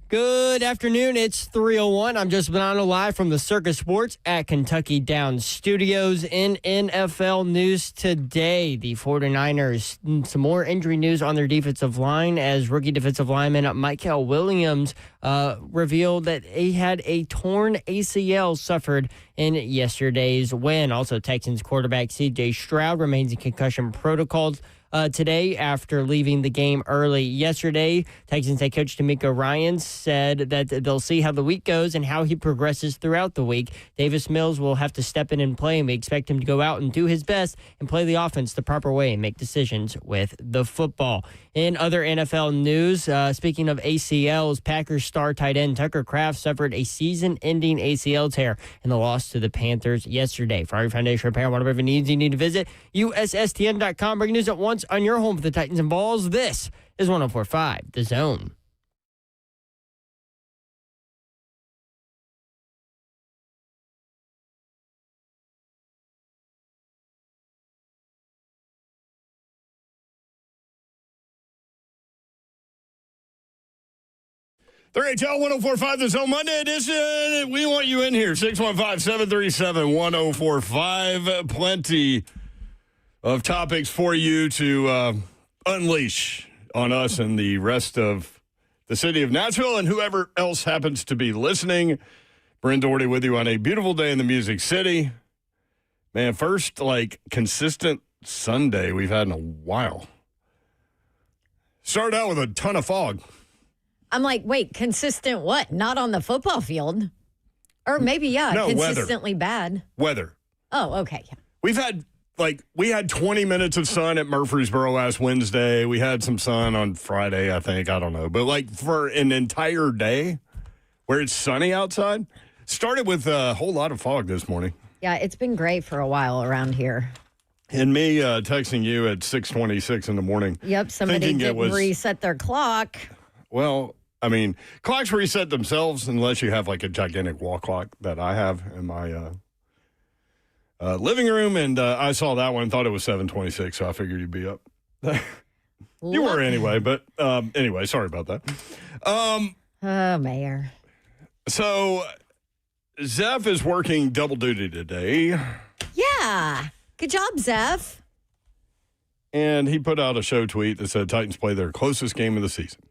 Good afternoon. It's 3:01. I'm Joseph Bonanno live from the Circus Sports at Kentucky Downs Studios. In NFL news today, the 49ers, some more injury news on their defensive line as rookie defensive lineman Michael Williams revealed that he had a torn ACL suffered in yesterday's win. Also, Texans quarterback C.J. Stroud remains in concussion protocols today after leaving the game early yesterday. Texans head coach D'Amico Ryans said that they'll see how the week goes and how he progresses throughout the week. Davis Mills will have to step in and play, and we expect him to go out and do his best and play the offense the proper way and make decisions with the football. In other NFL news, speaking of ACLs, Packers star tight end Tucker Kraft suffered a season-ending ACL tear in the loss to the Panthers yesterday. For our foundation repair, whatever needs you need to visit USSTN.com. Breaking news at once on your home for the Titans and Vols. This is 104.5 The Zone. The HL 104.5 The Zone Monday edition. We want you in here. 615-737-1045. Plenty of topics for you to unleash on us and the rest of the city of Nashville and whoever else happens to be listening. Brent Doherty with you on a beautiful day in the Music City. Man, first, consistent Sunday we've had in a while. Started out with a ton of fog. I'm like, wait, consistent what? Not on the football field? Or maybe, No, consistently bad. Weather. Oh, okay. Yeah. We've had, we had 20 minutes of sun at Murfreesboro last Wednesday. We had some sun on Friday, I think. I don't know. But, for an entire day where it's sunny outside, started with a whole lot of fog this morning. Yeah, it's been great for a while around here. And me texting you at 6:26 in the morning. Yep, somebody didn't reset their clock. Well, I mean, clocks reset themselves unless you have a gigantic wall clock that I have in my living room. And I saw that one and thought it was 7:26, so I figured you'd be up. You were anyway, but anyway, sorry about that. Mayor. So, Zeph is working double duty today. Yeah. Good job, Zeph. And he put out a show tweet that said Titans play their closest game of the season.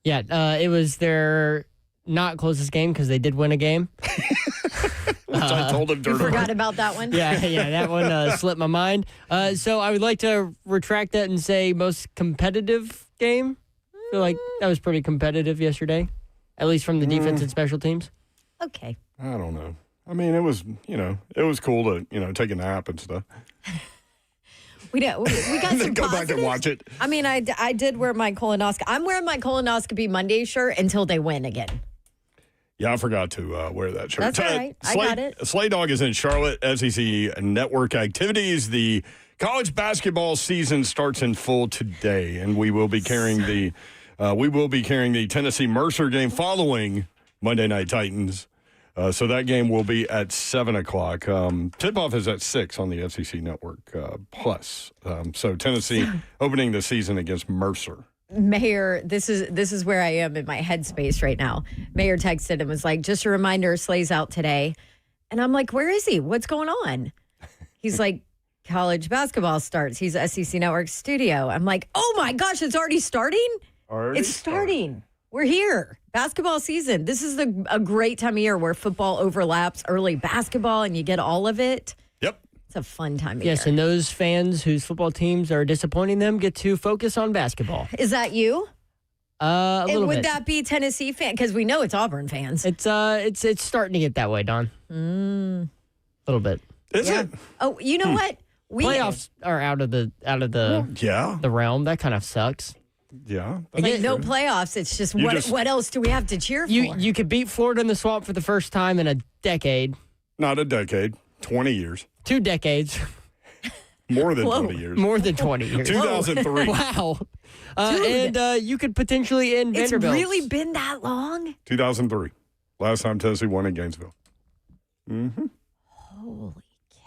Yeah, it was their not closest game because they did win a game. Which I told him You forgot about that one? Yeah, that one slipped my mind. So I would like to retract that and say most competitive game. I feel like that was pretty competitive yesterday, at least from the defense and special teams. Okay. I don't know. I mean, it was, it was cool to, take a nap and stuff. We got some go positives. back and watch it. I mean, I did wear my colonoscopy. I'm wearing my colonoscopy Monday shirt until they win again. Yeah, I forgot to wear that shirt. That's all right. I got it. Slay Dog is in Charlotte. SEC Network activities. The college basketball season starts in full today, and we will be carrying the Tennessee Mercer game following Monday Night Titans. So that game will be at 7 o'clock. Tip-off is at 6 on the SEC Network Plus. So Tennessee opening the season against Mercer. Mayor, this is where I am in my headspace right now. Mayor texted and was like, just a reminder, Slay's out today. And I'm like, where is he? What's going on? He's like, college basketball starts. He's SEC Network studio. I'm like, oh my gosh, it's already starting? It's starting. We're here. Basketball season. This is a great time of year where football overlaps early basketball and you get all of it. Yep. It's a fun time of year. Yes, and those fans whose football teams are disappointing them get to focus on basketball. Is that you? A little bit. Would that be Tennessee fan? Because we know it's Auburn fans. It's starting to get that way, Don. A little bit. Is it? Oh, you know what? Playoffs are out of the the realm. That kind of sucks. Yeah. No playoffs. It's just what else do we have to cheer for? You could beat Florida in the Swamp for the first time in a decade. Not a decade. 20 years. 2 decades. More than 20 years. More than 20 years. 2003. Wow. And you could potentially end Vanderbilt. It's really been that long? 2003. Last time Tennessee won in Gainesville. Mm-hmm. Holy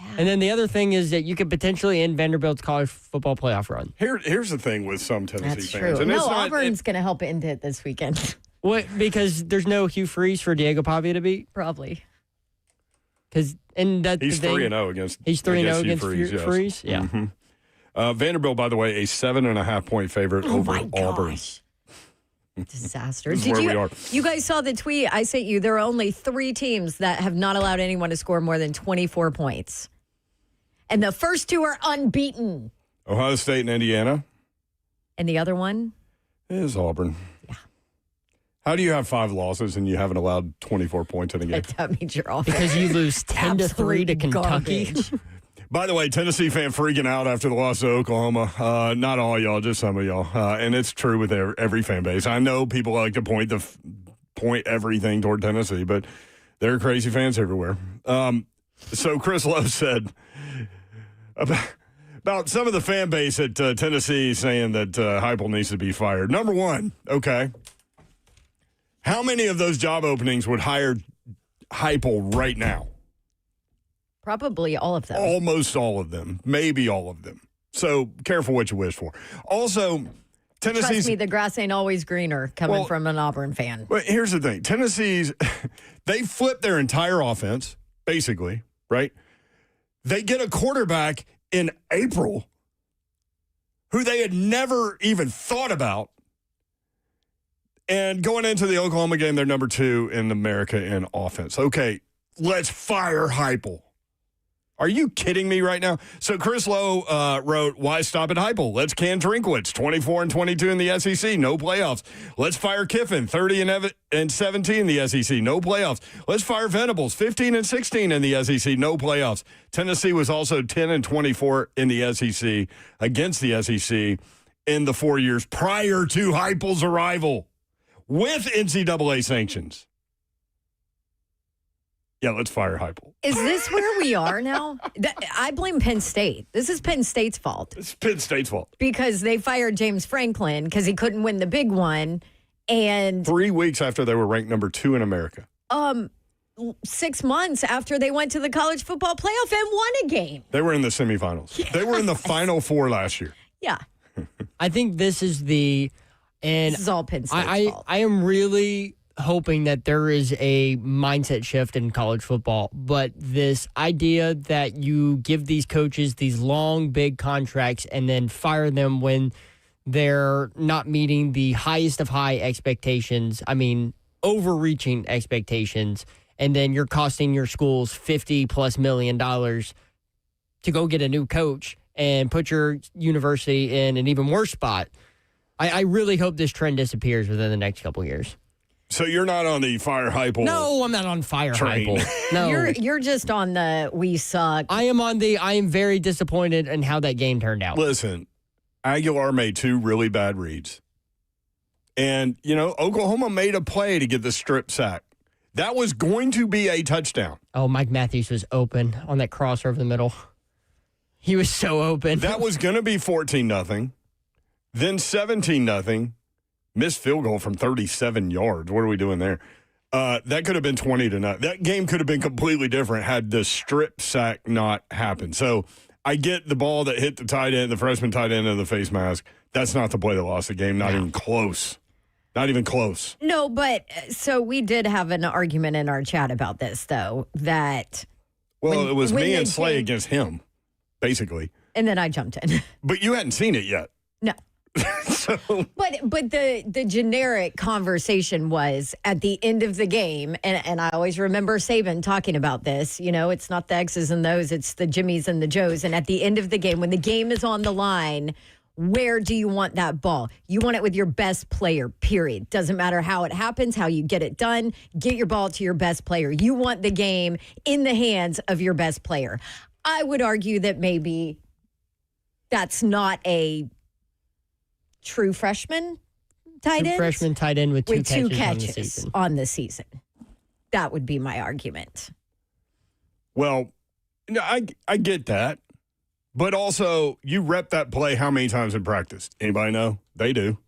cow. And then the other thing is that you could potentially end Vanderbilt's college football playoff run. Here's the thing with some Tennessee That's fans. true. And Auburn's going to help end it this weekend. What? Because there's no Hugh Freeze for Diego Pavia to beat? Probably. Because he's 3-0 against. He's 3-0 against Freeze. Freeze. Yeah. Mm-hmm. Vanderbilt, by the way, a 7.5-point favorite over Auburn. Disaster. This is where we are. You guys saw the tweet I sent you? There are only 3 teams that have not allowed anyone to score more than 24 points. And the first 2 are unbeaten. Ohio State and Indiana. And the other one? Is Auburn. Yeah. How do you have 5 losses and you haven't allowed 24 points in a game? That means you're off. Because you lose 10-3 to Kentucky. By the way, Tennessee fan freaking out after the loss to Oklahoma. Not all y'all, just some of y'all. And it's true with every fan base. I know people like to point everything toward Tennessee, but there are crazy fans everywhere. So Chris Lowe said about some of the fan base at Tennessee saying that Hypel needs to be fired. Number one, okay. How many of those job openings would hire Hypel right now? Probably all of them. Almost all of them. Maybe all of them. So careful what you wish for. Also, Tennessee's... Trust me, the grass ain't always greener coming from an Auburn fan. Well, here's the thing. Tennessee's... They flipped their entire offense, basically, right? They get a quarterback in April who they had never even thought about. And going into the Oklahoma game, they're number 2 in America in offense. Okay, let's fire Hypel. Are you kidding me right now? So Chris Lowe wrote, why stop at Hypel? Let's can Drinkwitz, 24-22 in the SEC, no playoffs. Let's fire Kiffin, 30-17 in the SEC, no playoffs. Let's fire Venables, 15-16 in the SEC, no playoffs. Tennessee was also 10-24 in the SEC against the SEC in the 4 years prior to Hypel's arrival with NCAA sanctions. Yeah, let's fire Hypel. Is this where we are now? I blame Penn State. This is Penn State's fault. It's Penn State's fault. Because they fired James Franklin because he couldn't win the big one. And 3 weeks after they were ranked number 2 in America. 6 months after they went to the college football playoff and won a game. They were in the semifinals. Yes. They were in the Final Four last year. Yeah. I think this is this is all Penn State's fault. I am really hoping that there is a mindset shift in college football, but this idea that you give these coaches these long, big contracts and then fire them when they're not meeting the highest of high expectations, I mean, overreaching expectations, and then you're costing your schools $50+ million to go get a new coach and put your university in an even worse spot. I really hope this trend disappears within the next couple of years. So you're not on the fire Hypel? No, I'm not on fire train. Hypel. No, you're just on the we suck. I am very disappointed in how that game turned out. Listen, Aguilar made 2 really bad reads. And, Oklahoma made a play to get the strip sack. That was going to be a touchdown. Oh, Mike Matthews was open on that cross over the middle. He was so open. That was going to be 14-0. Then 17-0. Missed field goal from 37 yards. What are we doing there? That could have been 20-0. That game could have been completely different had the strip sack not happened. So I get the ball that hit the tight end, the freshman tight end, in the face mask. That's not the play that lost the game. Not even close. Not even close. No, but so we did have an argument in our chat about this, though, that. Well, it was me and Slay against him, basically. And then I jumped in. But you hadn't seen it yet. No. So. But the generic conversation was at the end of the game, and I always remember Saban talking about this, it's not the X's and those, it's the Jimmies and the Joes. And at the end of the game, when the game is on the line, where do you want that ball? You want it with your best player, period. Doesn't matter how it happens, how you get it done. Get your ball to your best player. You want the game in the hands of your best player. I would argue that maybe that's not a true freshman tight end. Freshman tight end with two catches on the season. That would be my argument. Well, I get that. But also, you rep that play how many times in practice? Anybody know? They do.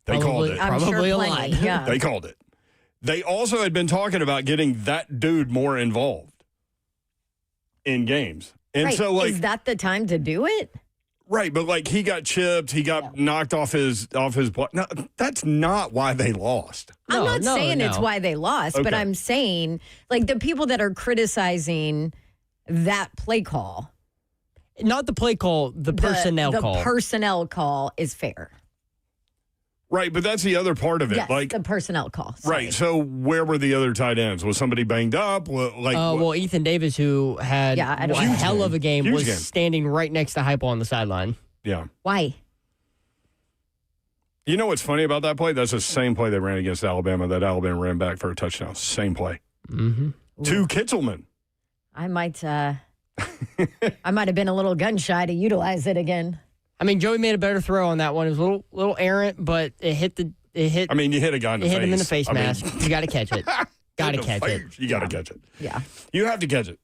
They called it. I'm Probably sure a plenty, lot. Yeah. They called it. They also had been talking about getting that dude more involved in games. And right. so, is that the time to do it? Right, but like he got chipped, he got knocked off his block. No, that's not why they lost. I'm not saying it's why they lost, but Okay. I'm saying like the people that are criticizing that play call, Not the play call, the personnel the call. personnel call is fair. Right, but that's the other part of it. Yes, like the personnel call. Sorry. right, so where were the other tight ends? Was somebody banged up? Well, Ethan Davis, who had Yeah, I don't a know. hell of a game, Huge was game. standing right next to Hypel on the sideline. Yeah. Why? You know what's funny about that play? That's the same play they ran against Alabama that Alabama ran back for a touchdown. Same play. Mm-hmm. To Kitzelman. I might have been a little gun shy to utilize it again. I mean, Joey made a better throw on that one. It was a little errant, but it hit. I mean, you hit a guy in the It face. hit him in the face I mean, mask. You got to catch it. Got to in the catch it. face. You got to catch it. Yeah. You have to catch it.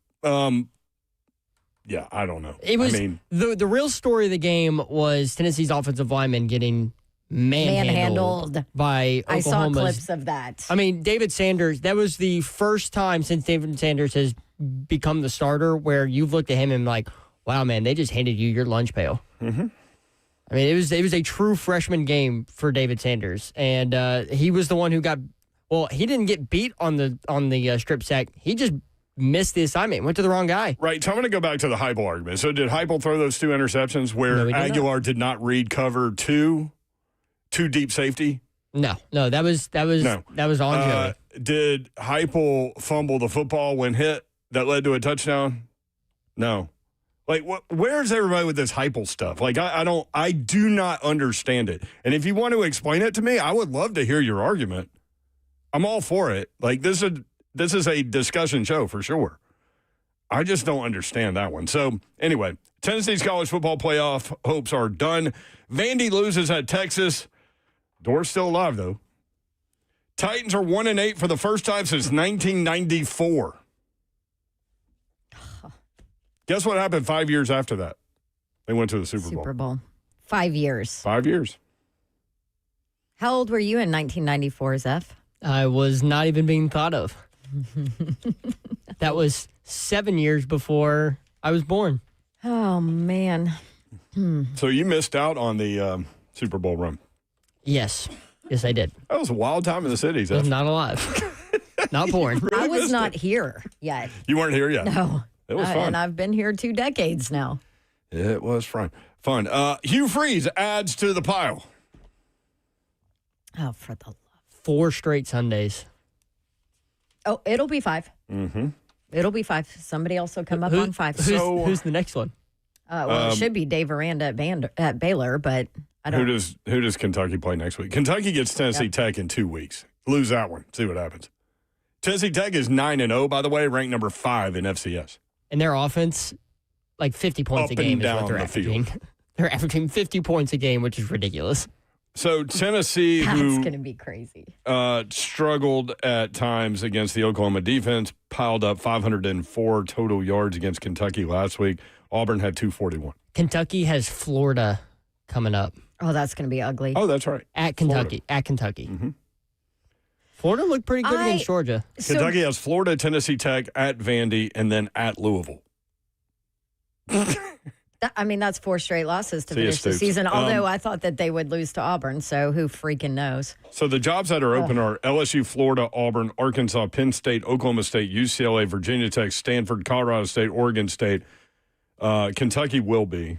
Yeah, I don't know. It was I mean, the real story of the game was Tennessee's offensive lineman getting manhandled by I saw Oklahoma's. clips of that. I mean, David Sanders, that was the first time since David Sanders has become the starter where you've looked at him and like, wow, man, they just handed you your lunch pail. mm-hmm. I mean, it was a true freshman game for David Sanders, and he was the one who got. Well, he didn't get beat on the strip sack. He just missed the assignment. Went to the wrong guy. Right. So I'm going to go back to the Hypel argument. So did Hypel throw those two interceptions where No, he did not. Aguilar did not read cover two deep safety? No, that was on Joey. Did Hypel fumble the football when hit that led to a touchdown? No. Like, where's everybody with this Hypel stuff? Like, I do not understand it. And if you want to explain it to me, I would love to hear your argument. I'm all for it. Like, this is a discussion show for sure. I just don't understand that one. So, anyway, Tennessee's college football playoff hopes are done. Vandy loses at Texas. Door's still alive, though. Titans are 1-8 for the first time since 1994. Guess what happened 5 years after that? They went to the Super Bowl. 5 years. 5 years. How old were you in 1994, Zeph? I was not even being thought of. That was 7 years before I was born. Oh, man. So you missed out on the Super Bowl run. Yes, I did. That was a wild time in the city, I was Zeph. not alive, not born. I was missed not it. here yet. You weren't here yet. No. It was fun. And I've been here 2 decades now. It was fun. Hugh Freeze adds to the pile. Oh, for the love. 4 straight Sundays. Oh, it'll be 5. Mm-hmm. It'll be 5. Somebody else will come up on 5. Who's the next one? It should be Dave Aranda at Baylor, but I don't. Who does Kentucky play next week? Kentucky gets Tennessee Tech in 2 weeks. Lose that one. See what happens. Tennessee Tech is 9-0, by the way, ranked number 5 in FCS. And their offense, like 50 points Up a game and is what down they're the averaging. field. They're averaging 50 points a game, which is ridiculous. So Tennessee, That's who going to be crazy. struggled at times against the Oklahoma defense, piled up 504 total yards against Kentucky last week. Auburn had 241. Kentucky has Florida coming up Oh, that's going to be ugly. Oh, that's right. at Kentucky. At Kentucky. Mm-hmm. Florida looked pretty good against Georgia. So- Kentucky has Florida, Tennessee Tech, at Vandy, and then at Louisville. That's 4 straight losses to See ya, finish the Stoops. season. Although I thought that they would lose to Auburn, so who freaking knows? So the jobs that are open are LSU, Florida, Auburn, Arkansas, Penn State, Oklahoma State, UCLA, Virginia Tech, Stanford, Colorado State, Oregon State. Kentucky would be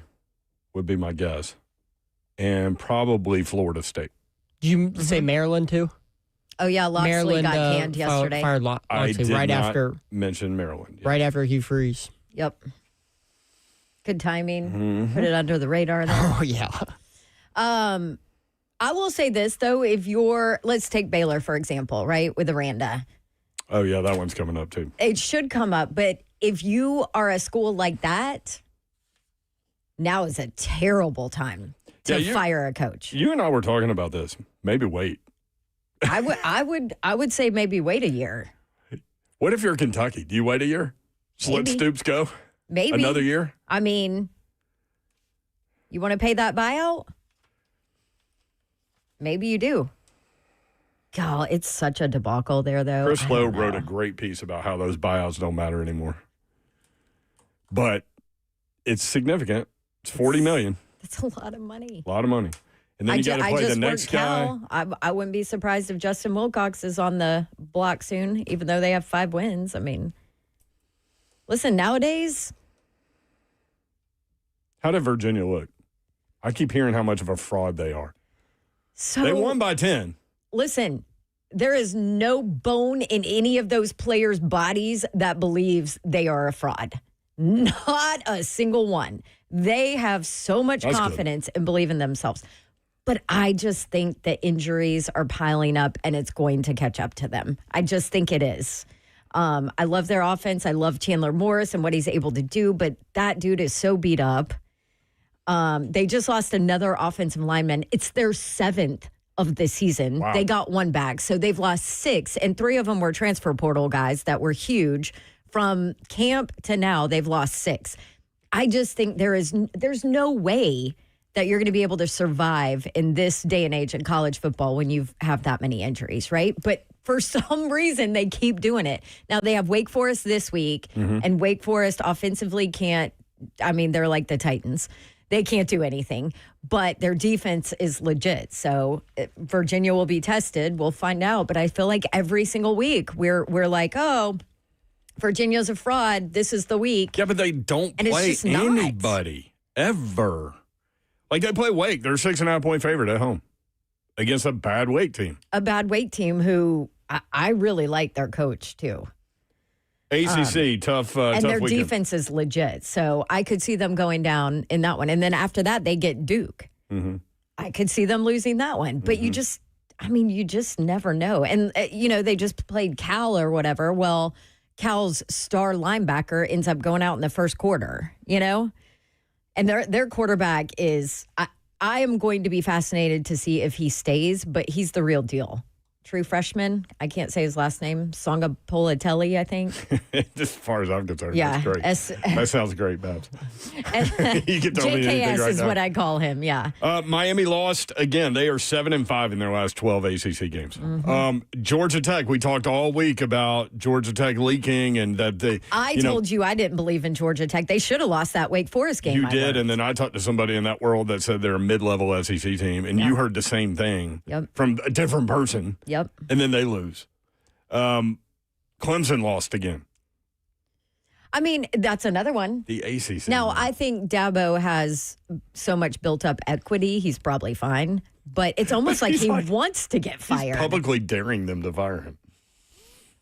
my guess, and probably Florida State. Did you say Maryland too? Oh yeah, Loxley Maryland got canned yesterday. Fired I Loxley did right not after mention Maryland. Yes. right after Hugh Freeze. Yep. Good timing. Mm-hmm. Put it under the radar there. Oh yeah. I will say this though, let's take Baylor for example, right, with Aranda. Oh yeah, that one's coming up too. It should come up, but if you are a school like that, now is a terrible time to fire a coach. You and I were talking about this. Maybe wait. I would say maybe wait a year. What if you're Kentucky? Do you wait a year? Just let Maybe. Stoops go? Maybe Another year? I mean, you want to pay that buyout? Maybe you do. God, it's such a debacle there, though. Chris I Lowe don't know. wrote a great piece about how those buyouts don't matter anymore. But it's significant. It's $40 million. That's a lot of money. A lot of money. And then you got to play the next guy. I wouldn't be surprised if Justin Wilcox is on the block soon, even though they have 5 wins. I mean, listen, nowadays. How did Virginia look? I keep hearing how much of a fraud they are. So they won by 10. Listen, there is no bone in any of those players' bodies that believes they are a fraud. Not a single one. They have so much confidence and believe in themselves. But I just think the injuries are piling up and it's going to catch up to them. I just think it is. I love their offense. I love Chandler Morris and what he's able to do, but that dude is so beat up. They just lost another offensive lineman. It's their 7th of the season. Wow. They got 1 back. So they've lost 6, and 3 of them were transfer portal guys that were huge. From camp to now, they've lost 6. I just think there's no way that you're going to be able to survive in this day and age in college football when you have that many injuries, right? But for some reason, they keep doing it. Now, they have Wake Forest this week, and Wake Forest offensively can't, I mean, they're like the Titans. They can't do anything, but their defense is legit. So Virginia will be tested. We'll find out. But I feel like every single week we're like, oh, Virginia's a fraud. This is the week. Yeah, but they don't play anybody ever. Like they play Wake. They're 6.5-point favorite at home against a bad Wake team. A bad Wake team who I really like their coach too. ACC, tough and their weekend. defense is legit. So I could see them going down in that one. And then after that, they get Duke. Mm-hmm. I could see them losing that one. But you just never know. And, they just played Cal or whatever. Well, Cal's star linebacker ends up going out in the first quarter, And their quarterback is, I am going to be fascinated to see if he stays, but he's the real deal. True freshman. I can't say his last name. Songa Politelli, I think. As far as I'm concerned, yeah, that's great. That sounds great, Babs. You can tell me anything JKS right is now. what I call him, yeah. Miami lost again. They are 7-5 in their last 12 ACC games. Georgia Tech, we talked all week about Georgia Tech leaking and that they. I told you I didn't believe in Georgia Tech. They should have lost that Wake Forest game. You did, and then I talked to somebody in that world that said they're a mid-level SEC team, and you heard the same thing from a different person. Yep. And then they lose. Clemson lost again. I mean, that's another one. The ACC. Now, I think Dabo has so much built-up equity, he's probably fine. But it's almost like he wants to get fired. He's publicly daring them to fire him.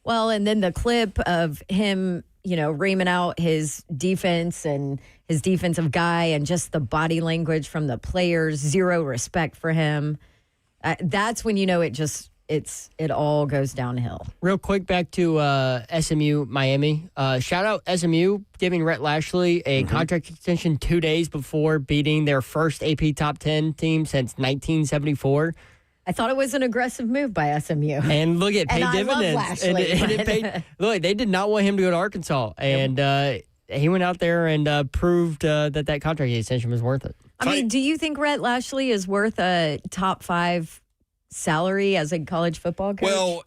Well, and then the clip of him, reaming out his defense and his defensive guy and just the body language from the players, zero respect for him. That's when it all goes downhill. Real quick, back to SMU Miami. Shout out SMU giving Rhett Lashley a contract extension 2 days before beating their first AP Top 10 team since 1974. I thought it was an aggressive move by SMU. And look, it paid and dividends. I love Lashley, and it paid, look, they did not want him to go to Arkansas. And he went out there and proved that contract extension was worth it. I mean, do you think Rhett Lashley is worth a top 5 salary as a college football coach? Well,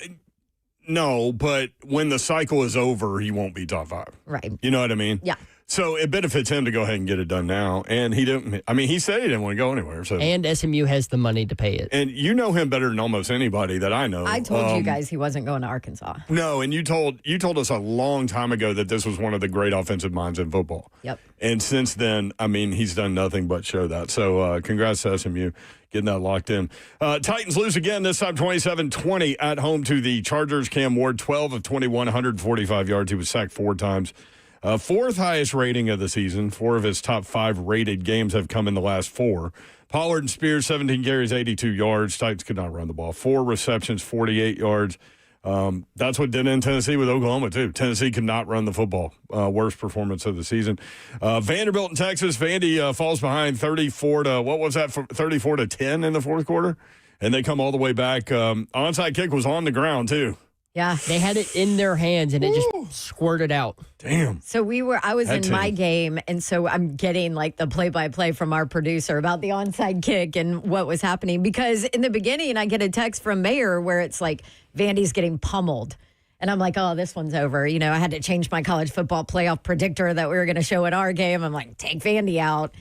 no, but when the cycle is over, he won't be top 5. Right. You know what I mean? Yeah. So it benefits him to go ahead and get it done now. And he didn't. I mean, he said he didn't want to go anywhere. So. And SMU has the money to pay it. And you know him better than almost anybody that I know. I told you guys he wasn't going to Arkansas. No, and you told us a long time ago that this was one of the great offensive minds in football. Yep. And since then, I mean, he's done nothing but show that. So congrats to SMU getting that locked in. Titans lose again, this time 27-20 at home to the Chargers. Cam Ward, 12 of 21, 145 yards. He was sacked 4 times. 4th highest rating of the season. 4 of his top 5 rated games have come in the last 4. Pollard and Spears, 17 carries, 82 yards. Titans could not run the ball. 4 receptions, 48 yards. That's what did in Tennessee with Oklahoma, too. Tennessee could not run the football. Worst performance of the season. Vanderbilt in Texas. Vandy falls behind 34 to 10 in the fourth quarter. And they come all the way back. Onside kick was on the ground, too. Yeah. They had it in their hands, and it just squirted out. Damn. So I was in my game, and so I'm getting like the play-by-play from our producer about the onside kick and what was happening. Because in the beginning, I get a text from Mayor where it's like, Vandy's getting pummeled. And I'm like, oh, this one's over. I had to change my college football playoff predictor that we were going to show at our game. I'm like, take Vandy out.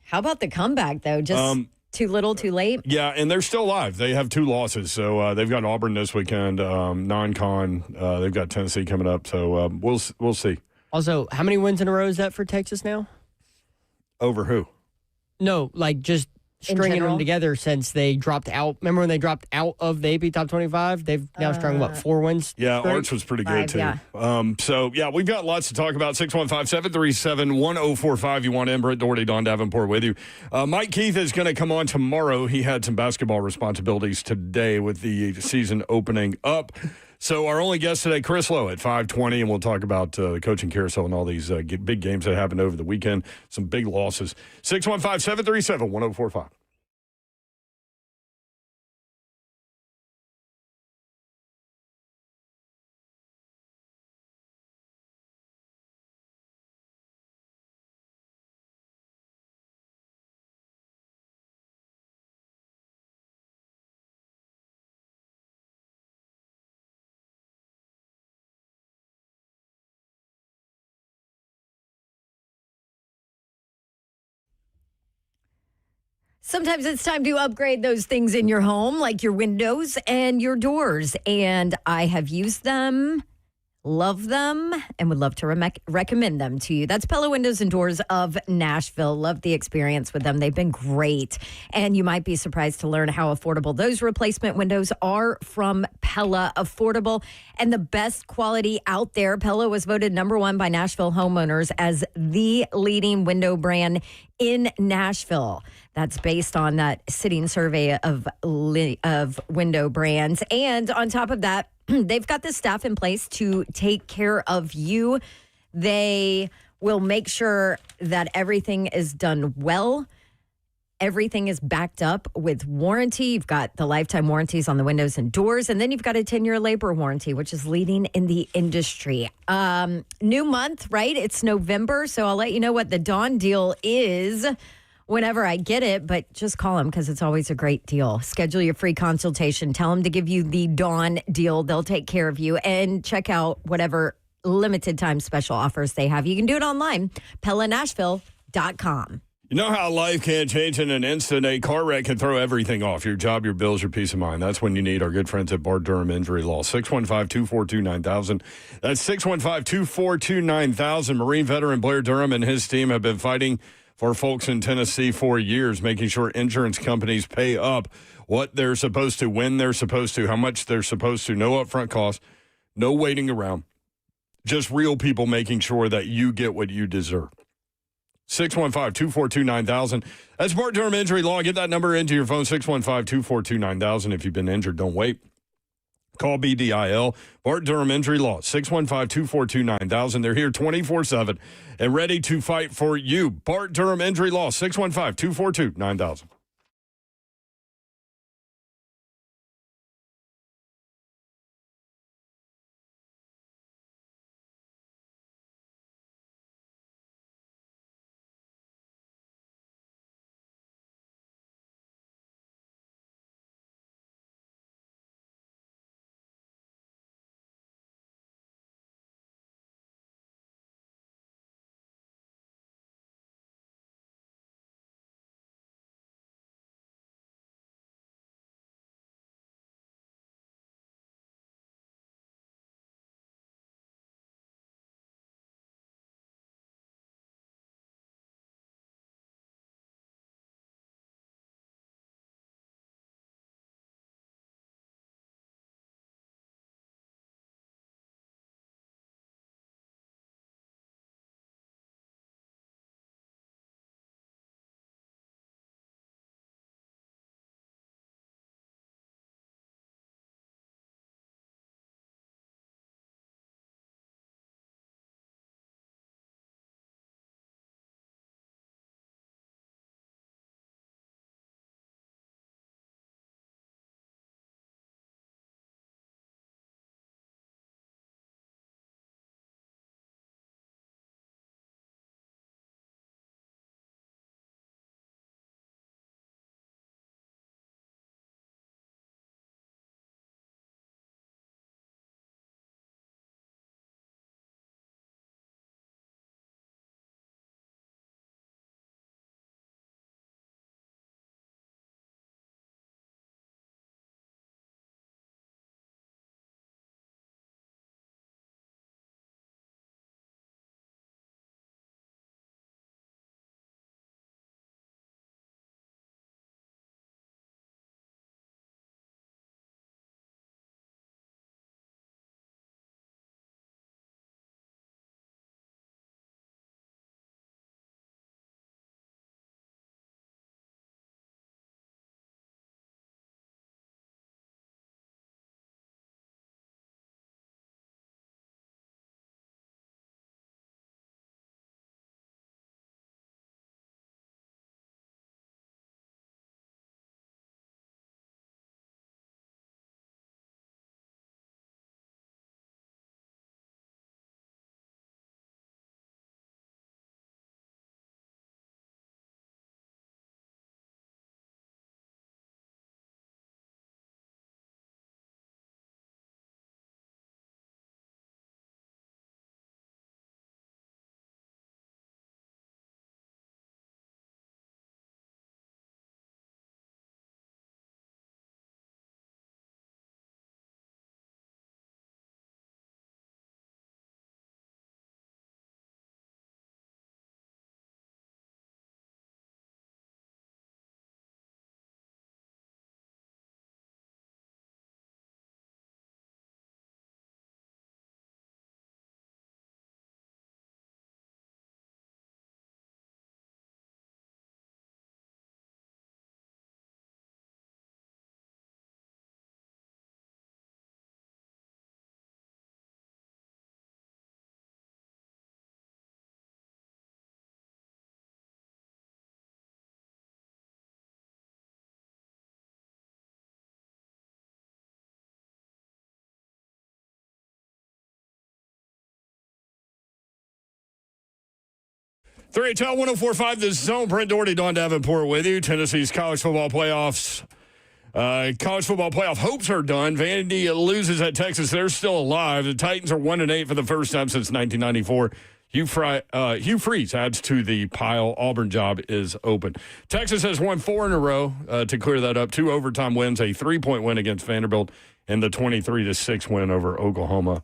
How about the comeback, though? Just too little, too late? Yeah, and they're still alive. They have 2 losses. So they've got Auburn this weekend, non-con. They've got Tennessee coming up. So we'll see. Also, how many wins in a row is that for Texas now? Over who? No, like just stringing them together since they dropped out. Remember when they dropped out of the AP Top 25? They've now strung, 4 wins? Yeah, straight? Arch was pretty good, 5, too. yeah. We've got lots to talk about. 615-737-1045. You want in, Brett Doherty, Don Davenport with you. Mike Keith is going to come on tomorrow. He had some basketball responsibilities today with the season opening up. So our only guest today, Chris Lowe at 5:20, and we'll talk about the coaching carousel and all these big games that happened over the weekend, some big losses. 615-737-1045. Sometimes it's time to upgrade those things in your home, like your windows and your doors. And I have used them, love them, and would love to recommend them to you. That's Pella Windows and Doors of Nashville. Love the experience with them. They've been great. And you might be surprised to learn how affordable those replacement windows are from Pella. Affordable and the best quality out there. Pella was voted #1 by Nashville homeowners as the leading window brand in Nashville. That's based on that sitting survey of window brands. And on top of that, they've got the staff in place to take care of you. They will make sure that everything is done well. Everything is backed up with warranty. You've got the lifetime warranties on the windows and doors, and then you've got a 10-year labor warranty, which is leading in the industry. New month, right? It's November, so I'll let you know what the Dawn deal is whenever I get it, but just call them because it's always a great deal. Schedule your free consultation. Tell them to give you the Dawn deal. They'll take care of you, and check out whatever limited time special offers they have. You can do it online, PellaNashville.com. You know how life can change in an instant? A car wreck can throw everything off. Your job, your bills, your peace of mind. That's when you need our good friends at Bart Durham Injury Law. 615-242-9000. That's 615-242-9000. Marine veteran Blair Durham and his team have been fighting for folks in Tennessee for years, making sure insurance companies pay up what they're supposed to, when they're supposed to, how much they're supposed to. No upfront costs, no waiting around. Just real people making sure that you get what you deserve. 615-242-9000. That's Bart Durham Injury Law. Get that number into your phone, 615-242-9000. If you've been injured, don't wait. Call BDIL. Bart Durham Injury Law, 615-242-9000. They're here 24/7 and ready to fight for you. Bart Durham Injury Law, 615-242-9000. 3HL 104.5, The Zone. Brent Doherty, Don Davenport with you. Tennessee's college football playoffs. College football playoff hopes are done. Vandy loses at Texas. They're still alive. The Titans are 1-8 for the first time since 1994. Hugh Freeze adds to the pile. Auburn job is open. Texas has won 4 in a row to clear that up. 2 overtime wins, a 3-point win against Vanderbilt, and the 23-6 win over Oklahoma.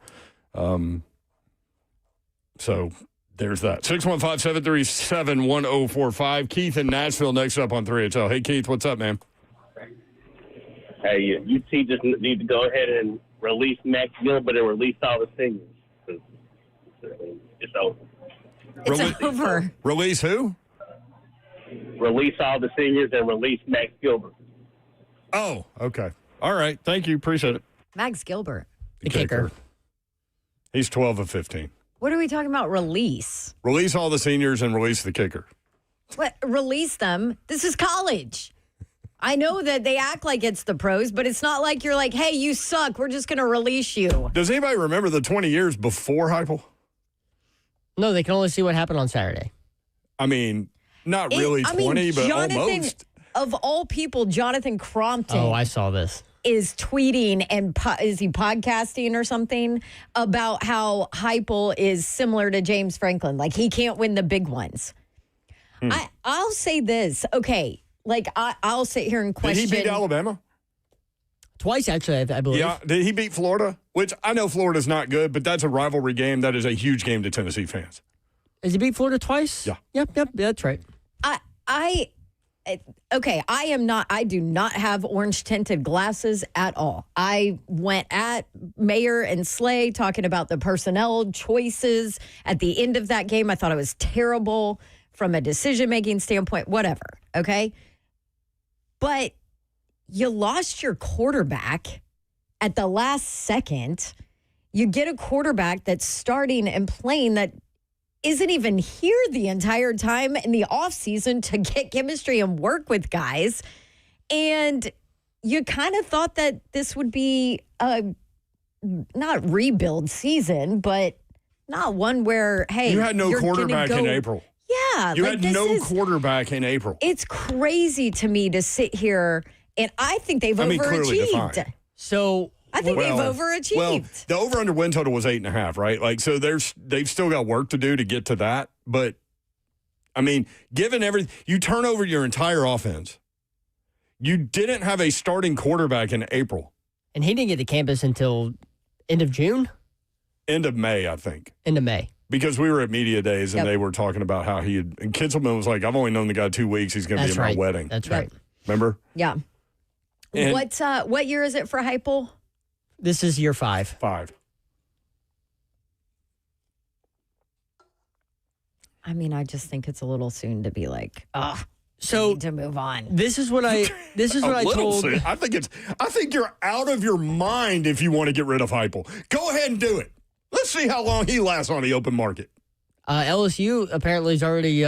So there's that. 615-737-1045. Keith in Nashville next up on 3HL. Hey, Keith, what's up, man? Hey, UT just need to go ahead and release Max Gilbert and release all the seniors. It's over. It's over. Release who? Release all the seniors and release Max Gilbert. Oh, okay. All right. Thank you. Appreciate it. Max Gilbert. The kicker. He's 12 of 15. What are we talking about? Release? Release all the seniors and release the kicker. What? Release them? This is college. I know that they act like it's the pros, but it's not like you're like, hey, you suck. We're just going to release you. Does anybody remember the 20 years before Hypel? No, they can only see what happened on Saturday. I mean, not really 20, but almost. Of all people, Jonathan Crompton. Oh, I saw this. Is tweeting and is he podcasting or something about how Hypel is similar to James Franklin. Like he can't win the big ones. I'll say this. Okay. Like I'll sit here and question. Did he beat Alabama? Twice, actually, I believe. Yeah. Did he beat Florida? Which I know Florida's not good, but that's a rivalry game. That is a huge game to Tennessee fans. Has he beat Florida twice? Yeah. Yep, that's right. I do not have orange tinted glasses at all. I went at Mayer and Slay talking about the personnel choices at the end of that game. I thought it was terrible from a decision-making standpoint, whatever. Okay. But you lost your quarterback at the last second. You get a quarterback that's starting and playing that isn't even here the entire time in the offseason to get chemistry and work with guys. And you kind of thought that this would be a not rebuild season, but not one where, hey, you had no quarterback in April. Yeah. You had no quarterback in April. It's crazy to me to sit here, and I think they've overachieved. So I think they've overachieved. Well, the over-under win total was 8.5, right? Like, so they've still got work to do to get to that. But, I mean, given everything, you turn over your entire offense. You didn't have a starting quarterback in April. And he didn't get to campus until end of June? End of May, I think. End of May. Because we were at media days and they were talking about how and Kinselman was like, I've only known the guy 2 weeks. He's going to be at my wedding. That's right. Remember? Yeah. And what year is it for Hypel? This is year 5. 5. I mean, I just think it's a little soon to be like, so to move on. This is what I told. Soon. I think you're out of your mind if you want to get rid of Hypel. Go ahead and do it. Let's see how long he lasts on the open market. LSU apparently is already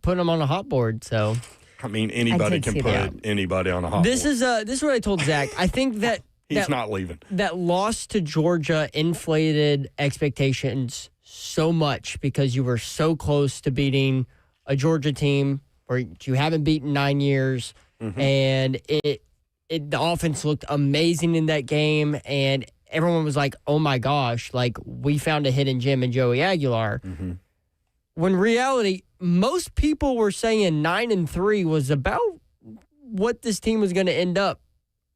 putting him on a hot board. So, I mean, anybody can put anybody on a hot board. This is what I told Zach. I think that he's not leaving. That loss to Georgia inflated expectations so much because you were so close to beating a Georgia team where you haven't beaten 9 years, and the offense looked amazing in that game, and everyone was like, oh my gosh, like we found a hidden gem in Joey Aguilar. When reality, most people were saying 9-3 was about what this team was going to end up.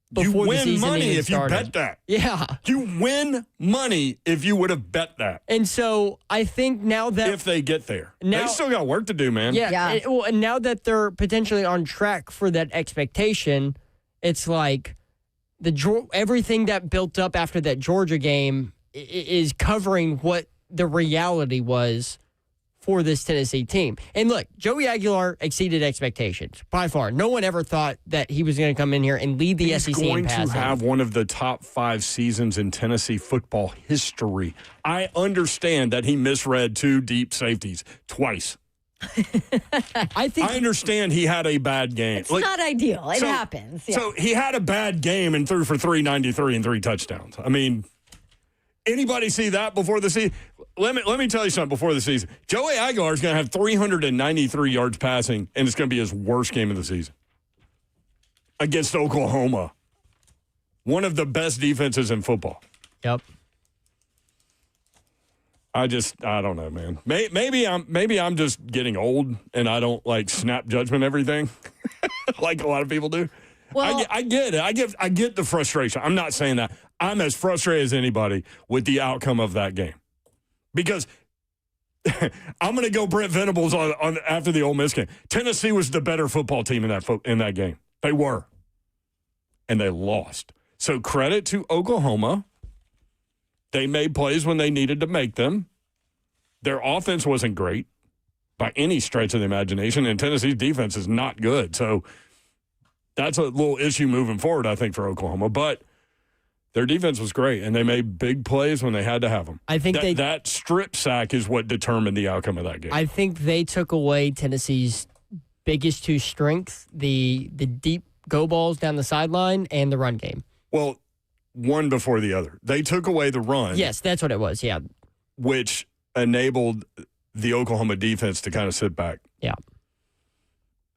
You before the win season money even if started. you bet that. Yeah. You win money if you would have bet that. And so I think now that if they get there. They still got work to do, man. Yeah. And now that they're potentially on track for that expectation, it's like everything that built up after that Georgia game is covering what the reality was for this Tennessee team. And look, Joey Aguilar exceeded expectations by far. No one ever thought that he was going to come in here and lead the SEC in passing. He's going to have one of the top 5 seasons in Tennessee football history. I understand that he misread 2 deep safeties twice. I understand he had a bad game. It's not ideal. It happens. Yeah. So he had a bad game and threw for 393 and 3 touchdowns. I mean, Anybody see that before the season? Let me tell you something before the season. Joey Aguilar is going to have 393 yards passing, and it's going to be his worst game of the season against Oklahoma, one of the best defenses in football. Yep. I don't know, man. Maybe I'm just getting old and I don't like snap judgment everything like a lot of people do. Well, I get it. I get the frustration. I'm not saying that. I'm as frustrated as anybody with the outcome of that game because I'm going to go Brent Venables on after the Ole Miss game. Tennessee was the better football team in that game. They were, and they lost. So credit to Oklahoma. They made plays when they needed to make them. Their offense wasn't great by any stretch of the imagination, and Tennessee's defense is not good. So that's a little issue moving forward, I think, for Oklahoma. But their defense was great, and they made big plays when they had to have them. I think that strip sack is what determined the outcome of that game. I think they took away Tennessee's biggest two strengths, the deep go balls down the sideline and the run game. Well, one before the other. They took away the run. Yes, that's what it was, yeah. Which enabled the Oklahoma defense to kind of sit back. Yeah.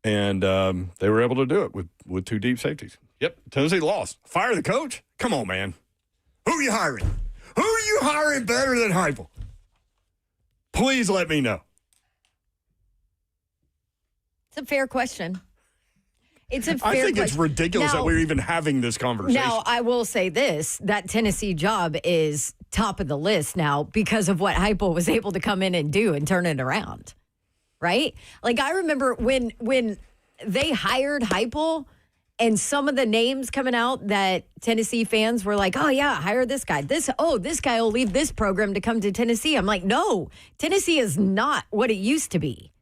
And they were able to do it with two deep safeties. Yep, Tennessee lost. Fire the coach? Come on, man. Who are you hiring? Who are you hiring better than Hypel? Please let me know. It's a fair question. It's a fair I think it's question. ridiculous that we're even having this conversation. Now, I will say this, that Tennessee job is top of the list now because of what Hypel was able to come in and do and turn it around, right? Like, I remember when they hired Hypel and some of the names coming out that Tennessee fans were like, oh, yeah, hire this guy. This guy will leave this program to come to Tennessee. I'm like, no, Tennessee is not what it used to be.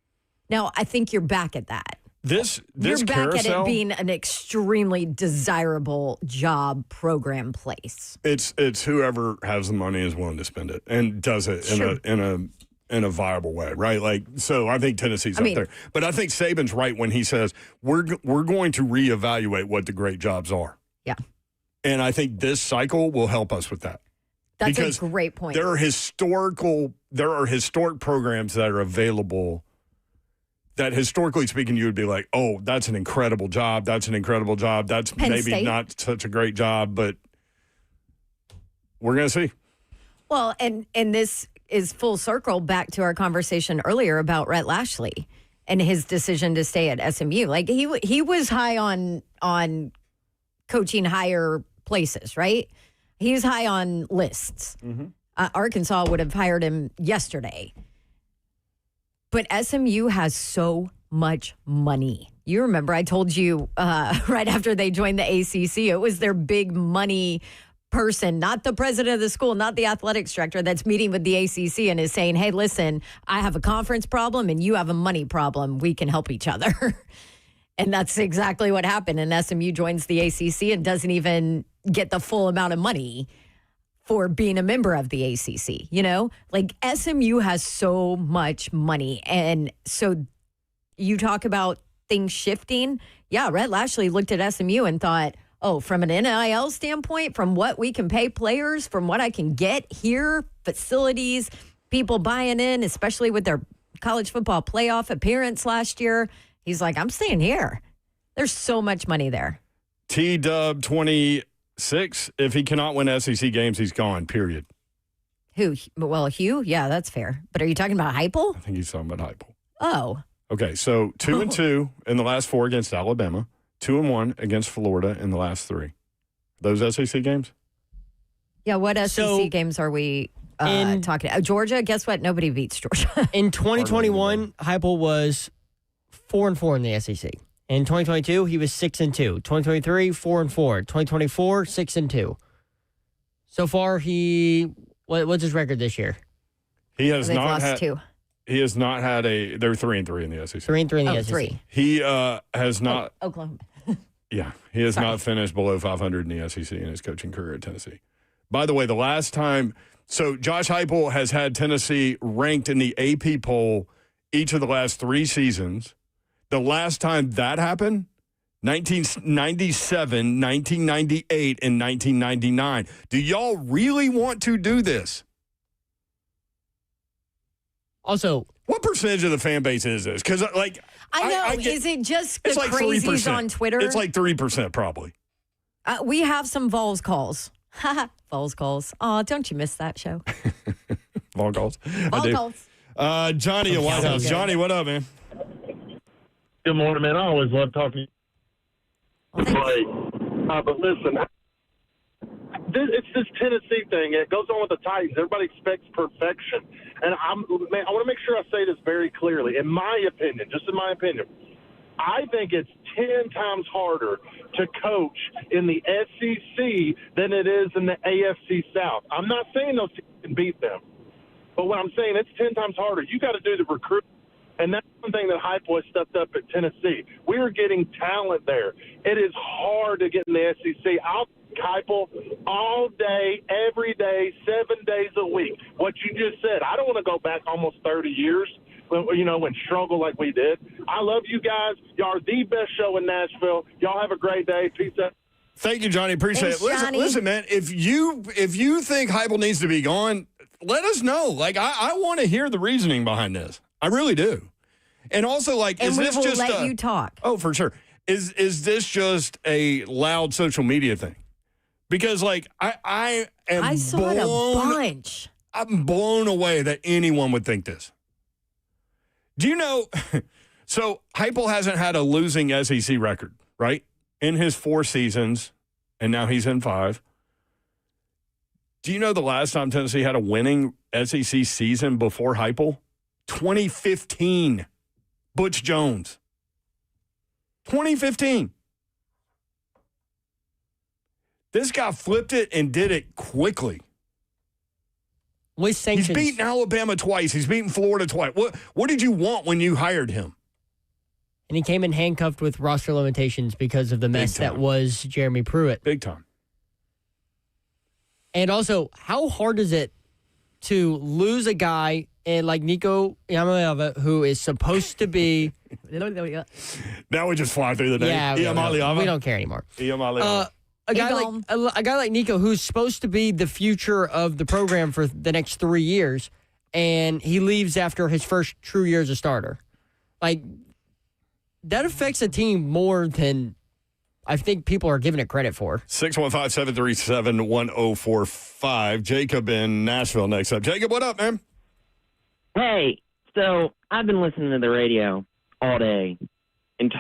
Now, I think you're back at that. This You're back carousel, at it being an extremely desirable job program place. It's whoever has the money is willing to spend it and does it in a viable way, right? Like, so I think Tennessee's up there. But I think Saban's right when he says we're going to reevaluate what the great jobs are. Yeah. And I think this cycle will help us with that. That's because a great point. There are historic programs that are available that historically speaking, you would be like, oh, that's an incredible job. That's an incredible job. That's Penn maybe State. Not such a great job, but we're going to see. Well, and this is full circle back to our conversation earlier about Rhett Lashley and his decision to stay at SMU. Like he was high on coaching higher places, right? He was high on lists. Mm-hmm. Arkansas would have hired him yesterday. But SMU has so much money. You remember I told you right after they joined the ACC, it was their big money person, not the president of the school, not the athletics director that's meeting with the ACC and is saying, hey, listen, I have a conference problem and you have a money problem. We can help each other. And that's exactly what happened. And SMU joins the ACC and doesn't even get the full amount of money for being a member of the ACC, you know? Like, SMU has so much money. And so you talk about things shifting. Yeah, Rhett Lashley looked at SMU and thought, oh, from an NIL standpoint, from what we can pay players, from what I can get here, facilities, people buying in, especially with their college football playoff appearance last year, he's like, I'm staying here. There's so much money there. T-Dub 26, if he cannot win SEC games, he's gone, period. Who? Well, Hugh? Yeah, that's fair. But are you talking about Hypel? I think he's talking about Hypel. Oh. Okay, so 2-2 in the last 4 against Alabama, 2-1 against Florida in the last 3. Those SEC games? Yeah, what SEC games are we talking about? Georgia? Guess what? Nobody beats Georgia. In 2021, Hypel was 4-4 in the SEC. In 2022, he was 6-2. 2023, 4-4. 2024, 6-2. So far, what's his record this year? He has not had 2. He has not had they're 3-3 in the SEC. 3-3 in the SEC. 3. He has not. Oklahoma. Yeah, he has not finished below 500 in the SEC in his coaching career at Tennessee. By the way, the last time, so Josh Hypel has had Tennessee ranked in the AP poll each of the last 3 seasons. The last time that happened, 1997, 1998, and 1999. Do y'all really want to do this? Also, what percentage of the fan base is this? Because, like, I know. I get, is it just the like crazies 3%. on Twitter? It's like 3% probably. We have some Vols calls. Vols calls. Oh, don't you miss that show? Vol calls. Vol calls. Johnny in White House. Johnny, what up, man? Good morning, man. I always love talking. Well, But listen, it's this Tennessee thing. It goes on with the Titans. Everybody expects perfection. And I want to make sure I say this very clearly. In my opinion, just in my opinion, I think it's 10 times harder to coach in the SEC than it is in the AFC South. I'm not saying those teams can beat them, but what I'm saying, it's 10 times harder. You got to do the recruiting. And that's one thing that Hypel has stepped up at Tennessee. We are getting talent there. It is hard to get in the SEC. I'll take Hypel all day, every day, 7 days a week. What you just said, I don't want to go back almost 30 years, when struggle like we did. I love you guys. Y'all are the best show in Nashville. Y'all have a great day. Peace out. Thank you, Johnny. Appreciate Thanks, it. Johnny. Listen, man, if you think Hypel needs to be gone, let us know. Like, I want to hear the reasoning behind this. I really do. And also, like, and is we this will just let you talk. Oh, for sure. Is this just a loud social media thing? Because, like, I saw it a bunch. I'm blown away that anyone would think this. Do you know? So Hypel hasn't had a losing SEC record, right? In his 4 seasons, and now he's in 5. Do you know the last time Tennessee had a winning SEC season before Hypel? 2015. Butch Jones. 2015. This guy flipped it and did it quickly. with sanctions. He's beaten Alabama twice. He's beaten Florida twice. What did you want when you hired him? And he came in handcuffed with roster limitations because of the mess that was Jeremy Pruitt. Big time. And also, how hard is it to lose a guy like Nico Yamaliava, who is supposed to be... Now we just fly through the name. Yeah, we don't care anymore. A guy like Nico, who's supposed to be the future of the program for the next 3 years, and he leaves after his first true year as a starter. Like, that affects a team more than I think people are giving it credit for. 615-737-1045. Jacob in Nashville next up. Jacob, what up, man? Hey, so I've been listening to the radio all day and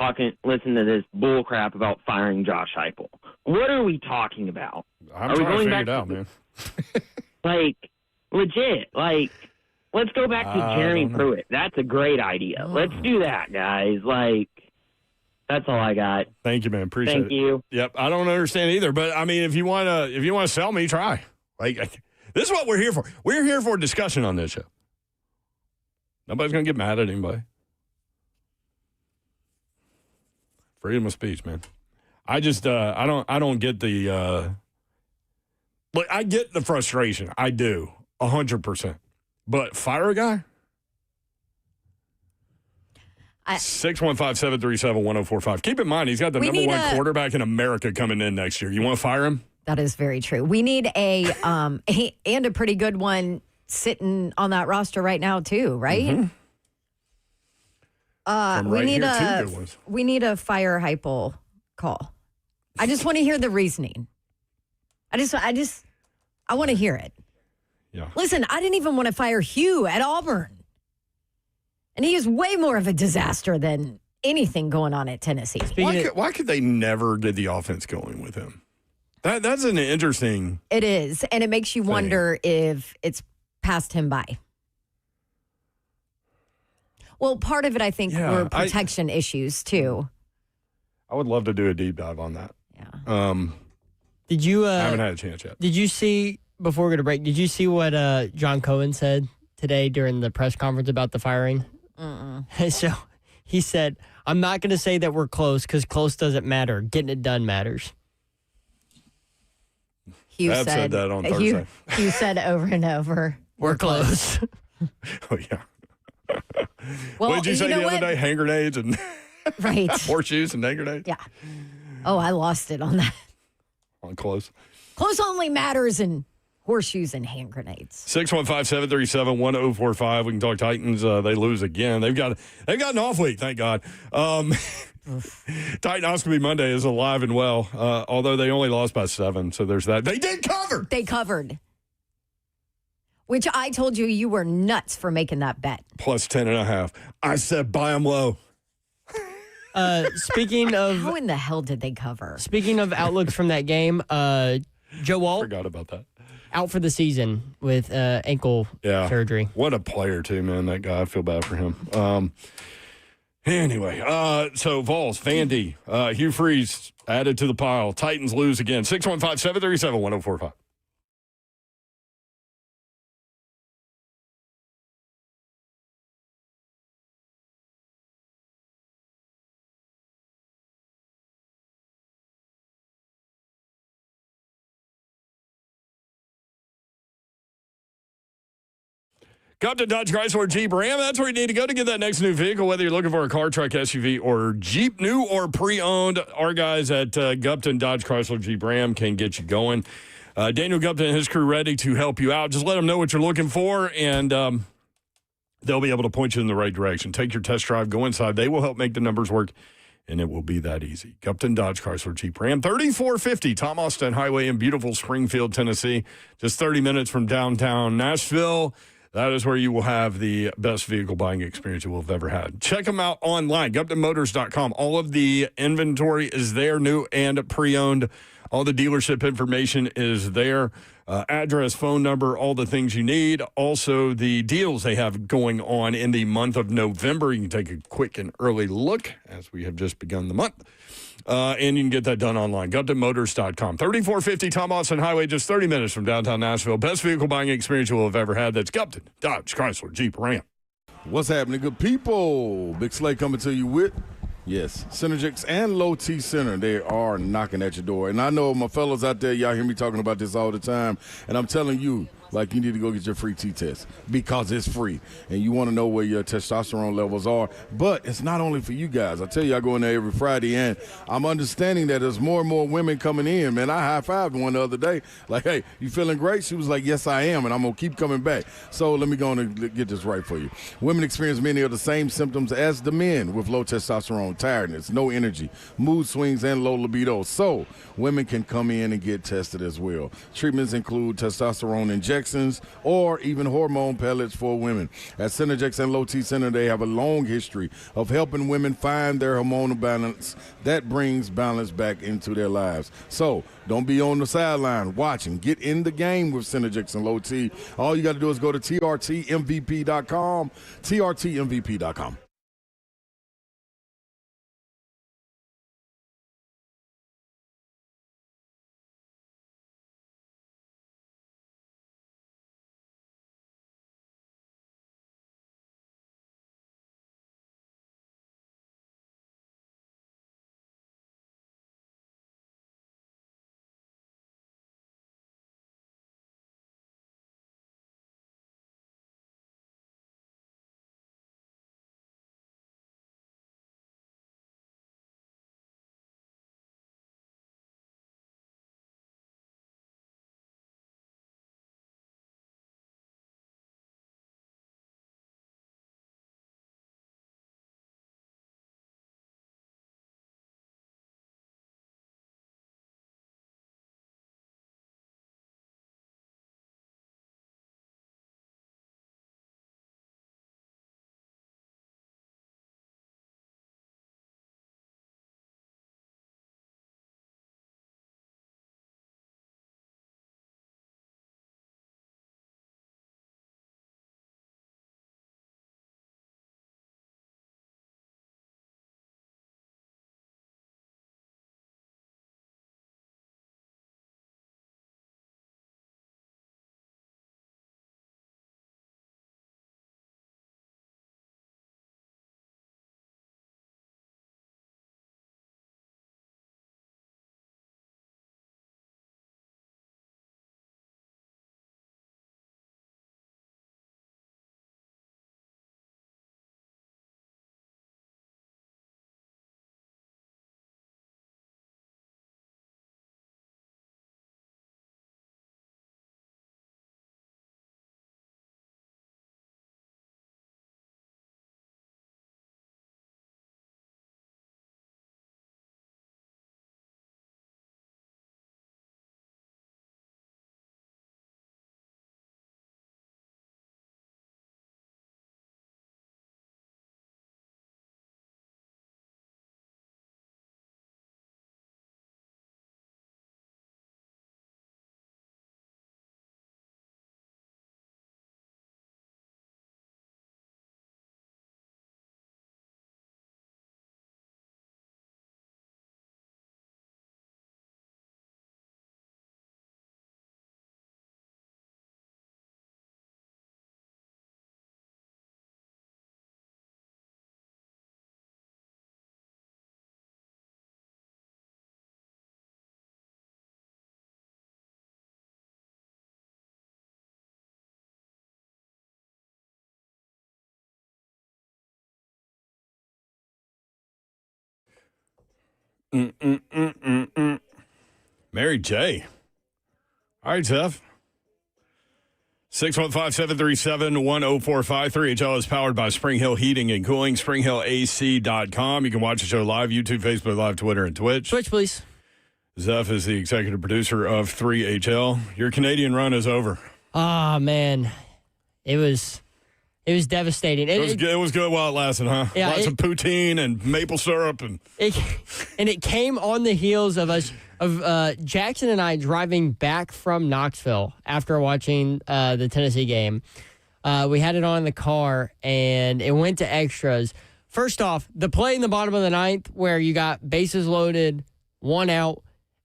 listening to this bull crap about firing Josh Hypel. What are we talking about? I'm trying to figure it out, man. Like, legit. Like, let's go back to Jeremy Pruitt. That's a great idea. Let's do that, guys. Like, that's all I got. Thank you, man. Appreciate it. Thank you. Yep, I don't understand either, but I mean, if you want to sell me, try. Like, this is what we're here for. We're here for a discussion on this show. Nobody's gonna get mad at anybody. Freedom of speech, man. I just I don't get the look, I get the frustration. I do 100%. But fire a guy? 615-737-1045. Keep in mind, he's got the number one quarterback in America coming in next year. You want to fire him? That is very true. We need a and a pretty good one sitting on that roster right now too, right? Mm-hmm. We need a fire Hypel call. I just want to hear the reasoning. I want to hear it. Yeah. Listen, I didn't even want to fire Hugh at Auburn. And he is way more of a disaster than anything going on at Tennessee. Why could they never get the offense going with him? That's an interesting. It is, and it makes you wonder if it's passed him by. Well, part of it, I think, were protection issues too. I would love to do a deep dive on that. Yeah. Did you? I haven't had a chance yet. Did you see before we go to break? Did you see what John Cohen said today during the press conference about the firing? So he said, "I'm not going to say that we're close because close doesn't matter. Getting it done matters." Hugh said that on Thursday. Hugh said over and over, "We're close." Oh yeah. Well, what did you say the other day? Hand grenades and. Right. Horseshoes and hand grenades? Yeah. Oh, I lost it on that. On close. Clothes only matters in horseshoes and hand grenades. 615-737-1045. We can talk Titans. They lose again. They've got an off week, thank God. Titanoscopy Monday is alive and well, although they only lost by 7. So there's that. They did cover. They covered. Which I told you were nuts for making that bet. Plus 10.5. I said buy them low. Speaking of How in the hell did they cover? speaking of outlooks from that game, Joe Walt Forgot about that. out for the season with ankle surgery. What a player, too, man. That guy, I feel bad for him. Anyway, so Vols, Vandy, Hugh Freeze added to the pile. Titans lose again. 615-737-1045. Come to Dodge Chrysler Jeep Ram. That's where you need to go to get that next new vehicle, whether you're looking for a car, truck, SUV, or Jeep, new or pre-owned. Our guys at Gupton Dodge Chrysler Jeep Ram can get you going. Daniel Gupton and his crew ready to help you out. Just let them know what you're looking for, and they'll be able to point you in the right direction. Take your test drive, go inside. They will help make the numbers work, and it will be that easy. Gupton Dodge Chrysler Jeep Ram, 3450 Tom Austin Highway in beautiful Springfield, Tennessee. Just 30 minutes from downtown Nashville. That is where you will have the best vehicle buying experience you will have ever had. Check them out online, GuptonMotors.com. All of the inventory is there, new and pre-owned. All the dealership information is there. Address, phone number, all the things you need. Also, the deals they have going on in the month of November. You can take a quick and early look as we have just begun the month. And you can get that done online. GuptonMotors.com. 3450 Tom Austin Highway, just 30 minutes from downtown Nashville. Best vehicle buying experience you will have ever had. That's Gupton Dodge Chrysler Jeep Ram. What's happening, good people? Big Slay coming to you with, yes, Synergix and Low T Center. They are knocking at your door. And I know my fellows out there, y'all hear me talking about this all the time. And I'm telling you, like, you need to go get your free T-test because it's free. And you want to know where your testosterone levels are. But it's not only for you guys. I tell you, I go in there every Friday, and I'm understanding that there's more and more women coming in. Man, I high-fived one the other day. Like, hey, you feeling great? She was like, yes, I am, and I'm going to keep coming back. So let me go on and get this right for you. Women experience many of the same symptoms as the men with low testosterone, tiredness, no energy, mood swings, and low libido. So women can come in and get tested as well. Treatments include testosterone injections or even hormone pellets for women. At Synergix and Low T Center, they have a long history of helping women find their hormonal balance that brings balance back into their lives. So don't be on the sideline watching. Get in the game with Synergix and Low T. All you got to do is go to trtmvp.com, trtmvp.com. Mary J. All right, Jeff. 615-737-1045. 3HL is powered by Spring Hill Heating and Cooling. SpringHillAC.com. You can watch the show live, YouTube, Facebook Live, Twitter, and Twitch. Twitch, please. Zeph is the executive producer of 3HL. Your Canadian run is over. Ah, man. It was devastating. It was good while it lasted, huh? Yeah, Lots of poutine and maple syrup. And it came on the heels of Jackson and I driving back from Knoxville after watching the Tennessee game. We had it on in the car, and it went to extras. First off, the play in the bottom of the ninth where you got bases loaded, 1 out,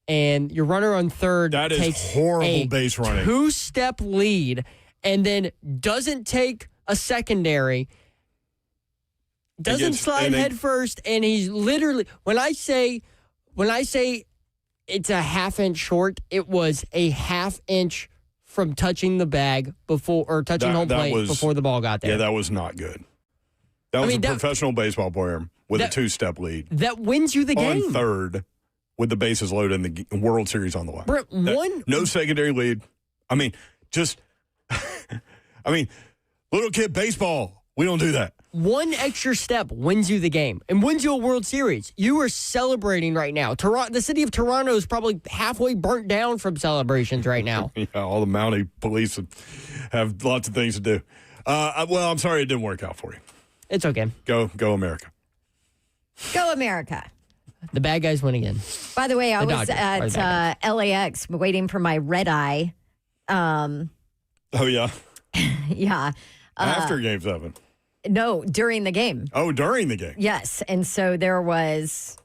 and your runner on third that takes is horrible base running. 2-step lead and then doesn't take a secondary, doesn't slide head first, and he's literally, when I say it's a half-inch short, it was a half-inch from touching the bag touching home plate before the ball got there. Yeah, that was not good. That was a professional baseball player with a 2-step lead. That wins you the game. On third with the bases loaded and the World Series on the line. Brett, no secondary lead. I mean, little kid baseball, we don't do that. One extra step wins you the game and wins you a World Series. You are celebrating right now. The city of Toronto is probably halfway burnt down from celebrations right now. Yeah, all the Mountie police have lots of things to do. Well, I'm sorry it didn't work out for you. It's okay. Go America. Go America. The bad guys win again. By the way, I was at LAX waiting for my red eye. Oh, yeah? Yeah. After Game 7? No, during the game. Oh, during the game. Yes. And so there was,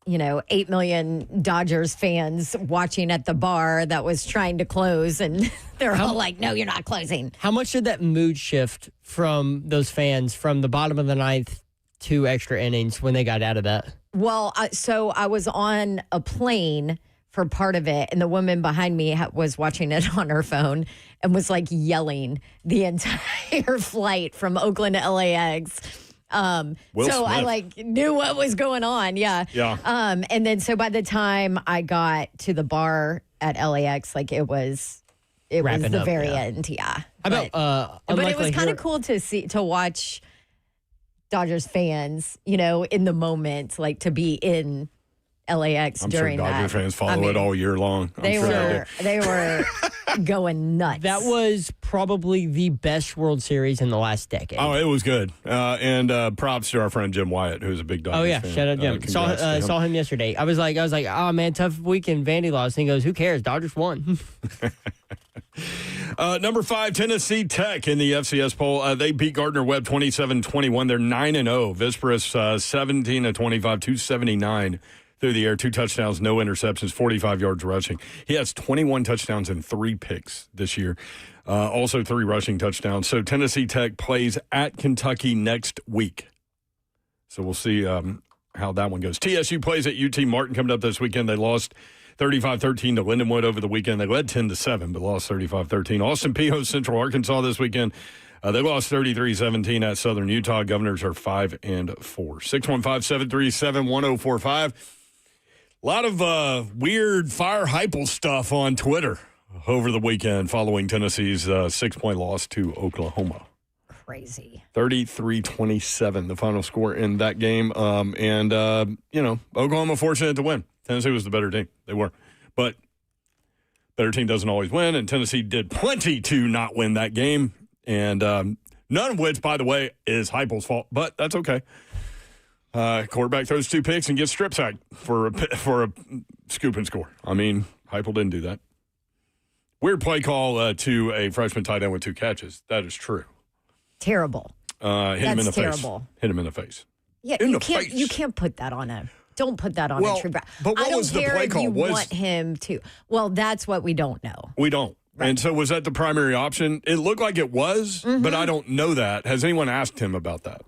8 million Dodgers fans watching at the bar that was trying to close. And they're all like, no, you're not closing. How much did that mood shift from those fans from the bottom of the ninth to extra innings when they got out of that? Well, so I was on a plane for part of it, and the woman behind me was watching it on her phone and was like yelling the entire flight from Oakland to LAX. So Smith. I knew what was going on. Yeah. Yeah. And then so by the time I got to the bar at LAX, it was the very end. Yeah. But it was kind of cool to watch Dodgers fans, in the moment, to be in LAX during that. I'm sure Dodger fans follow it all year long. They were going nuts. That was probably the best World Series in the last decade. Oh, it was good. And props to our friend Jim Wyatt, who's a big Dodgers fan. Shout out Jim. Saw him yesterday. I was like, oh man, tough weekend, Vandy lost. And he goes, who cares? Dodgers won. Number 5, Tennessee Tech in the FCS poll. They beat Gardner-Webb 27-21. They're 9-0. Visparus 17-25, 279 through the air, 2 touchdowns, no interceptions, 45 yards rushing. He has 21 touchdowns and 3 picks this year. Also 3 rushing touchdowns. So Tennessee Tech plays at Kentucky next week. So we'll see how that one goes. TSU plays at UT Martin coming up this weekend. They lost 35-13 to Lindenwood over the weekend. They led 10-7, but lost 35-13. Austin Peay hosts Central Arkansas this weekend. They lost 33-17 at Southern Utah. Governors are 5-4. 615-737-1045. A lot of weird Fire Hypel stuff on Twitter over the weekend following Tennessee's 6-point loss to Oklahoma. Crazy. 33-27, the final score in that game. Oklahoma fortunate to win. Tennessee was the better team. They were. But better team doesn't always win, and Tennessee did plenty to not win that game. And none of which, by the way, is Hypel's fault, but that's okay. Quarterback throws 2 picks and gets strip sacked for a scoop and score. I mean, Hypel didn't do that. Weird play call to a freshman tight end with 2 catches. That is true. Terrible. Hit him in the terrible. face. Hit him in the face. Yeah, face. You can't put that on him. Don't put that on a true back. But what was the play call? You want him to. Well, that's what we don't know. We don't. Right. And so was that the primary option? It looked like it was, but I don't know that. Has anyone asked him about that?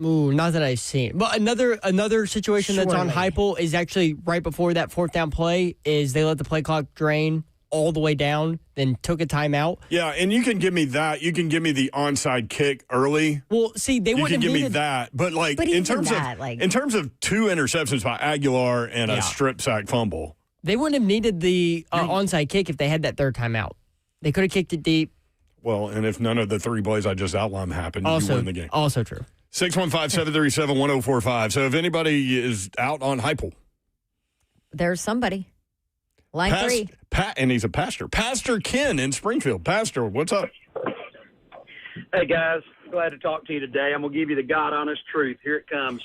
Ooh, not that I've seen. But another situation that's on Hypel is actually right before that 4th down play is they let the play clock drain all the way down, then took a timeout. Yeah, and you can give me that. You can give me the onside kick early. Well, see, they You wouldn't can give have me needed that. But, like, But in even terms that, of like- in terms of 2 interceptions by Aguilar and a strip sack fumble. They wouldn't have needed the onside kick if they had that third timeout. They could have kicked it deep. Well, and if none of the 3 plays I just outlined happened, you win the game. Also true. 615-737-1045. So if anybody is out on Hypel. There's somebody. Line 3. And he's a pastor. Pastor Ken in Springfield. Pastor, what's up? Hey, guys. Glad to talk to you today. I'm going to give you the God-honest truth. Here it comes.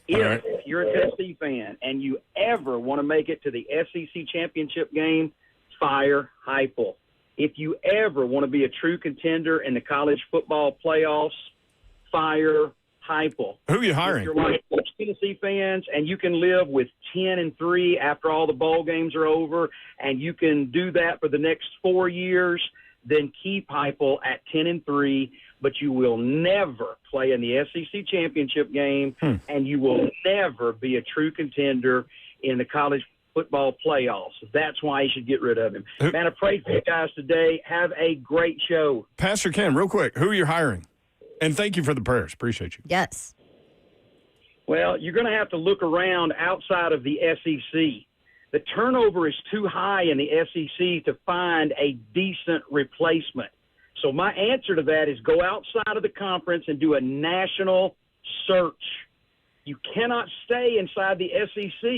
If you're a Tennessee fan and you ever want to make it to the SEC championship game, fire Hypel. If you ever want to be a true contender in the college football playoffs, fire Hypel. Who are you hiring? If you're like Tennessee fans and you can live with 10-3 after all the bowl games are over, and you can do that for the next 4 years, then keep Hypel at 10-3. But you will never play in the SEC championship game, and you will never be a true contender in the college football playoffs. That's why you should get rid of him. Man, I pray for you guys today. Have a great show. Pastor Ken, real quick, who are you hiring? And thank you for the prayers. Appreciate you. Yes. Well, you're going to have to look around outside of the SEC. The turnover is too high in the SEC to find a decent replacement. So my answer to that is go outside of the conference and do a national search. You cannot stay inside the SEC.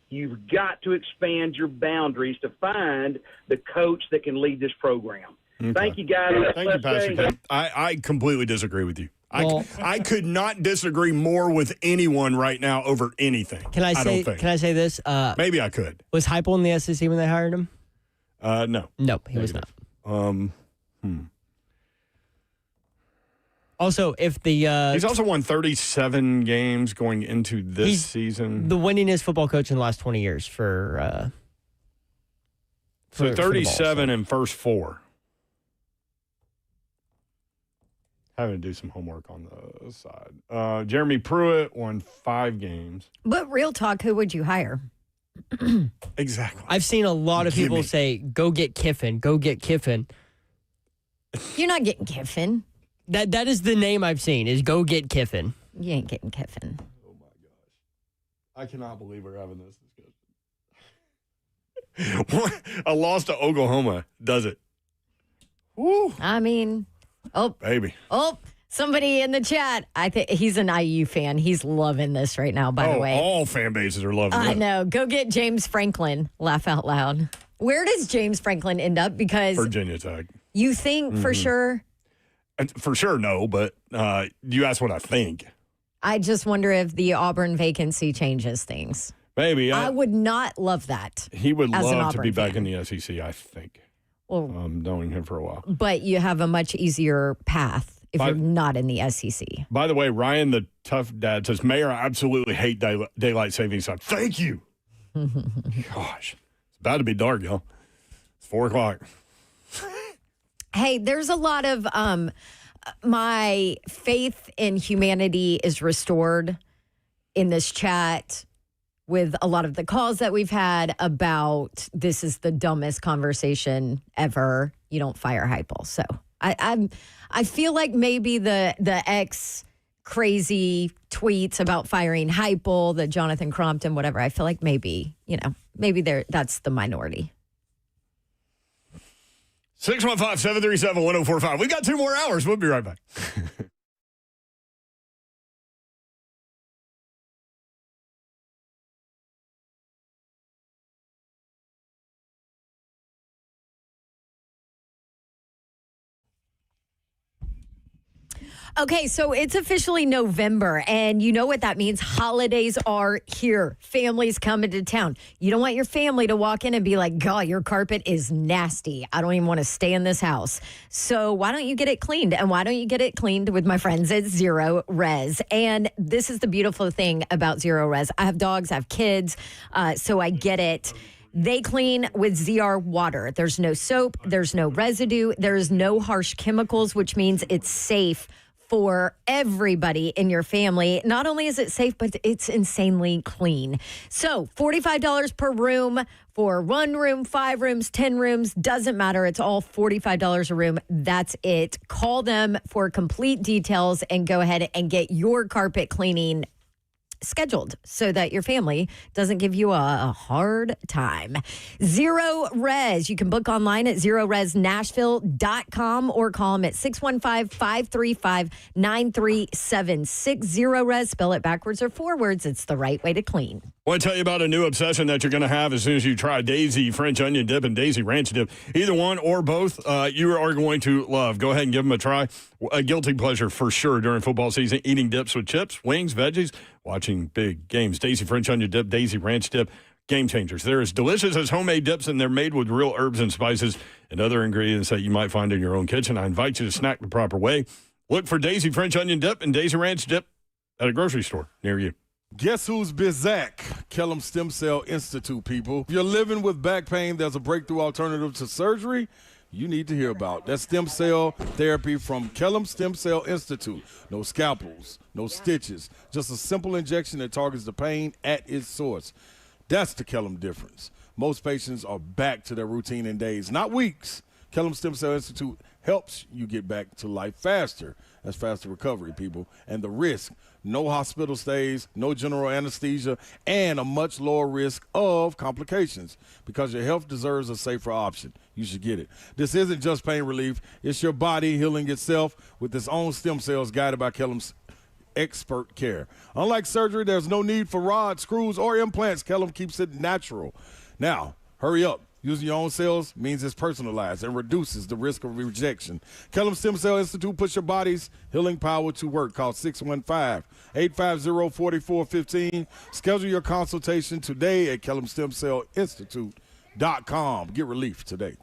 You've got to expand your boundaries to find the coach that can lead this program. Okay. Thank you, guys. Thank you, Pastor Ken. I completely disagree with you. I could not disagree more with anyone right now over anything. Can I say this? Maybe I could. Was Hypel in the SEC when they hired him? No. Nope, he was not. Also, if the he's also won 37 games going into this season. The winningest football coach in the last 20 years for 37 in first 4. Having to do some homework on the side. Jeremy Pruitt won 5 games. But real talk, who would you hire? Exactly. I've seen a lot of people say, go get Kiffin, go get Kiffin. You're not getting Kiffin. That is the name I've seen, is go get Kiffin. You ain't getting Kiffin. Oh, my gosh. I cannot believe we're having this discussion. A loss to Oklahoma does it. Woo. I mean, baby. Somebody in the chat, I think he's an IU fan. He's loving this right now, by the way. All fan bases are loving it. I know. Go get James Franklin. Laugh out loud. Where does James Franklin end up? Because Virginia Tech. You think for sure? For sure, no, but you asked what I think. I just wonder if the Auburn vacancy changes things. Maybe. I would not love that. He would love to be back fan. in the SEC, I think. Well, knowing him for a while. But you have a much easier path if you're not in the SEC. By the way, Ryan, the tough dad, says, Mayor, I absolutely hate daylight savings time. Thank you. Gosh. It's about to be dark, y'all. It's 4 o'clock. Hey, there's a lot of my faith in humanity is restored in this chat with a lot of the calls that we've had about this is the dumbest conversation ever. You don't fire Hypel. So I feel like maybe the ex crazy tweets about firing Hypel, the Jonathan Crompton, whatever. I feel like maybe that's the minority. 615-737-1045. We got 2 more hours. We'll be right back. Okay, so it's officially November, and you know what that means. Holidays are here. Families coming to town. You don't want your family to walk in and be like, God, your carpet is nasty. I don't even want to stay in this house. So why don't you get it cleaned? And why don't you get it cleaned with my friends at Zero Res? And this is the beautiful thing about Zero Res. I have dogs, I have kids, so I get it. They clean with ZR water. There's no soap. There's no residue. There's no harsh chemicals, which means it's safe for everybody in your family. Not only is it safe, but it's insanely clean. So $45 per room for 1 room, 5 rooms, 10 rooms, doesn't matter. It's all $45 a room. That's it. Call them for complete details and go ahead and get your carpet cleaning scheduled so that your family doesn't give you a hard time. Zero Res. You can book online at zeroresnashville.com or call them at 615-535-9376. Zero Res. Spell it backwards or forwards. It's the right way to clean. I want to tell you about a new obsession that you're going to have as soon as you try Daisy French Onion Dip and Daisy Ranch Dip. Either one or both, you are going to love. Go ahead and give them a try. A guilty pleasure for sure during football season. Eating dips with chips, wings, veggies, watching big games. Daisy French Onion Dip, Daisy Ranch Dip, game changers. They're as delicious as homemade dips, and they're made with real herbs and spices and other ingredients that you might find in your own kitchen. I invite you to snack the proper way. Look for Daisy French Onion Dip and Daisy Ranch Dip at a grocery store near you. Guess who's Bizak? Kellum Stem Cell Institute, people. If you're living with back pain, there's a breakthrough alternative to surgery you need to hear about. That's stem cell therapy from Kellum Stem Cell Institute. No scalpels, no stitches, just a simple injection that targets the pain at its source. That's the Kellum difference. Most patients are back to their routine in days, not weeks. Kellum Stem Cell Institute helps you get back to life faster. That's faster recovery, people. And the risk, no hospital stays, no general anesthesia, and a much lower risk of complications because your health deserves a safer option. You should get it. This isn't just pain relief. It's your body healing itself with its own stem cells guided by Kellum's expert care. Unlike surgery, there's no need for rods, screws, or implants. Kellum keeps it natural. Now, hurry up. Using your own cells means it's personalized and reduces the risk of rejection. Kellum Stem Cell Institute puts your body's healing power to work. Call 615-850-4415. Schedule your consultation today at KellumStemCellInstitute.com. Get relief today.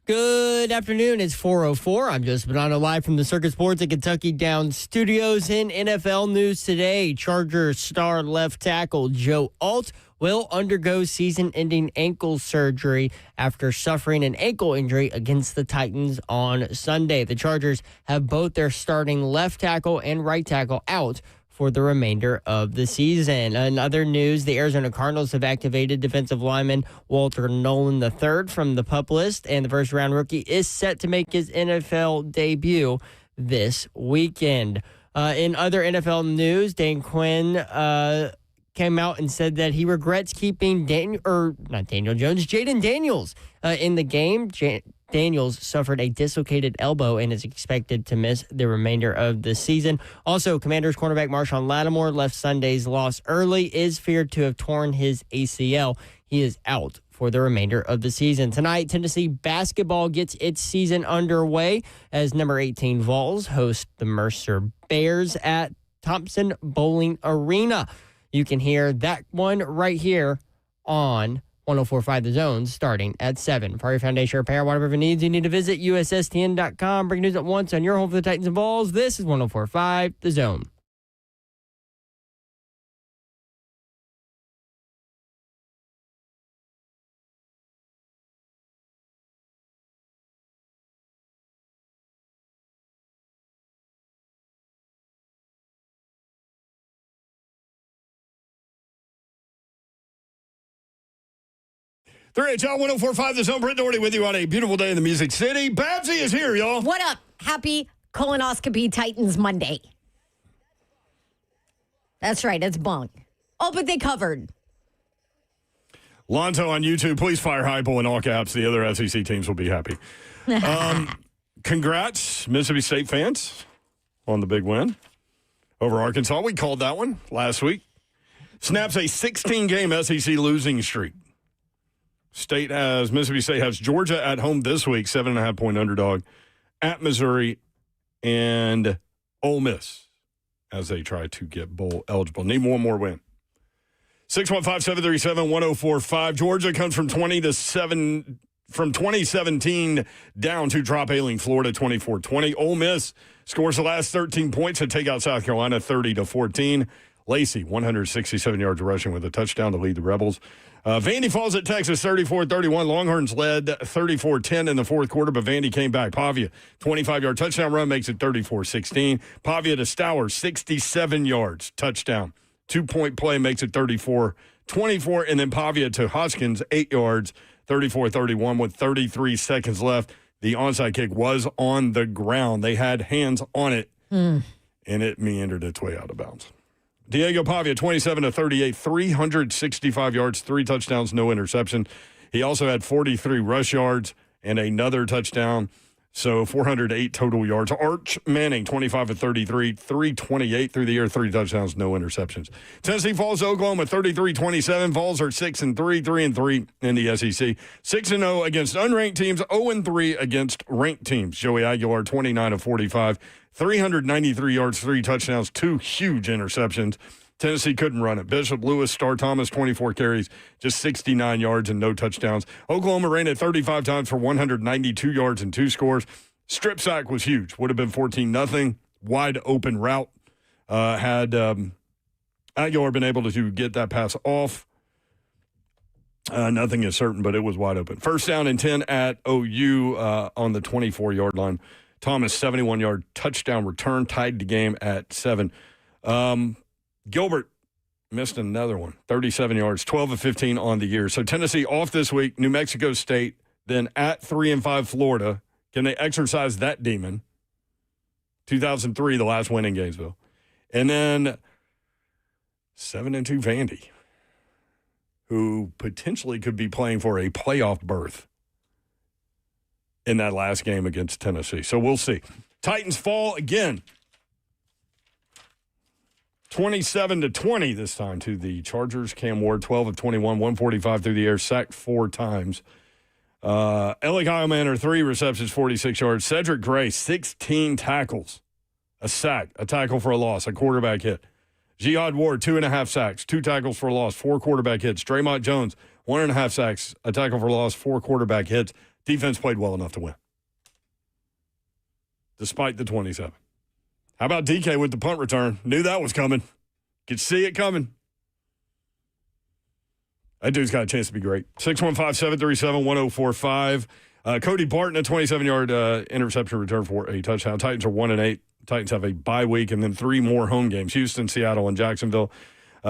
Good afternoon. It's 4:04. I'm Joseph Bonanno live from the Circus Sports at Kentucky Downs Studios. In NFL news today, Chargers star left tackle Joe Alt will undergo season-ending ankle surgery after suffering an ankle injury against the Titans on Sunday. The Chargers have both their starting left tackle and right tackle out for the remainder of the season. In other news, the Arizona Cardinals have activated defensive lineman Walter Nolan III from the PUP list, and the first-round rookie is set to make his NFL debut this weekend. In other NFL news, Dan Quinn came out and said that he regrets keeping Jaden Daniels in the game. Daniels suffered a dislocated elbow and is expected to miss the remainder of the season. Also, Commanders cornerback Marshawn Lattimore left Sunday's loss early, is feared to have torn his ACL. He is out for the remainder of the season. Tonight, Tennessee basketball gets its season underway as number 18 Vols host the Mercer Bears at Thompson Bowling Arena. You can hear that one right here on 104.5 The Zone starting at 7. For your foundation repair, whatever needs, you need to visit USSTN.com. Bring news at once on your home for the Titans and Vols. This is 104.5 The Zone. Three John 104.5 The Zone. Brent Doherty with you on a beautiful day in the Music City. Babsy is here, y'all. What up? Happy Colonoscopy Titans Monday. That's right. It's bunk. Oh, but they covered. Lonzo on YouTube, please fire Hypel in all caps. The other SEC teams will be happy. Congrats, Mississippi State fans, on the big win over Arkansas. We called that one last week. Snaps a 16-game SEC losing streak. Mississippi State has Georgia at home this week, 7.5-point underdog, at Missouri and Ole Miss as they try to get bowl eligible. Need one more win. 615-737-1045. Georgia comes from 2017 down to drop ailing Florida 24-20. Ole Miss scores the last 13 points to take out South Carolina 30-14. Lacey, 167 yards rushing with a touchdown to lead the Rebels. Vandy falls at Texas 34-31. Longhorns led 34-10 in the fourth quarter, but Vandy came back. Pavia, 25-yard touchdown run, makes it 34-16. Pavia to Stowers, 67 yards, touchdown. 2-point play makes it 34-24. And then Pavia to Hoskins, 8 yards, 34-31 with 33 seconds left. The onside kick was on the ground. They had hands on it, and it meandered its way out of bounds. Diego Pavia, 27-38, 365 yards, 3 touchdowns, no interception. He also had 43 rush yards and another touchdown, so 408 total yards. Arch Manning, 25-33, 328 through the air, 3 touchdowns, no interceptions. Tennessee falls to Oklahoma, 33-27. Vols are 6-3, 3-3 in the SEC. 6-0 against unranked teams, 0-3 against ranked teams. Joey Aguilar, 29-45. 393 yards, 3 touchdowns, 2 huge interceptions. Tennessee couldn't run it. Bishop, Lewis, Star Thomas, 24 carries, just 69 yards and no touchdowns. Oklahoma ran it 35 times for 192 yards and 2 scores. Strip sack was huge. Would have been 14-0. Wide open route. Had Aguilar been able to get that pass off. Nothing is certain, but it was wide open. First down and 10 at OU on the 24-yard line. Thomas, 71-yard touchdown return, tied the game at 7. Gilbert missed another one, 37 yards, 12-15 on the year. So Tennessee off this week, New Mexico State, then at 3-5 Florida. Can they exercise that demon? 2003, the last win in Gainesville. And then 7-2 Vandy, who potentially could be playing for a playoff berth in that last game against Tennessee. So we'll see. Titans fall again. 27-20 this time to the Chargers. Cam Ward, 12-21, 145 through the air, sacked 4 times. Ellie Heilmanner, 3 receptions, 46 yards. Cedric Gray, 16 tackles, a sack, a tackle for a loss, a quarterback hit. Jihad Ward, 2.5 sacks, 2 tackles for a loss, 4 quarterback hits. Draymond Jones, 1.5 sacks, a tackle for a loss, 4 quarterback hits. Defense played well enough to win, despite the 27. How about DK with the punt return? Knew that was coming. Could see it coming. That dude's got a chance to be great. 615-737-1045. Cody Barton, a 27-yard interception return for a touchdown. Titans are 1-8. Titans have a bye week and then 3 more home games: Houston, Seattle, and Jacksonville.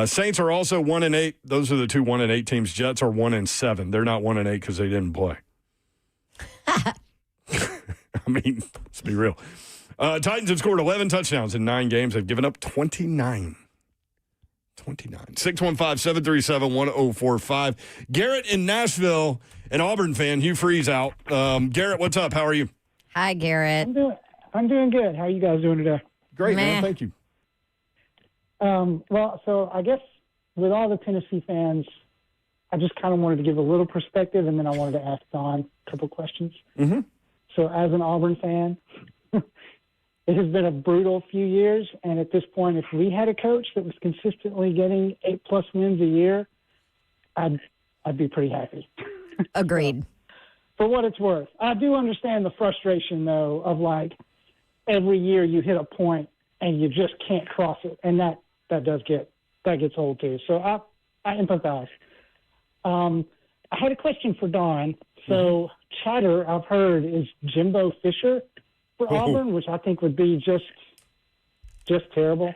Saints are also 1-8. Those are the 2 1-8 teams. Jets are 1-7. They're not 1-8 because they didn't play. I mean, let's be real. Titans have scored 11 touchdowns in 9 games. They've given up 29. 615-737-1045. Garrett in Nashville, an Auburn fan. Hugh Freeze out. Garrett, what's up? How are you? Hi, Garrett. I'm doing good. How are you guys doing today? Great, man. Thank you. Well, so I guess with all the Tennessee fans, I just kind of wanted to give a little perspective, and then I wanted to ask Don a couple questions. Mm-hmm. So as an Auburn fan, it has been a brutal few years, and at this point, if we had a coach that was consistently getting 8+ wins a year, I'd be pretty happy. Agreed. For what it's worth, I do understand the frustration, though, of like every year you hit a point and you just can't cross it, and that gets old too. So I empathize. I had a question for Don. So chatter I've heard is Jimbo Fisher for Auburn, which I think would be just terrible.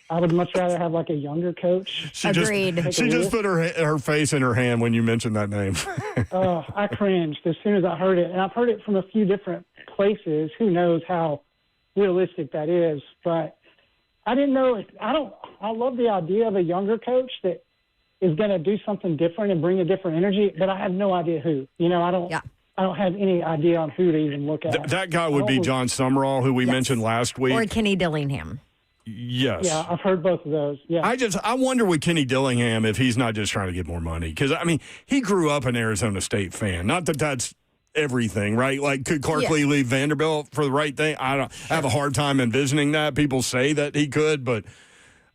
I would much rather have like a younger coach. Agreed. She just put her face in her hand when you mentioned that name. I cringed as soon as I heard it, and I've heard it from a few different places. Who knows how realistic that is? But I didn't know. I love the idea of a younger coach that is going to do something different and bring a different energy, but I have no idea who. You know, I don't have any idea on who to even look at. That guy would be John Summerall, who we mentioned last week. Or Kenny Dillingham. Yes. Yeah, I've heard both of those. Yeah. I wonder with Kenny Dillingham if he's not just trying to get more money. Because, I mean, he grew up an Arizona State fan. Not that that's everything, right? Like, could Clark Lee leave Vanderbilt for the right thing? I have a hard time envisioning that. People say that he could, but,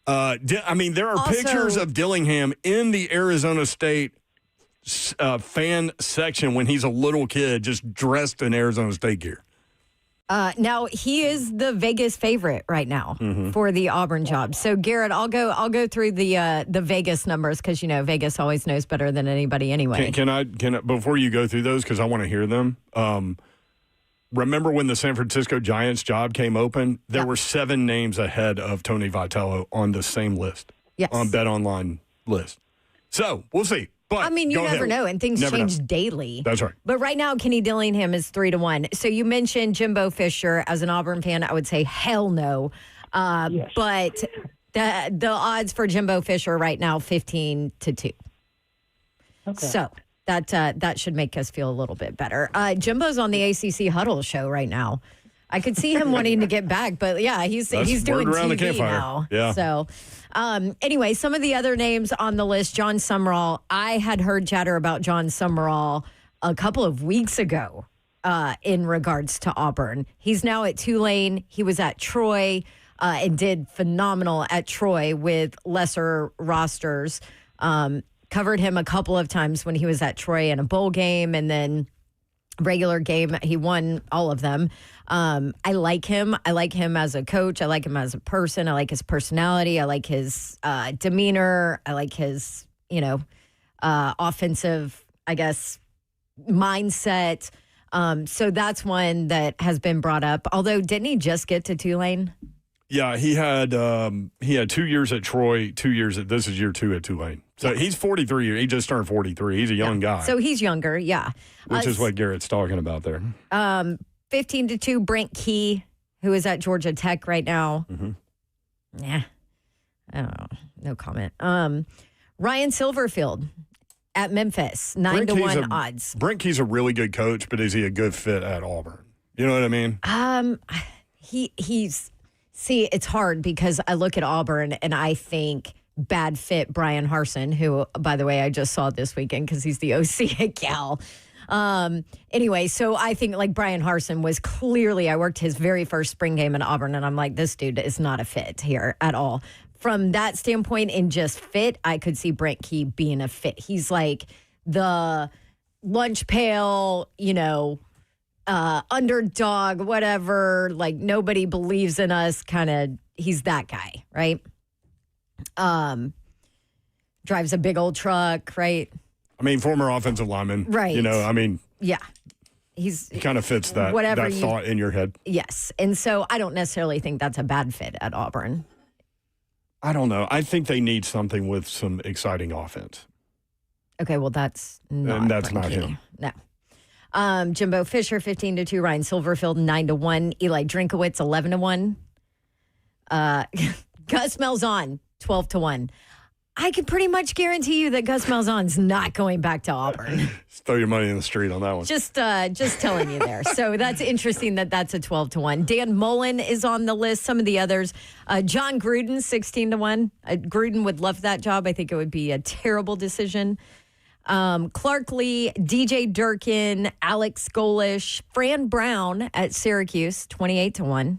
I mean, there are pictures of Dillingham in the Arizona State fan section when he's a little kid just dressed in Arizona State gear. Now he is the Vegas favorite right now for the Auburn job. So Garrett, I'll go through the Vegas numbers because Vegas always knows better than anybody anyway. Can I before you go through those, because I want to hear them. Remember when the San Francisco Giants job came open? There were 7 names ahead of Tony Vitello on the same list. Yes. On BetOnline list. So we'll see. But I mean, you never know, and things change daily. That's right. But right now, Kenny Dillingham is 3-1. So you mentioned Jimbo Fisher. As an Auburn fan, I would say hell no. Yes. But the odds for Jimbo Fisher right now 15-2. Okay. So that should make us feel a little bit better. Jimbo's on the ACC Huddle show right now. I could see him wanting to get back, but yeah, he's doing TV now. Yeah. So anyway, some of the other names on the list: John Summerall. I had heard chatter about John Summerall a couple of weeks ago in regards to Auburn. He's now at Tulane. He was at Troy and did phenomenal at Troy with lesser rosters. Covered him a couple of times when he was at Troy in a bowl game, and then regular game. He won all of them. I like him. I like him as a coach. I like him as a person. I like his personality. I like his demeanor. I like his, offensive, I guess, mindset. So that's one that has been brought up. Although, didn't he just get to Tulane? Yeah, he had 2 years at Troy, 2 years this is year 2 at Tulane. So he's 43. He just turned 43. He's a young guy. So he's younger, Which is what Garrett's talking about there. 15-2, Brent Key, who is at Georgia Tech right now. Yeah. I don't know. No comment. Ryan Silverfield at Memphis, 9-1 odds. Brent Key's a really good coach, but is he a good fit at Auburn? You know what I mean? See, it's hard because I look at Auburn and I think bad fit Brian Harsin, who, by the way, I just saw this weekend because he's the OC at Cal. Anyway, so I think like Brian Harsin was clearly, I worked his very first spring game in Auburn, and I'm like, this dude is not a fit here at all. From that standpoint, in just fit, I could see Brent Key being a fit. He's like the lunch pail, underdog, whatever, like nobody believes in us kind of, he's that guy, right? Drives a big old truck, right? I mean, former offensive lineman. Right. Yeah. He kind of fits that thought in your head. Yes. And so I don't necessarily think that's a bad fit at Auburn. I don't know. I think they need something with some exciting offense. Okay, well, that's not And that's not him. No. Jimbo Fisher, 15-2. Ryan Silverfield, 9-1. Eli Drinkowitz, 11-1. Gus Malzahn, 12-1. I can pretty much guarantee you that Gus Malzahn's not going back to Auburn. Just throw your money in the street on that one. Just telling you there. So that's interesting that's a 12-1. Dan Mullen is on the list. Some of the others. John Gruden, 16-1. Gruden would love that job. I think it would be a terrible decision. Clark Lee, DJ Durkin, Alex Golish, Fran Brown at Syracuse, 28-1.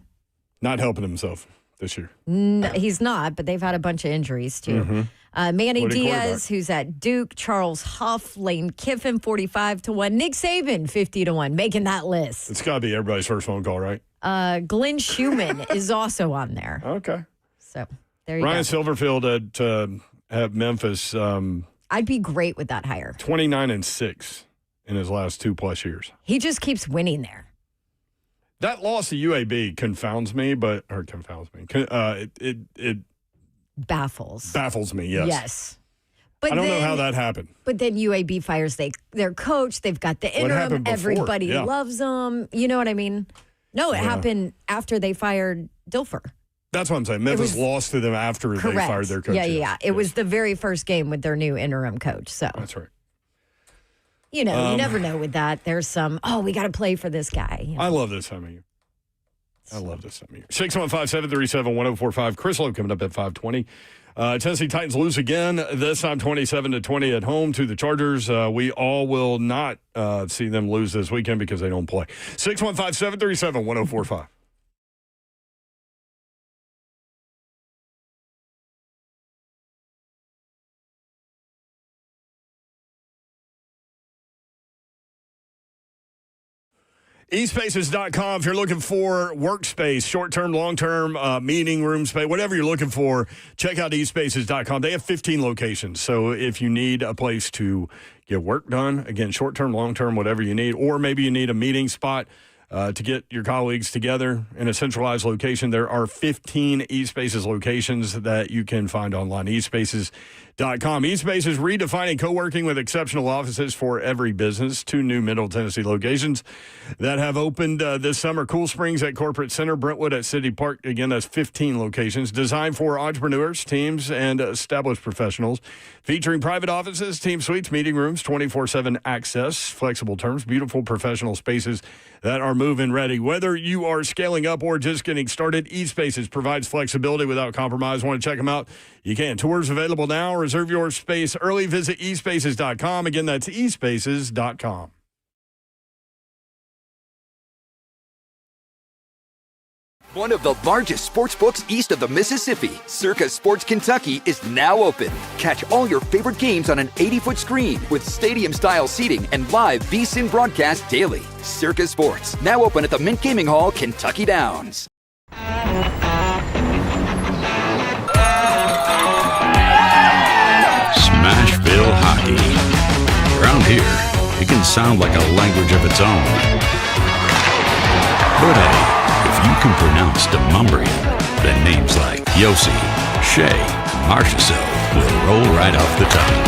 Not helping himself this year. No, he's not, but they've had a bunch of injuries too. Mm-hmm. Manny Diaz, who's at Duke, Charles Huff, Lane Kiffin, 45-1, Nick Saban, 50-1, making that list. It's got to be everybody's first phone call, right? Glenn Schumann is also on there. Okay. So there you Ryan go. Silverfield at Memphis. I'd be great with that hire. 29-6 in his last 2+ years. He just keeps winning there. That loss to UAB confounds me. It baffles me. Yes. Yes. But I don't know how that happened. But then UAB fires their coach. They've got the interim. happened before? Everybody Yeah. loves them. You know what I mean? No, it happened after they fired Dilfer. That's what I'm saying. Memphis lost to them after Correct. they fired their coach. Yeah. It was the very first game with their new interim coach. So That's right. you never know with that. There's some, we got to play for this guy. I love this time of year. 615-737-1045. Chris Lowe coming up at 5:20. Tennessee Titans lose again, this time 27-20 at home to the Chargers. We all will not see them lose this weekend because they don't play. 615-737-1045. eSpaces.com. If you're looking for workspace, short-term, long-term, meeting room space, whatever you're looking for, check out eSpaces.com. They have 15 locations. So if you need a place to get work done, again, short-term, long-term, whatever you need, or maybe you need a meeting spot to get your colleagues together in a centralized location, there are 15 eSpaces locations that you can find online. eSpaces.com. eSpaces redefining co-working with exceptional offices for every business. 2 new Middle Tennessee locations that have opened this summer. Cool Springs at Corporate Center, Brentwood at City Park. Again, that's 15 locations designed for entrepreneurs, teams, and established professionals. Featuring private offices, team suites, meeting rooms, 24/7 access, flexible terms, beautiful professional spaces that are move-in ready. Whether you are scaling up or just getting started, eSpaces provides flexibility without compromise. Want to check them out? You can. Tours available now. Reserve your space early. Visit eSpaces.com. Again, that's eSpaces.com. One of the largest sports books east of the Mississippi, Circa Sports Kentucky, is now open. Catch all your favorite games on an 80-foot screen with stadium-style seating and live VSiN broadcast daily. Circa Sports, now open at the Mint Gaming Hall, Kentucky Downs. Smashville hockey. Around here, it can sound like a language of its own. But hey, if you can pronounce Demumbrian, then names like Yossi, Shea, Marchessault will roll right off the tongue.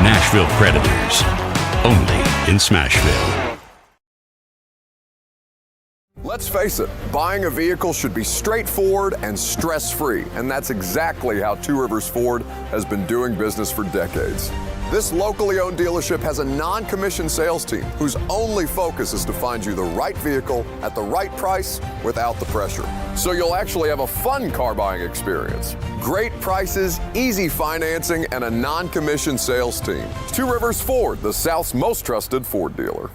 Nashville Predators, only in Smashville. Let's face it, buying a vehicle should be straightforward and stress-free, and that's exactly how Two Rivers Ford has been doing business for decades. This locally owned dealership has a non-commissioned sales team whose only focus is to find you the right vehicle at the right price without the pressure. So you'll actually have a fun car buying experience. Great prices, easy financing, and a non-commissioned sales team. Two Rivers Ford, the South's most trusted Ford dealer.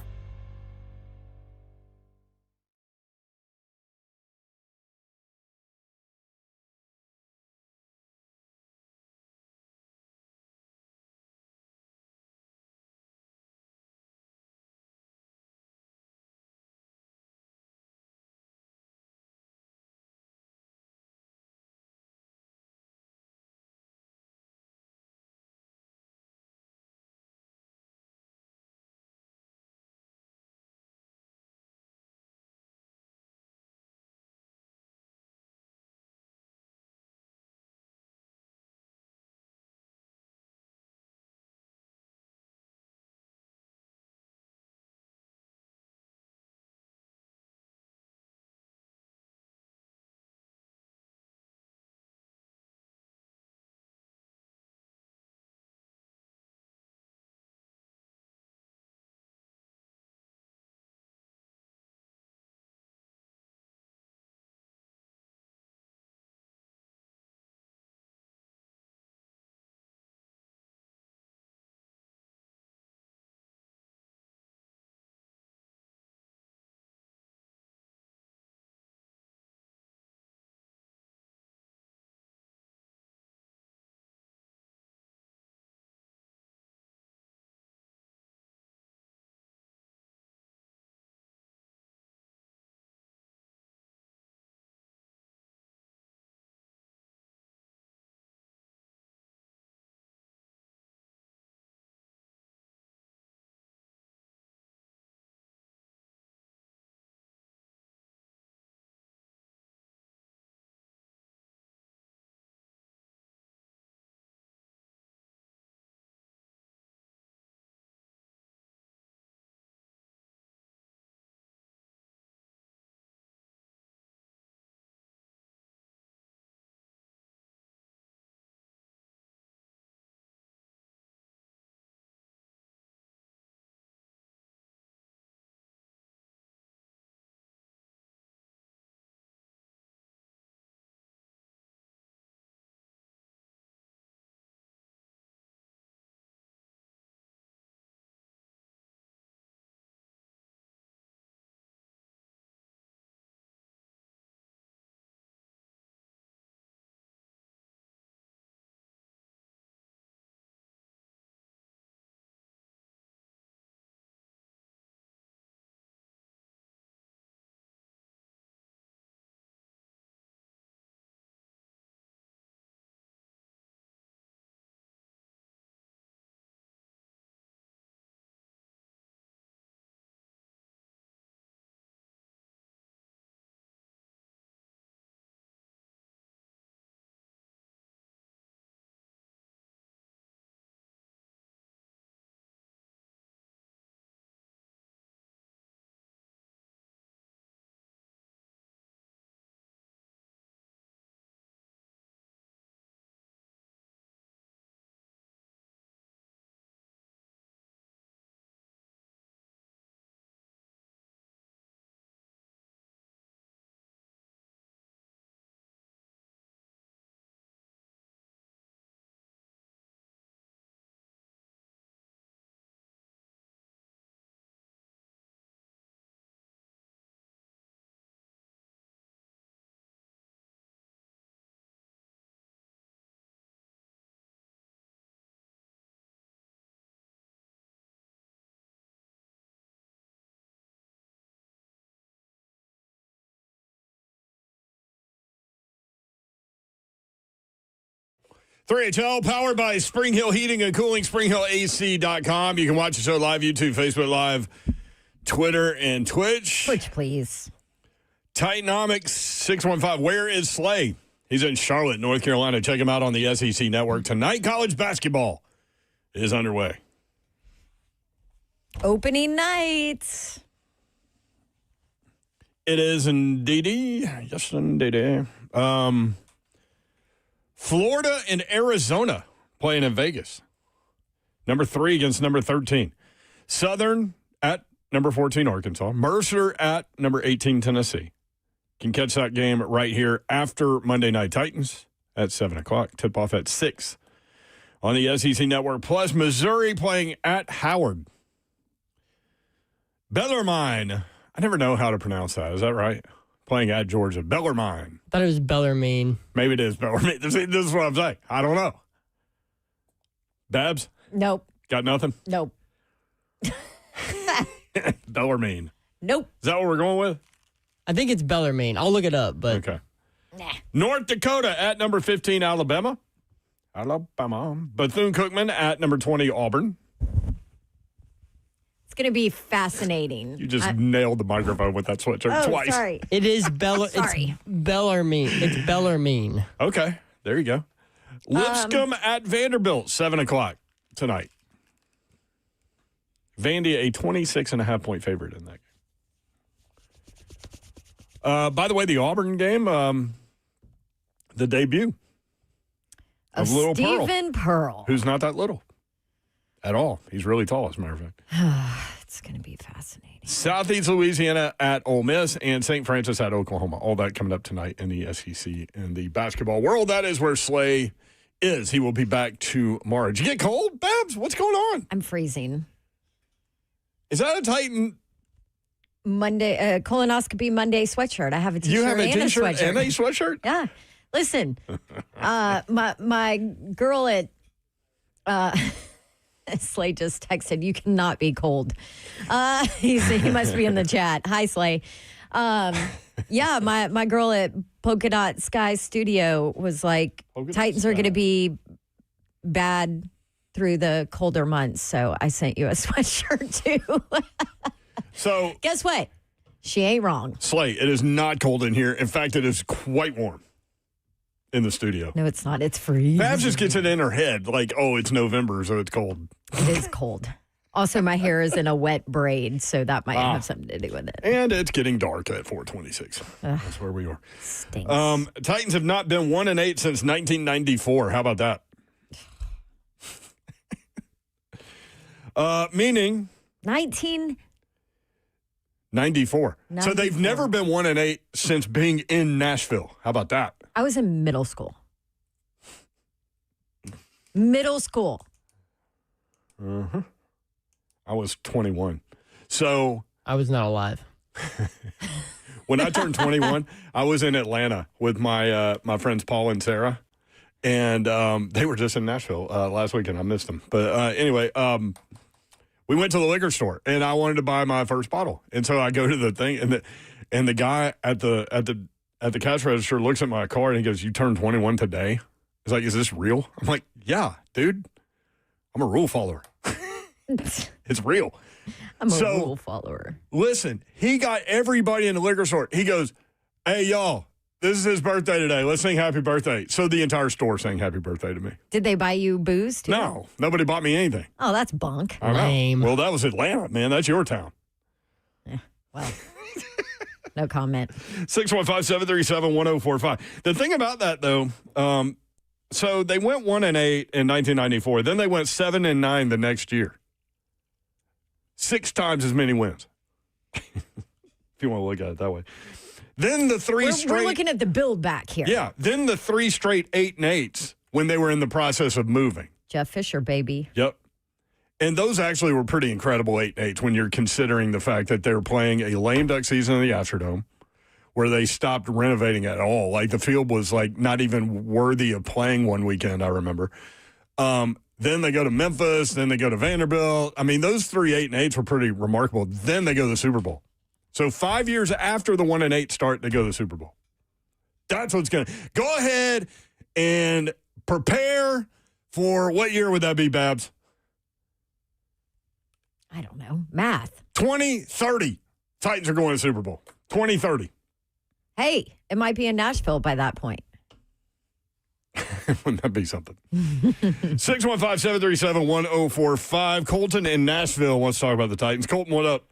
3HL, powered by Spring Hill Heating and Cooling, springhillac.com. You can watch the show live, YouTube, Facebook Live, Twitter, and Twitch. Twitch, please. Titanomics 615. Where is Slay? He's in Charlotte, North Carolina. Check him out on the SEC Network. Tonight, college basketball is underway. Opening night. It is indeed. Yes, indeed. Florida and Arizona playing in Vegas. Number 3 against number 13. Southern at number 14, Arkansas. Mercer at number 18, Tennessee. Can catch that game right here after Monday Night Titans at 7 o'clock. Tip-off at 6 on the SEC Network. Plus, Missouri playing at Howard. Bellarmine. I never know how to pronounce that. Is that right? Playing at Georgia. Bellarmine. I thought it was Bellarmine. Maybe it is Bellarmine. This is what I'm saying. I don't know. Babs? Nope. Got nothing? Nope. Bellarmine. Nope. Is that what we're going with? I think it's Bellarmine. I'll look it up, but Okay. North Dakota at number 15, Alabama. Bethune-Cookman at number 20, Auburn. It's going to be fascinating. You just nailed the microphone with that sweatshirt twice. Sorry. it is Sorry. It's Bellarmine. It's Bellarmine. Okay, there you go. Lipscomb at Vanderbilt, 7 o'clock tonight. Vandy, a 26.5-point favorite in that game. By the way, the Auburn game, the debut of Little Stephen Pearl. who's not that little at all. He's really tall, as a matter of fact. It's going to be fascinating. Southeast Louisiana at Ole Miss and St. Francis at Oklahoma. All that coming up tonight in the SEC and the basketball world. That is where Slay is. He will be back tomorrow. Did you get cold, Babs? What's going on? I'm freezing. Is that a Titan? Monday, colonoscopy Monday sweatshirt. I have a t-shirt You have a and t-shirt a sweatshirt. and a sweatshirt? Yeah. Listen, my girl at Slay just texted, you cannot be cold. He must be in the chat. Hi, Slay. Yeah, my girl at Polka Dot Sky Studio was like, Titans are going to be bad through the colder months. So I sent you a sweatshirt too. So guess what? She ain't wrong. Slay, it is not cold in here. In fact, it is quite warm in the studio. No, it's not. It's freezing. Babs just gets it in her head like, oh, it's November, so it's cold. It is cold. Also, my hair is in a wet braid, so that might have something to do with it. And it's getting dark at 4:26. That's where we are. Stinks. Titans have not been 1-8 since 1994. How about that? Meaning 1994. So they've never been 1-8 since being in Nashville. How about that? I was in middle school. Middle school. Uh-huh. I was 21. So I was not alive. when I turned 21, I was in Atlanta with my my friends Paul and Sarah, and they were just in Nashville last weekend. I missed them, but anyway, we went to the liquor store, and I wanted to buy my first bottle, and so I go to the thing, and the guy at the cash register looks at my card and he goes, "You turned 21 today?" He's like, "Is this real?" I'm like, "Yeah, dude, I'm a rule follower." It's real. I'm a rule follower. Listen, he got everybody in the liquor store. He goes, "Hey, y'all, this is his birthday today. Let's sing happy birthday." So the entire store sang happy birthday to me. Did they buy you booze too? No, nobody bought me anything. Oh, that's bunk. I know. Lame. Well, that was Atlanta, man. That's your town. Well, no comment. 615-737-1045. The thing about that, though, so they went 1-8 in 1994. Then they went 7-9 the next year. 6 times as many wins. If you want to look at it that way. Then the We're looking at the build back here. Yeah. Then the 3 straight 8-8s when they were in the process of moving. Jeff Fisher, baby. Yep. And those actually were pretty incredible 8-8s when you're considering the fact that they were playing a lame duck season in the Astrodome where they stopped renovating at all. Like the field was like not even worthy of playing one weekend, I remember. Then they go to Memphis. Then they go to Vanderbilt. I mean, those 3 8-8s were pretty remarkable. Then they go to the Super Bowl. So 5 years after the 1-8 start, they go to the Super Bowl. That's what's going to go ahead and prepare for what year would that be, Babs? I don't know. Math. 2030. Titans are going to the Super Bowl. 2030. Hey, it might be in Nashville by that point. Wouldn't that be something? 615-737-1045. Colton in Nashville wants to talk about the Titans. Colton, what up?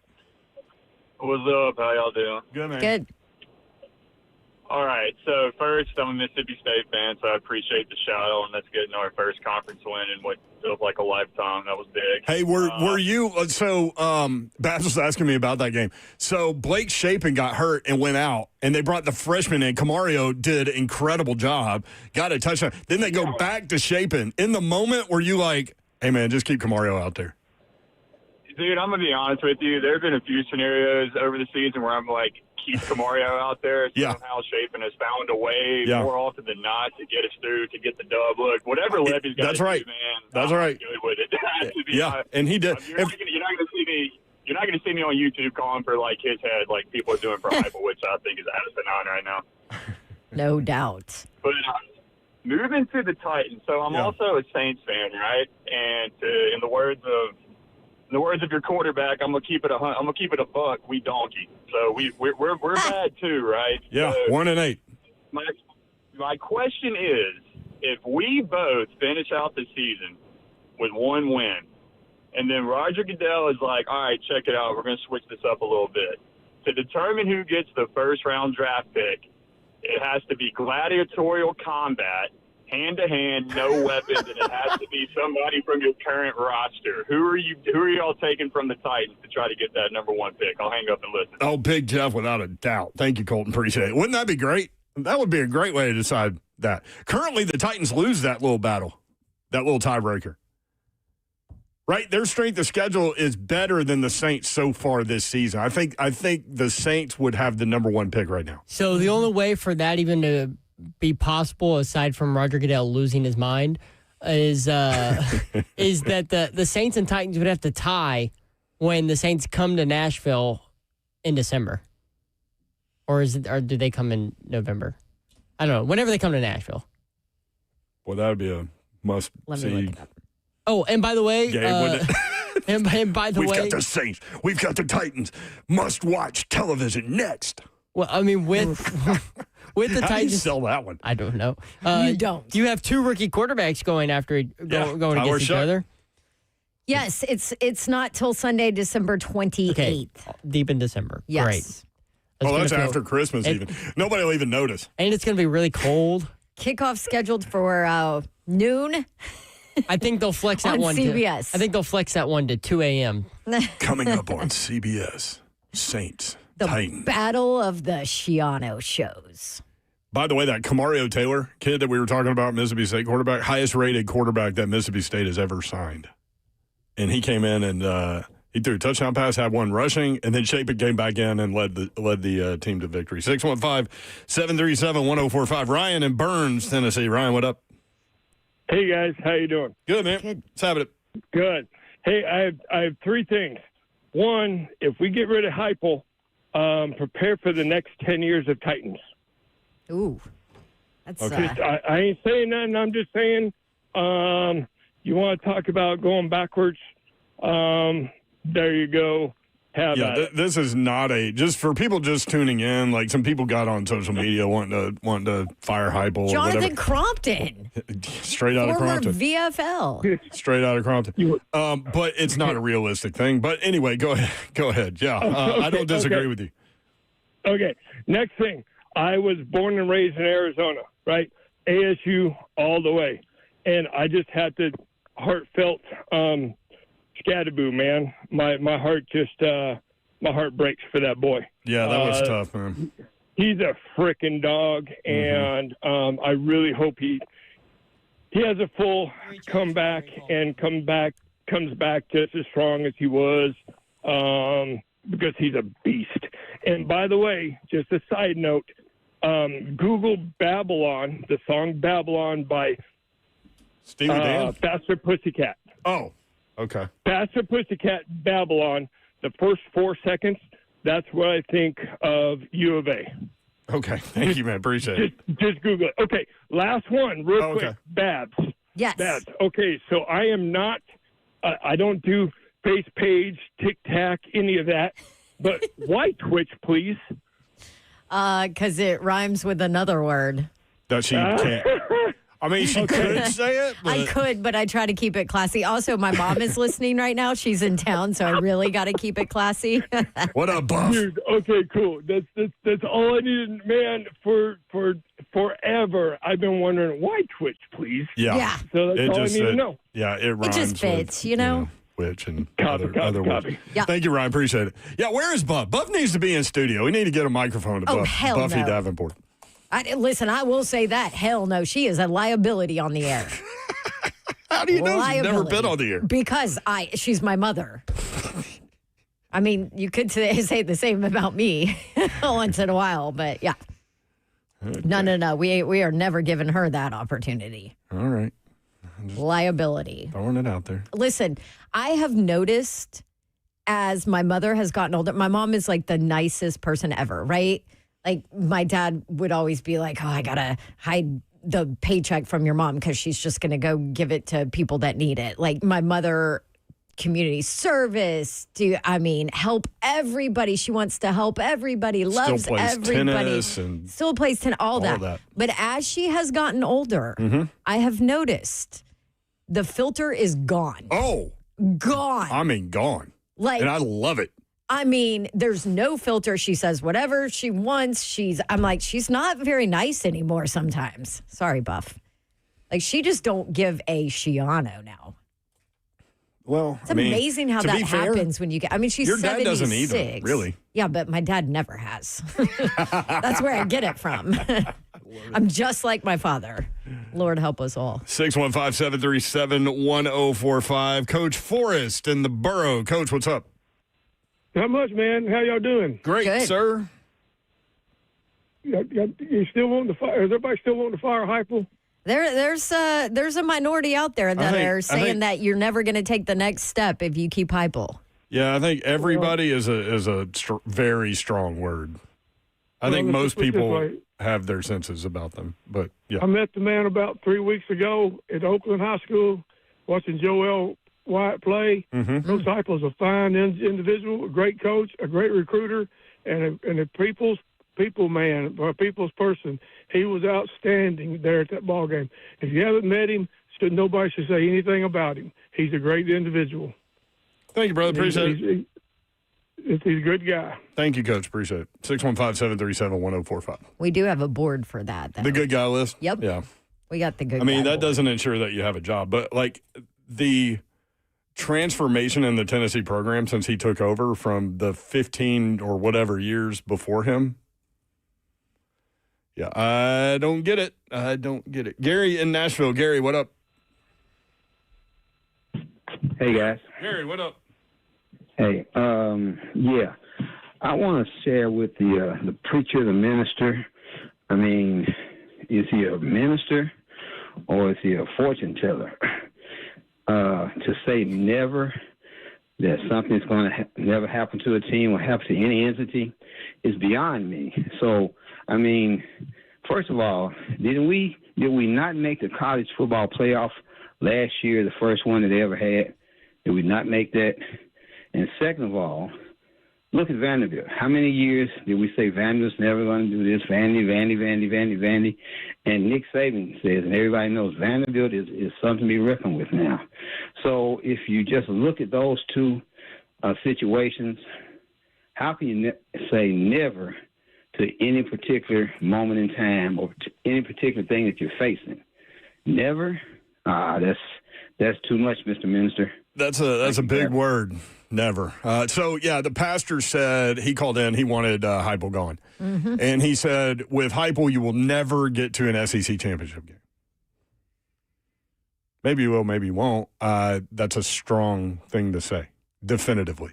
What's up? How y'all doing? Good, man. Good. All right. So first, I'm a Mississippi State fan, so I appreciate the shout out, and that's getting our first conference win in what feels like a lifetime. That was big. Hey, were you Babs was asking me about that game. So Blake Shapen got hurt and went out, and they brought the freshman in. Camario did an incredible job, got a touchdown. Then they go back to Shapen. In the moment, were you like, hey, man, just keep Camario out there? Dude, I'm going to be honest with you. There have been a few scenarios over the season where I'm like, keep Camario out there. Somehow Shapen has found a way more often than not to get us through, to get the dub. Look, whatever Levy's got to do, man. That's right. Good with it. And he did. You're not going to see me. You're not going to see me on YouTube calling for like his head, like people are doing for Hypel, which I think is asinine right now. No doubt. But moving to the Titans, so I'm also a Saints fan, right? And in the words of your quarterback, I'm gonna keep it a buck. We donkey. So we're bad too, right? Yeah, so 1-8. My question is, if we both finish out the season with one win, and then Roger Goodell is like, all right, check it out, we're gonna switch this up a little bit. To determine who gets the first round draft pick, it has to be gladiatorial combat, hand-to-hand, no weapons, and it has to be somebody from your current roster. Who are y'all taking from the Titans to try to get that number one pick? I'll hang up and listen. Oh, Big Jeff, without a doubt. Thank you, Colton. Appreciate it. Wouldn't that be great? That would be a great way to decide that. Currently, the Titans lose that little battle, that little tiebreaker. Right? Their strength of schedule is better than the Saints so far this season. I think the Saints would have the number one pick right now. So the only way for that even to be possible, aside from Roger Goodell losing his mind, is that the Saints and Titans would have to tie when the Saints come to Nashville in December, or do they come in November? I don't know. Whenever they come to Nashville. Well, that would be a must Let see. me look it up. Oh, and by the way, game, and by the we've way, got the Saints, we've got the Titans. Must watch television next. Well, I mean with the How Titans, do you sell that one? I don't know. You don't. You have two rookie quarterbacks going going against each other. Yes, it's not till Sunday, December 28th. Okay, deep in December. Yes. Great. That's after Christmas even. Nobody will even notice. And it's going to be really cold. Kickoff scheduled for noon. I think they'll flex that on one CBS. I think they'll flex that one to 2 a.m. Coming up on CBS, Saints, The Titans. Battle of the Shiano shows. By the way, that Camario Taylor kid that we were talking about, Mississippi State quarterback, highest rated quarterback that Mississippi State has ever signed. And he came in and he threw a touchdown pass, had one rushing, and then Shapen came back in and led the team to victory. 615-737-1045. Ryan in Burns, Tennessee. Ryan, what up? Hey, guys. How you doing? Good, man. Good. Let's have it. Good. Hey, I have three things. One, if we get rid of Hypel, prepare for the next 10 years of Titans. Ooh. That's Okay. I ain't saying nothing. I'm just saying you want to talk about going backwards. There you go. This is not just for people just tuning in. Like some people got on social media wanting to fire Hypel. Jonathan Crompton. Straight out of Former Crompton. VFL. Straight out of Crompton. But it's not a realistic thing. But anyway, go ahead. Yeah, I don't disagree with you. Okay. Next thing. I was born and raised in Arizona, right? ASU all the way. And I just had to heartfelt scatterboo, man. My heart my heart breaks for that boy. Yeah, that was tough, man. He's a frickin' dog, and I really hope he has a full comeback and comes back just as strong as he was, because he's a beast. And by the way, just a side note, Google Babylon, the song Babylon by Steely Dan? Faster Pussycat. Oh, okay. Faster Pussycat, Babylon, the first 4 seconds, that's what I think of U of A. Okay. Thank you, man. Appreciate it. Just Google it. Okay, last one, real quick. Okay. Babs. Yes. Babs. Okay, so I am not. I don't do face page, tic tac, any of that. But why Twitch, please? Because it rhymes with another word. That she can't. I mean, she could say it. But... I could, but I try to keep it classy. Also, my mom is listening right now. She's in town, so I really got to keep it classy. What a buff. Dude, okay, cool. That's all I needed, man. For forever, I've been wondering why Twitch, please. Yeah. So that's all I need to know. Yeah, it rhymes. It just fits, you know? Which and Copy. other words. Yeah. Thank you, Ryan. Appreciate it. Yeah, where is Buff? Buff needs to be in studio. We need to get a microphone to Buffy no. Davenport. Listen, I will say that. Hell no, she is a liability on the air. How do you know she's never been on the air? Because she's my mother. I mean, you could say the same about me once in a while, but yeah. Okay. No. We are never giving her that opportunity. All right. Liability. Throwing it out there. Listen, I have noticed as my mother has gotten older, my mom is like the nicest person ever, right? Like my dad would always be like, oh, I got to hide the paycheck from your mom because she's just going to go give it to people that need it. Like my mother, community service, help everybody. She wants to help everybody, loves still plays everybody. Tennis and still plays tennis, all that. But as she has gotten older, I have noticed the filter is gone. Oh. Gone. I mean, gone. Like, and I love it. I mean, there's no filter. She says whatever she wants. I'm like, she's not very nice anymore sometimes. Sorry, Buff. Like, she just don't give a Shiano now. Well, it's amazing how that happens when you get. I mean, she's your 76. dad doesn't either, really. Yeah, but my dad never has. That's where I get it from. I'm just like my father. Lord help us all. 615-737-1045. Coach Forrest in the borough. Coach, what's up? Not much, man. How y'all doing? Great, good. Sir. You still wanting to fire? Is everybody still wanting to fire Hypel? There's a minority out there that are saying that you're never going to take the next step if you keep Hypel. Yeah, I think everybody is a very strong word. I think most people have their senses about them, but yeah. I met the man about 3 weeks ago at Oakland High School watching Joel Wyatt play. Coach Hypel is a fine individual, a great coach, a great recruiter, and a people's man, or a people's person. He was outstanding there at that ball game. If you haven't met him, nobody should say anything about him. He's a great individual. Thank you, brother. Appreciate it. He's a good guy. Thank you, Coach. Appreciate it. 615-737-1045. We do have a board for that, though. The good guy list? Yep. Yeah. We got the good guy. I mean, that board. doesn't ensure that you have a job, but like the transformation in the Tennessee program since he took over from the 15 or whatever years before him. Yeah, I don't get it. Gary in Nashville. Gary, what up? Hey, guys. Gary, what up? Hey, yeah. I want to share with the preacher, the minister. I mean, is he a minister or is he a fortune teller? To say never, that something's going to never happen to a team or happen to any entity is beyond me. So, I mean, first of all, did we not make the college football playoff last year, the first one that they ever had? Did we not make that? And second of all, look at Vanderbilt. How many years did we say Vanderbilt's never going to do this? Vandy. And Nick Saban says, and everybody knows, Vanderbilt is something to be reckoned with now. So if you just look at those two situations, how can you say never to any particular moment in time or to any particular thing that you're facing? Never? That's too much, Mr. Minister. That's a big word. Never. So, yeah, the pastor said he called in. He wanted Hypel gone. And he said, with Hypel, you will never get to an SEC championship game. Maybe you will, maybe you won't. That's a strong thing to say, definitively.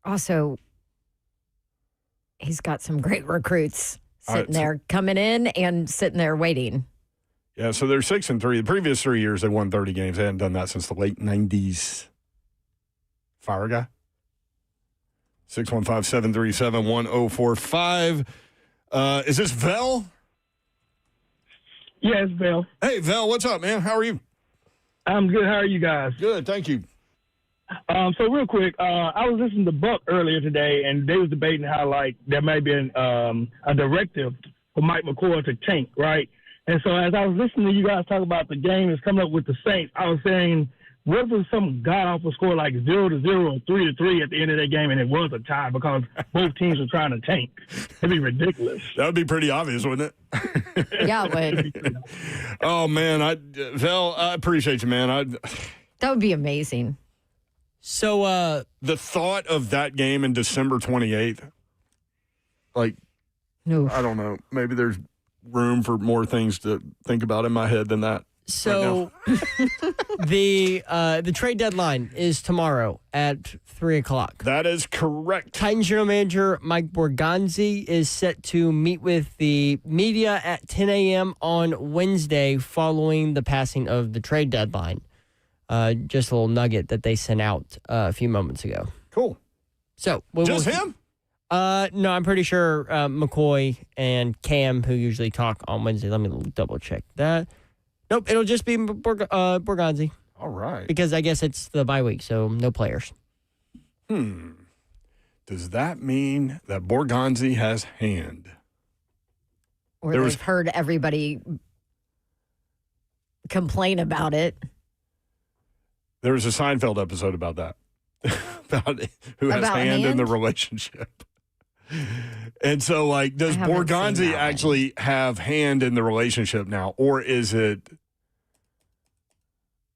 Also, he's got some great recruits sitting there coming in and sitting there waiting. Yeah, so they're 6-3. The previous 3 years, they won 30 games. They hadn't done that since the late 90s. Fire guy? 615-737-1045. Is this Vel? Yeah, it's Vel. Hey, Vel, what's up, man? How are you? I'm good. How are you guys? Good, thank you. So real quick, I was listening to Buck earlier today, and they was debating how, like, there may be a directive for Mike McCoy to tank, right? And so as I was listening to you guys talk about the game that's coming up with the Saints, I was saying, what if it was some god-awful score like 0-0 or 3-3 at the end of that game, and it was a tie because both teams were trying to tank? It'd be ridiculous. That would be pretty obvious, wouldn't it? Yeah, it would. Oh, man. Vel, I appreciate you, man. That would be amazing. So the thought of that game in December 28th, like, no. I don't know. Maybe there's room for more things to think about in my head than that. So the trade deadline is tomorrow at 3:00. That is correct. Titans general manager Mike Borgonzi is set to meet with the media at 10 a.m. on Wednesday following the passing of the trade deadline. Just a little nugget that they sent out a few moments ago. Cool. So just him? No, I'm pretty sure McCoy and Cam, who usually talk on Wednesday. Let me double check that. Nope, it'll just be Borgonzi. All right. Because I guess it's the bye week, so no players. Does that mean that Borgonzi has hand? Or they've heard everybody complain about it. There was a Seinfeld episode about that. About who has hand in the relationship. And so, like, does Borgonzi actually have hand in the relationship now? Or is it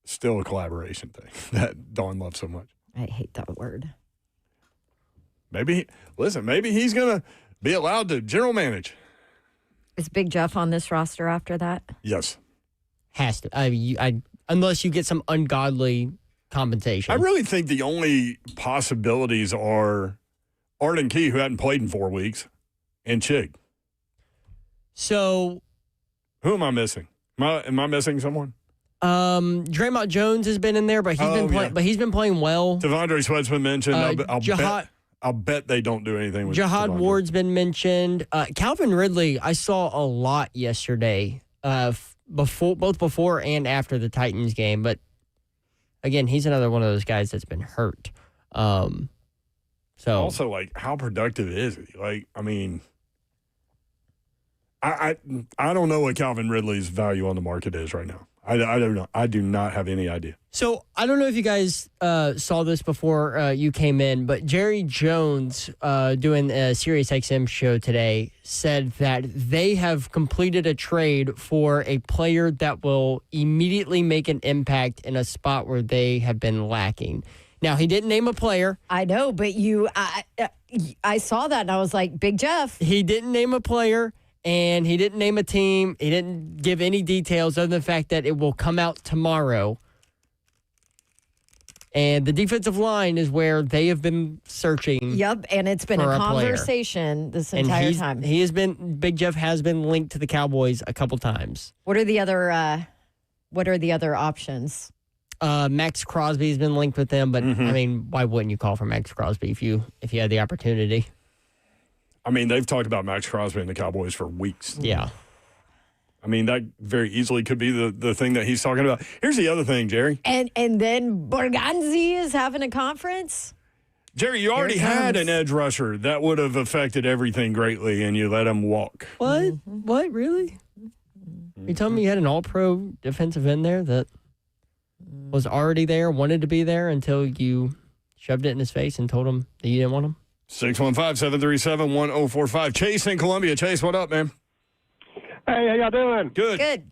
still a collaboration thing that Dawn loves so much? I hate that word. Maybe he's going to be allowed to general manage. Is Big Jeff on this roster after that? Yes. Has to. Unless you get some ungodly compensation. I really think the only possibilities are Arden Key, who hadn't played in 4 weeks, and Chig. So, who am I missing? Am I missing someone? Draymond Jones has been in there, but he's been playing well. Devondre Sweat's been mentioned. I'll bet they don't do anything with Jahad Devondre. Ward's been mentioned. Calvin Ridley, I saw a lot yesterday, both before and after the Titans game. But again, he's another one of those guys that's been hurt. So also, like, how productive is he? Like, I mean, I don't know what Calvin Ridley's value on the market is right now. I don't know. I do not have any idea. So I don't know if you guys saw this before you came in, but Jerry Jones, doing a Sirius XM show today, said that they have completed a trade for a player that will immediately make an impact in a spot where they have been lacking. Now, he didn't name a player. I know, but I saw that and I was like, Big Jeff. He didn't name a player. And he didn't name a team. He didn't give any details other than the fact that it will come out tomorrow. And the defensive line is where they have been searching. Yep, and it's been a conversation this entire time. Big Jeff has been linked to the Cowboys a couple times. What are the other options? Max Crosby has been linked with them, but I mean, why wouldn't you call for Max Crosby if you had the opportunity? I mean, they've talked about Max Crosby and the Cowboys for weeks. Yeah. I mean, that very easily could be the thing that he's talking about. Here's the other thing, Jerry. And then Borgonzi is having a conference? Jerry, you already had an edge rusher that would have affected everything greatly, and you let him walk. What? What? Really? You telling me you had an all-pro defensive end there that was already there, wanted to be there until you shoved it in his face and told him that you didn't want him? 615-737-1045. Chase in Columbia. Chase, what up, man? Hey, how y'all doing? Good. Good.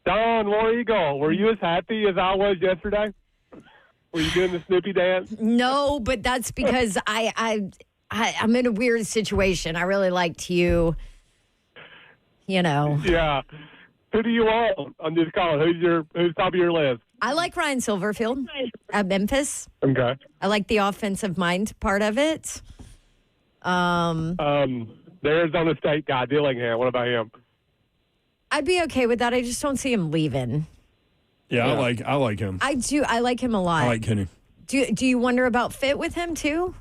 Don, War Eagle, were you as happy as I was yesterday? Were you doing the Snoopy dance? No, but that's because I'm in a weird situation. I really liked you, you know. Yeah. Who do you want on this call? Who's top of your list? I like Ryan Silverfield at Memphis. Okay. I like the offensive mind part of it. The Arizona State guy, Dillingham. What about him? I'd be okay with that. I just don't see him leaving. Yeah. I like him. I do. I like him a lot. I like Kenny. Do you wonder about fit with him too?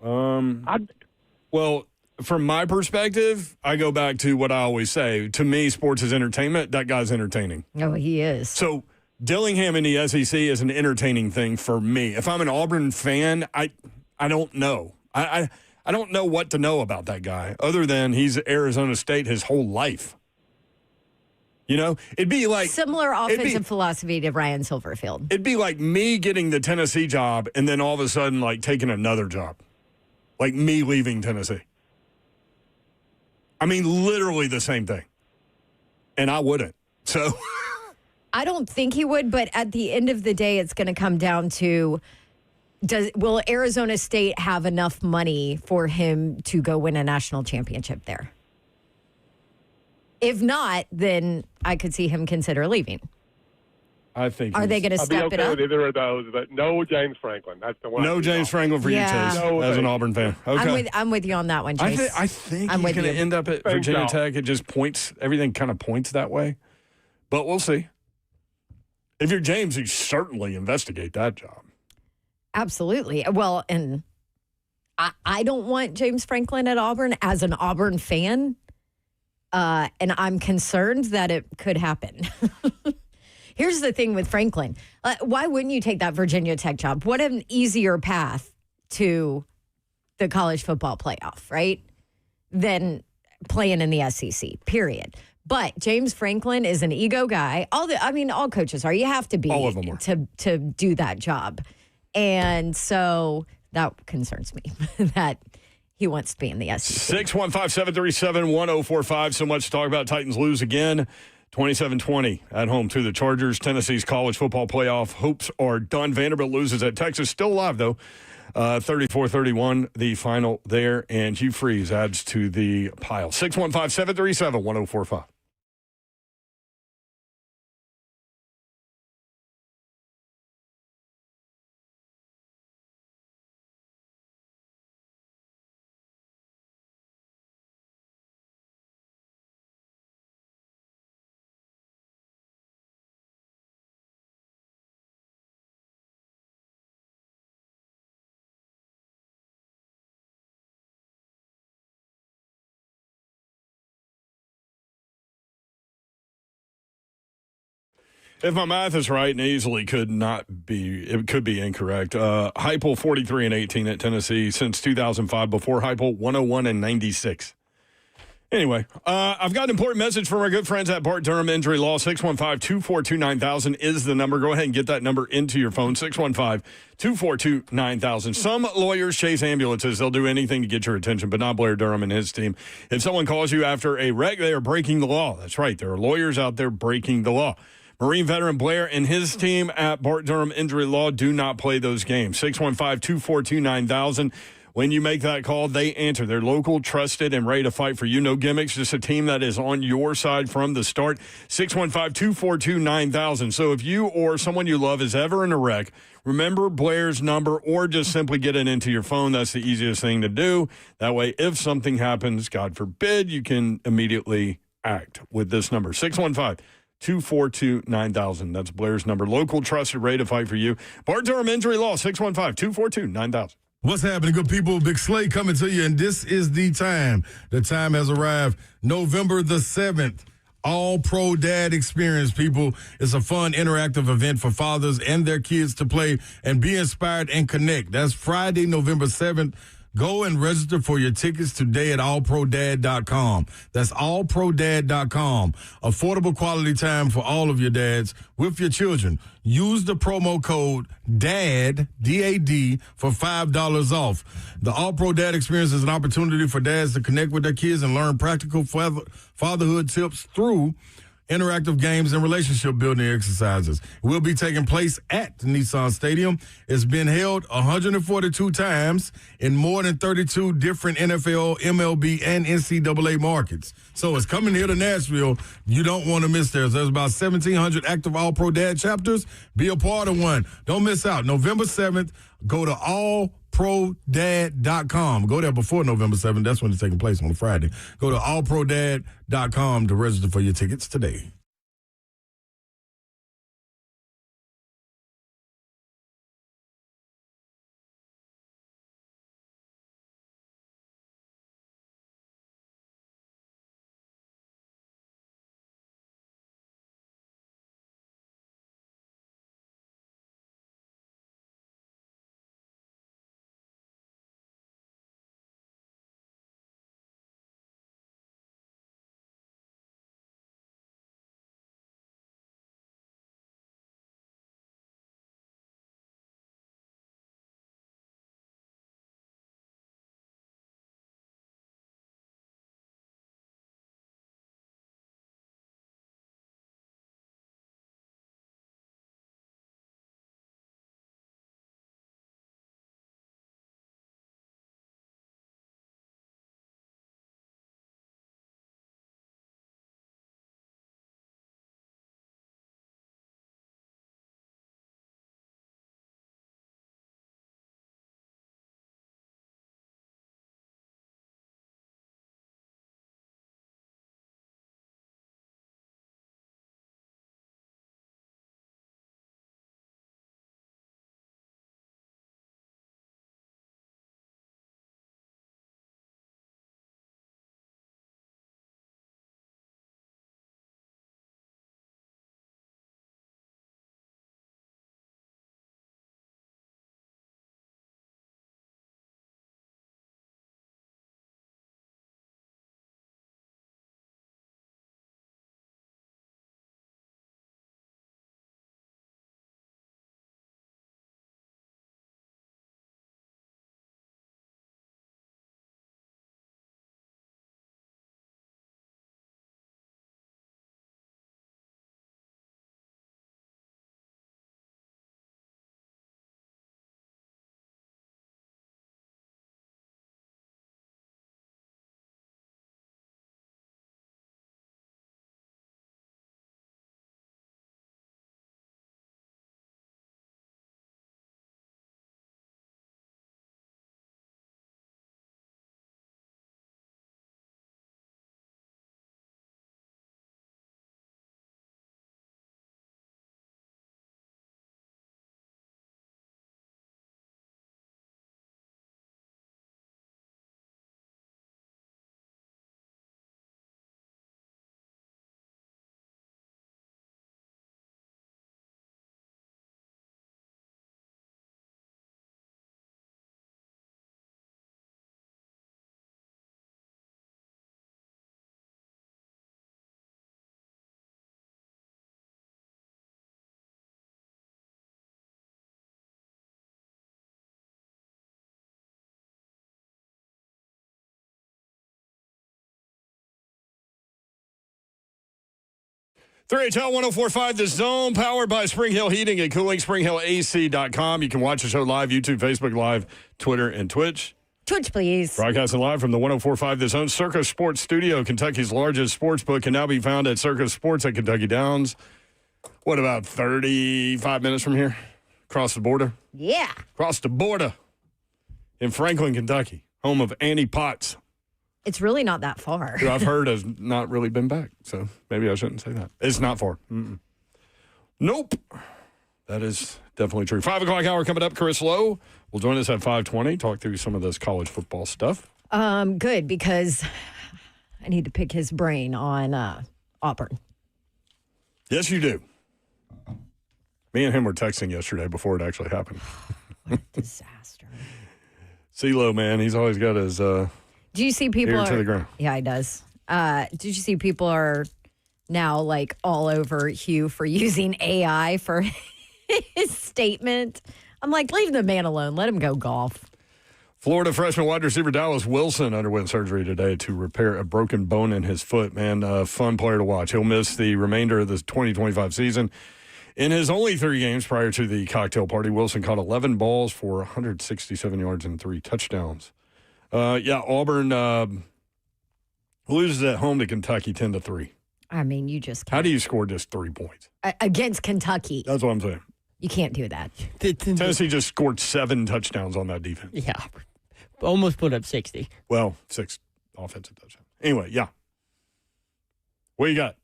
Well, from my perspective, I go back to what I always say. To me, sports is entertainment. That guy's entertaining. Oh, he is. So Dillingham in the SEC is an entertaining thing for me. If I'm an Auburn fan, I don't know. I don't know what to know about that guy other than he's Arizona State his whole life. You know, it'd be like similar offensive philosophy to Ryan Silverfield. It'd be like me getting the Tennessee job and then all of a sudden like taking another job. Like me leaving Tennessee. I mean, literally the same thing. And I wouldn't. So I don't think he would, but at the end of the day, it's going to come down to will Arizona State have enough money for him to go win a national championship there? If not, then I could see him consider leaving. I think. Are they going to step it up? With either of those, but no James Franklin. That's the one. No James Franklin for you, Chase, as an Auburn fan. Okay. I'm with you on that one, Chase. I think he's going to end up at Virginia Tech. It just points, everything kind of points that way. But we'll see. If you're James, you certainly investigate that job. Absolutely. Well, and I don't want James Franklin at Auburn as an Auburn fan. And I'm concerned that it could happen. Here's the thing with Franklin. Why wouldn't you take that Virginia Tech job? What an easier path to the college football playoff, right? Than playing in the SEC, period. But James Franklin is an ego guy. All coaches are. You have to be all of them are. to do that job. And so that concerns me that he wants to be in the SEC. 615-737-1045. So much to talk about. Titans lose again. 27-20 at home to the Chargers. Tennessee's college football playoff hopes are done. Vanderbilt loses at Texas. Still alive, though. 34-31, the final there. And Hugh Freeze adds to the pile. 615-737-1045. If my math is right, and easily could not be, it could be incorrect. Hypel 43-18 at Tennessee since 2005. Before Hypel 101-96. Anyway, I've got an important message from our good friends at Bart Durham Injury Law. 615-242-9000 is the number. Go ahead and get that number into your phone. 615-242-9000. Some lawyers chase ambulances. They'll do anything to get your attention, but not Blair Durham and his team. If someone calls you after a wreck, they are breaking the law. That's right. There are lawyers out there breaking the law. Marine veteran Blair and his team at Bart Durham Injury Law do not play those games. 615-242-9000. When you make that call, they answer. They're local, trusted, and ready to fight for you. No gimmicks, just a team that is on your side from the start. 615-242-9000. So if you or someone you love is ever in a wreck, remember Blair's number or just simply get it into your phone. That's the easiest thing to do. That way, if something happens, God forbid, you can immediately act with this number. 615-242-9000. That's Blair's number. Local, trusted, ready to fight for you. Bart Durham Injury Law, 615-242-9000. What's happening, good people? Big Slay coming to you, and this is the time. The time has arrived. November the 7th, All Pro Dad Experience, people. It's a fun, interactive event for fathers and their kids to play and be inspired and connect. That's Friday, November 7th. Go and register for your tickets today at allprodad.com. That's allprodad.com. Affordable quality time for all of your dads with your children. Use the promo code DAD, D-A-D, for $5 off. The All Pro Dad Experience is an opportunity for dads to connect with their kids and learn practical fatherhood tips through interactive games and relationship building exercises. It will be taking place at the Nissan Stadium. It's been held 142 times in more than 32 different NFL, MLB, and NCAA markets. So it's coming here to Nashville. You don't want to miss this. There's about 1,700 active All-Pro Dad chapters. Be a part of one. Don't miss out. November 7th, go to allprodad.com. Go there before November 7th. That's when it's taking place on a Friday. Go to allprodad.com to register for your tickets today. 3HL 1045 The Zone, powered by Spring Hill Heating and Cooling, springhillac.com. You can watch the show live, YouTube, Facebook Live, Twitter, and Twitch. Twitch, please. Broadcasting live from the 1045 The Zone Circus Sports Studio. Kentucky's largest sports book can now be found at Circus Sports at Kentucky Downs. What, about 35 minutes from here? Across the border? Yeah. Across the border in Franklin, Kentucky, home of Annie Potts. It's really not that far. Who I've heard has not really been back, so maybe I shouldn't say that. It's not far. Mm-mm. Nope. That is definitely true. 5 o'clock hour coming up. Chris Lowe will join us at 5:20, talk through some of this college football stuff. Good, because I need to pick his brain on Auburn. Yes, you do. Me and him were texting yesterday before it actually happened. What a disaster. CeeLo, man, he's always got his Do you see people ear to the ground. Yeah, he does. Did you see people are now like all over Hugh for using AI for his statement? I'm like, leave the man alone. Let him go golf. Florida freshman wide receiver Dallas Wilson underwent surgery today to repair a broken bone in his foot. Man, fun player to watch. He'll miss the remainder of the 2025 season. In his only 3 games prior to the cocktail party, Wilson caught 11 balls for 167 yards and 3 touchdowns. Auburn loses at home to Kentucky 10-3. I mean, you just can't. How do you score just 3 points? Against Kentucky. That's what I'm saying. You can't do that. Tennessee just scored 7 touchdowns on that defense. Yeah. Almost put up 60. Well, 6 offensive touchdowns. Anyway, yeah. What you got?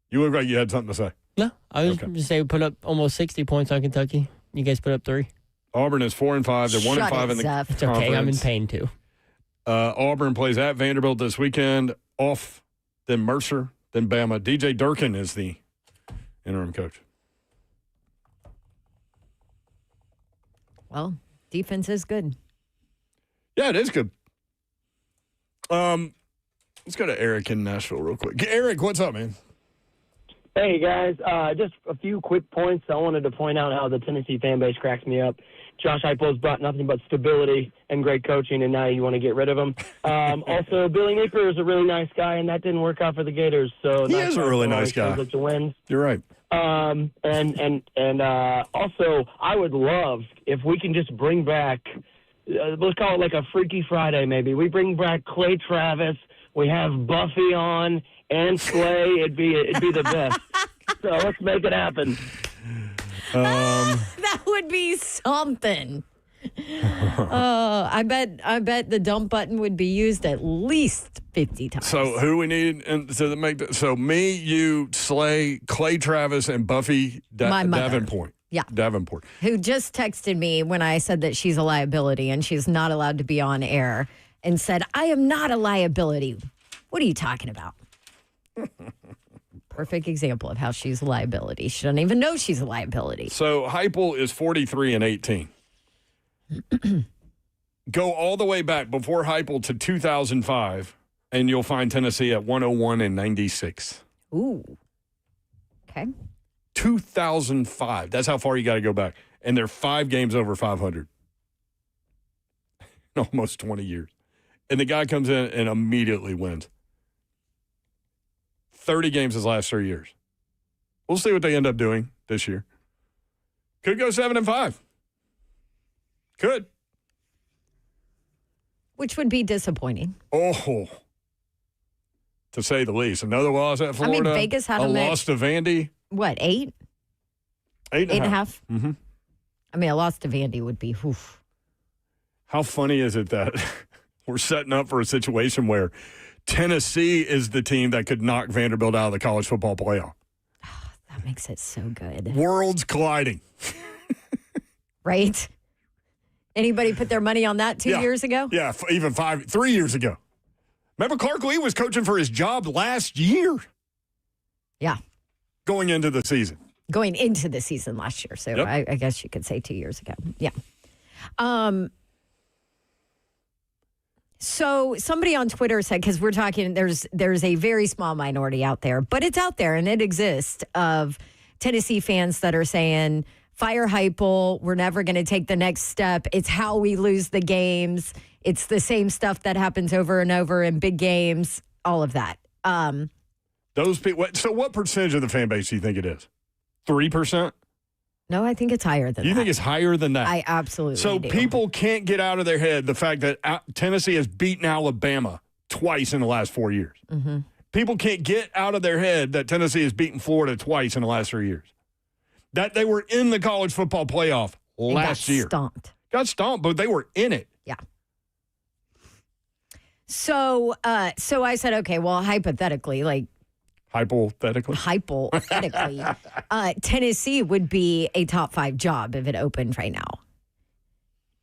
You look like you had something to say. No, I was just saying we put up almost 60 points on Kentucky. You guys put up 3. Auburn is 4-5. They're 1-5 in the conference. It's okay. I'm in pain too. Auburn plays at Vanderbilt this weekend. Off, then Mercer, then Bama. DJ Durkin is the interim coach. Well, defense is good. Yeah, it is good. Let's go to Eric in Nashville real quick. Eric, what's up, man? Hey, guys. Just a few quick points. I wanted to point out how the Tennessee fan base cracks me up. Josh Hypel's brought nothing but stability and great coaching, and now you want to get rid of him. Also, Billy Napier is a really nice guy, and that didn't work out for the Gators. So he is a really nice guy. Like the wins. You're right. Also, I would love if we can just bring back, let's call it like a Freaky Friday maybe. We bring back Clay Travis. We have Buffy on and Slay. It'd be the best. So let's make it happen. That would be something. I bet the dump button would be used at least 50 times. So who we need to make so me, you, Slay, Clay Travis, and Buffy My mother. Davenport. Yeah. Davenport. Who just texted me when I said that she's a liability and she's not allowed to be on air and said, I am not a liability. What are you talking about? Perfect example of how she's a liability. She doesn't even know she's a liability. So Hypel is 43-18. Go all the way back before Hypel to 2005, and you'll find Tennessee at 101-96. Ooh. Okay. 2005. That's how far you got to go back. And they're 5 games over 500. Almost 20 years. And the guy comes in and immediately wins. 30 games his last 3 years. We'll see what they end up doing this year. Could go 7-5. Could. Which would be disappointing. Oh, to say the least. Another loss at Florida. I mean, Vegas had a a loss to Vandy. What, 8? 8.5. Mm-hmm. I mean, a loss to Vandy would be, oof. How funny is it that we're setting up for a situation where Tennessee is the team that could knock Vanderbilt out of the college football playoff? Oh, that makes it so good. Worlds colliding. Right? Anybody put their money on that 2 years ago? Yeah, even 3 years ago. Remember, Clark Lee was coaching for his job last year. Yeah. Going into the season. Going into the season last year. So Yep. I guess you could say 2 years ago. Yeah. So somebody on Twitter said, because we're talking, there's a very small minority out there, but it's out there and it exists, of Tennessee fans that are saying, fire Hypel, we're never going to take the next step. It's how we lose the games. It's the same stuff that happens over and over in big games, all of that. Those people. So what percentage of the fan base do you think it is? 3%? No, I think it's higher than that. You think it's higher than that? I absolutely So do. people can't get out of their head the fact that Tennessee has beaten Alabama twice in the last 4 years. Mm-hmm. People can't get out of their head that Tennessee has beaten Florida twice in the last 3 years. That they were in the college football playoff last year. Got stomped, but they were in it. Yeah. So I said, okay, well, hypothetically, Tennessee would be a top 5 job if it opened right now.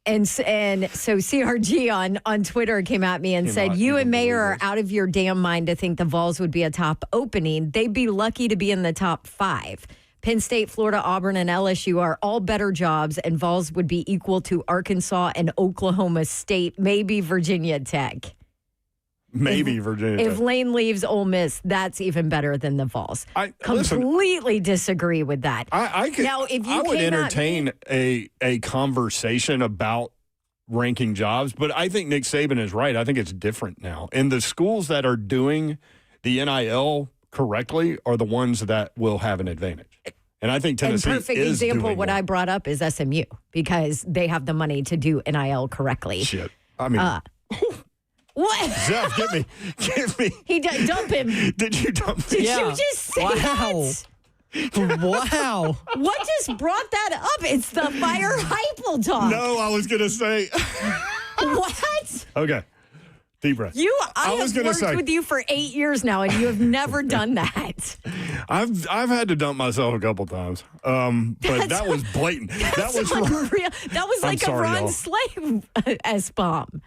And so CRG on Twitter came at me and said, you and Mayor are out of your damn mind to think the Vols would be a top opening. They'd be lucky to be in the top 5. Penn State, Florida, Auburn, and LSU are all better jobs, and Vols would be equal to Arkansas and Oklahoma State, maybe Virginia Tech. If Lane leaves Ole Miss, that's even better than the Vols. I completely disagree with that. I would entertain a conversation about ranking jobs, but I think Nick Saban is right. I think it's different now. And the schools that are doing the NIL correctly are the ones that will have an advantage. And I think Tennessee is perfect example. What I brought up is SMU because they have the money to do NIL correctly. Shit. I mean... What? Zeph, get me. He dump him. Did you dump him? Did you just say that? Wow. What just brought that up? It's the Fire Hypel talk. No, I was going to say. What? Okay. Deep breath. I have worked with you for 8 years now, and you have never done that. I've had to dump myself a couple times, but that was blatant. That was unreal. That was like a Ron Slave S-bomb.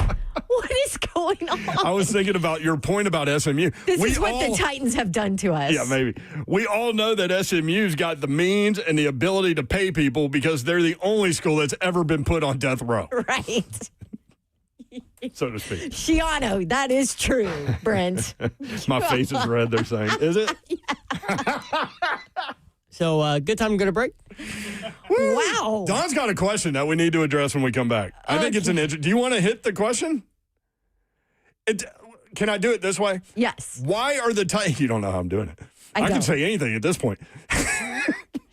What is going on? I was thinking about your point about SMU. This is what the Titans have done to us. Yeah, maybe. We all know that SMU's got the means and the ability to pay people because they're the only school that's ever been put on death row. Right. So to speak. Shiano, that is true, Brent. My face is red, they're saying. Is it? So, good time to go to break? Wow. Don's got a question that we need to address when we come back. I think it's an do you want to hit the question? Can I do it this way? Yes. Why are the Titans... You don't know how I'm doing it. I can say anything at this point.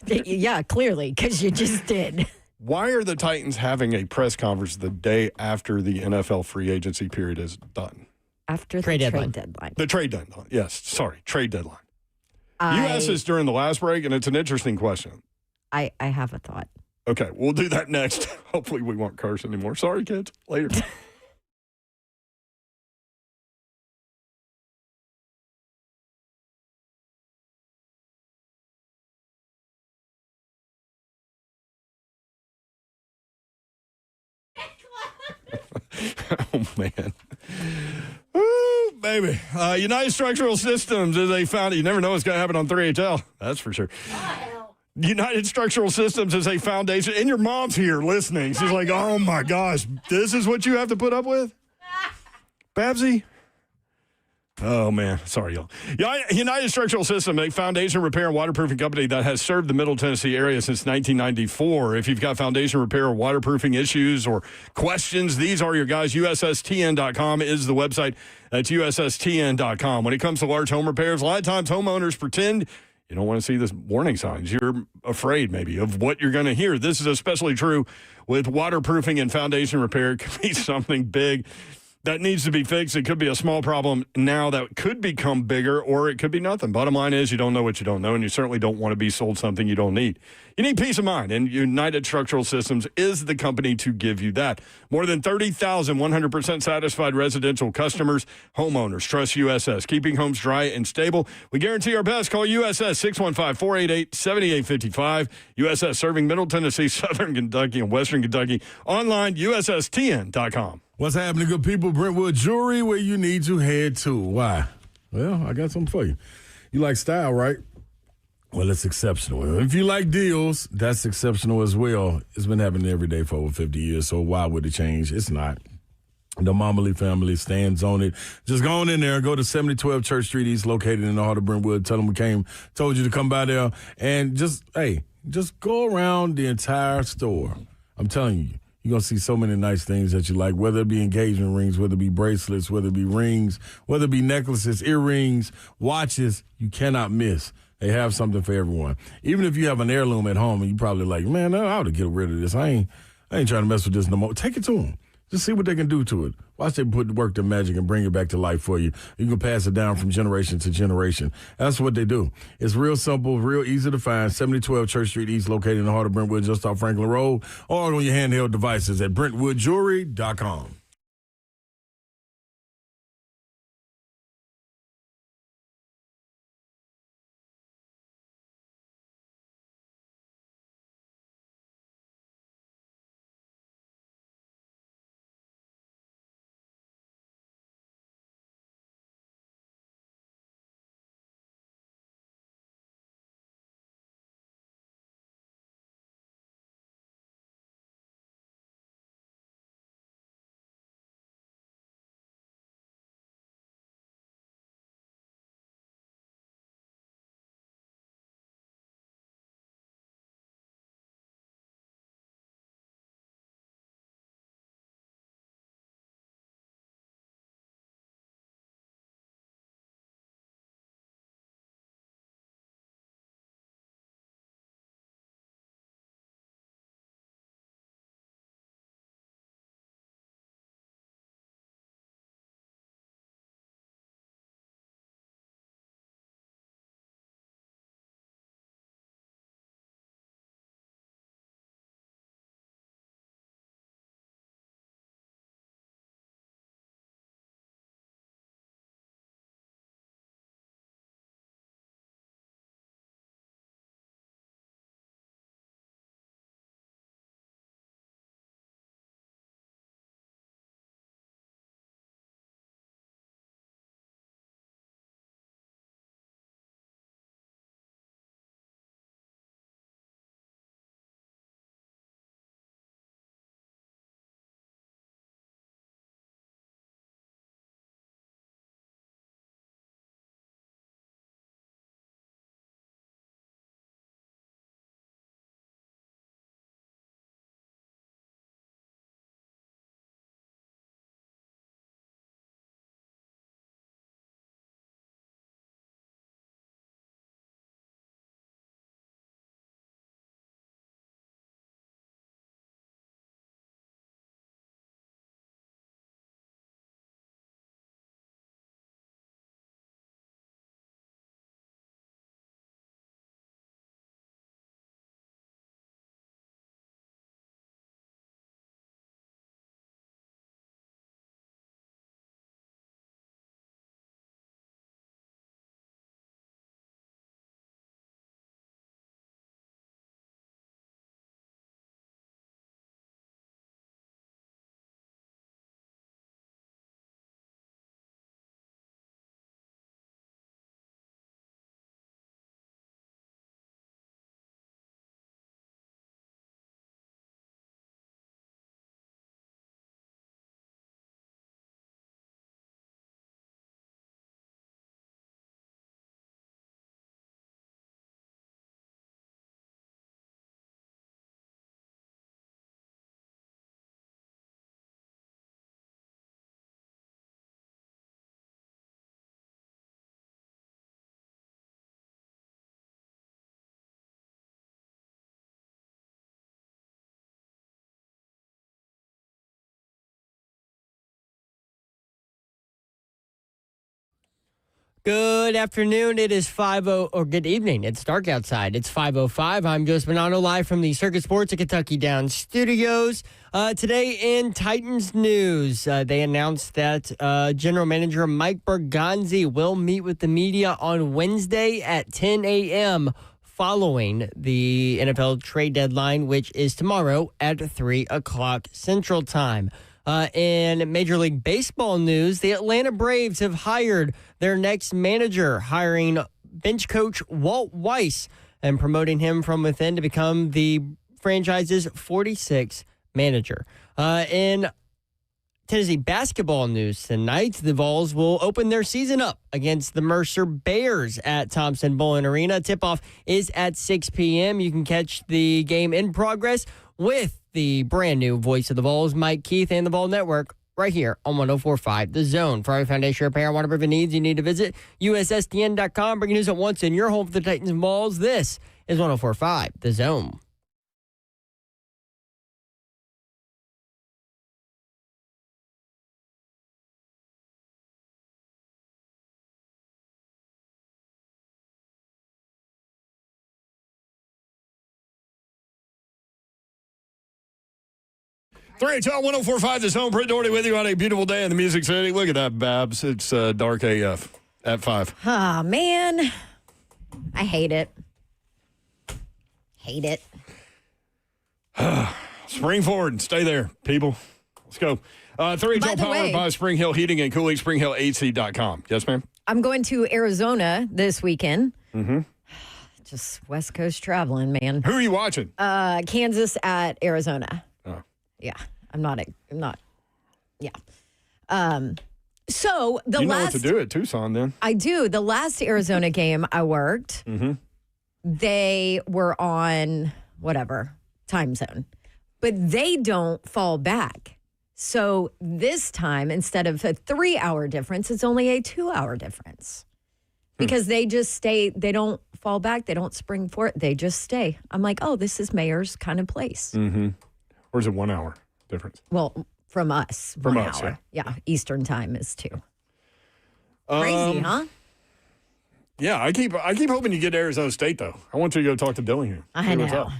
Yeah, clearly, because you just did. Why are the Titans having a press conference the day after the NFL free agency period is done? After the trade deadline. The trade deadline. Yes. Sorry. Trade deadline. You asked this during the last break, and it's an interesting question. I have a thought. Okay. We'll do that next. Hopefully we won't curse anymore. Sorry, kids. Later. Oh, man. Ooh, baby. United Structural Systems, as they found it. You never know what's going to happen on 3HL. That's for sure. United Structural Systems is a foundation. And your mom's here listening. She's like, oh, my gosh, this is what you have to put up with? Babsy? Oh, man. Sorry, y'all. United Structural Systems, a foundation repair and waterproofing company that has served the Middle Tennessee area since 1994. If you've got foundation repair or waterproofing issues or questions, these are your guys. USSTN.com is the website. That's USSTN.com. When it comes to large home repairs, a lot of times homeowners pretend you don't want to see the warning signs. You're afraid maybe of what you're going to hear. This is especially true with waterproofing and foundation repair. It could be something big that needs to be fixed. It could be a small problem now that could become bigger, or it could be nothing. Bottom line is you don't know what you don't know, and you certainly don't want to be sold something you don't need. You need peace of mind, and United Structural Systems is the company to give you that. More than 30,000 100% satisfied residential customers, homeowners trust USS, keeping homes dry and stable. We guarantee our best. Call USS 615-488-7855. USS serving Middle Tennessee, Southern Kentucky, and Western Kentucky. Online, USSTN.com. What's happening, good people? Brentwood Jewelry, where you need to head to. Why? Well, I got something for you. You like style, right? Well, it's exceptional. If you like deals, that's exceptional as well. It's been happening every day for over 50 years, so why would it change? It's not. The Momley family stands on it. Just go on in there. Go to 7012 Church Street East, located in the heart of Brentwood. Tell them we told you to come by there. And just go around the entire store. I'm telling you. You're going to see so many nice things that you like, whether it be engagement rings, whether it be bracelets, whether it be rings, whether it be necklaces, earrings, watches. You cannot miss. They have something for everyone. Even if you have an heirloom at home and you probably like, man, I ought to get rid of this. I ain't trying to mess with this no more. Take it to them. Just see what they can do to it. Watch them put work their magic and bring it back to life for you. You can pass it down from generation to generation. That's what they do. It's real simple, real easy to find. 7012 Church Street East, located in the heart of Brentwood, just off Franklin Road, or on your handheld devices at BrentwoodJewelry.com. Good afternoon. It is 5:00, or good evening. It's dark outside. It's 5:05. I'm Joe Spinano, live from the Circuit Sports at Kentucky Down Studios. Today in Titans news, they announced that General Manager Mike Berganzi will meet with the media on Wednesday at 10 a.m. following the NFL trade deadline, which is tomorrow at 3 o'clock Central Time. In Major League Baseball news, the Atlanta Braves have hired their next manager, hiring bench coach Walt Weiss and promoting him from within to become the franchise's 46th manager. In Tennessee basketball news tonight, the Vols will open their season up against the Mercer Bears at Thompson-Boling Arena. Tip-off is at 6 p.m. You can catch the game in progress with the brand new voice of the Vols, Mike Keith, and the Vol Network, right here on 104.5 The Zone. For our foundation repair and waterproofing needs, you need to visit USSTN.com. Bringing news at once in your home for the Titans and Vols. This is 104.5 The Zone. Three, 104.5 The Zone. Britt Doherty with you on a beautiful day in the Music City. Look at that, Babs. It's dark AF at 5. Oh, man. I hate it. Hate it. Spring forward and stay there, people. Let's go. 3 By the powered way- by Spring Hill Heating and Cooling, springhillhc.com. Yes, ma'am? I'm going to Arizona this weekend. Mm-hmm. Just West Coast traveling, man. Who are you watching? Kansas at Arizona. Oh. Yeah, I'm not. Yeah. So the you know last what to do at Tucson, then. I do. The last Arizona game I worked, they were on whatever time zone, but they don't fall back. So this time, instead of a 3-hour difference, it's only a 2-hour difference because they just stay. They don't fall back. They don't spring for it. They just stay. I'm like, oh, this is Mayor's kind of place. Mm-hmm. Or is it 1 hour difference? Well, from us, From 1 us, hour. Yeah, Eastern time is 2. Crazy, huh? Yeah, I keep hoping you get to Arizona State, though. I want you to go talk to Dillingham. I See what's know. up.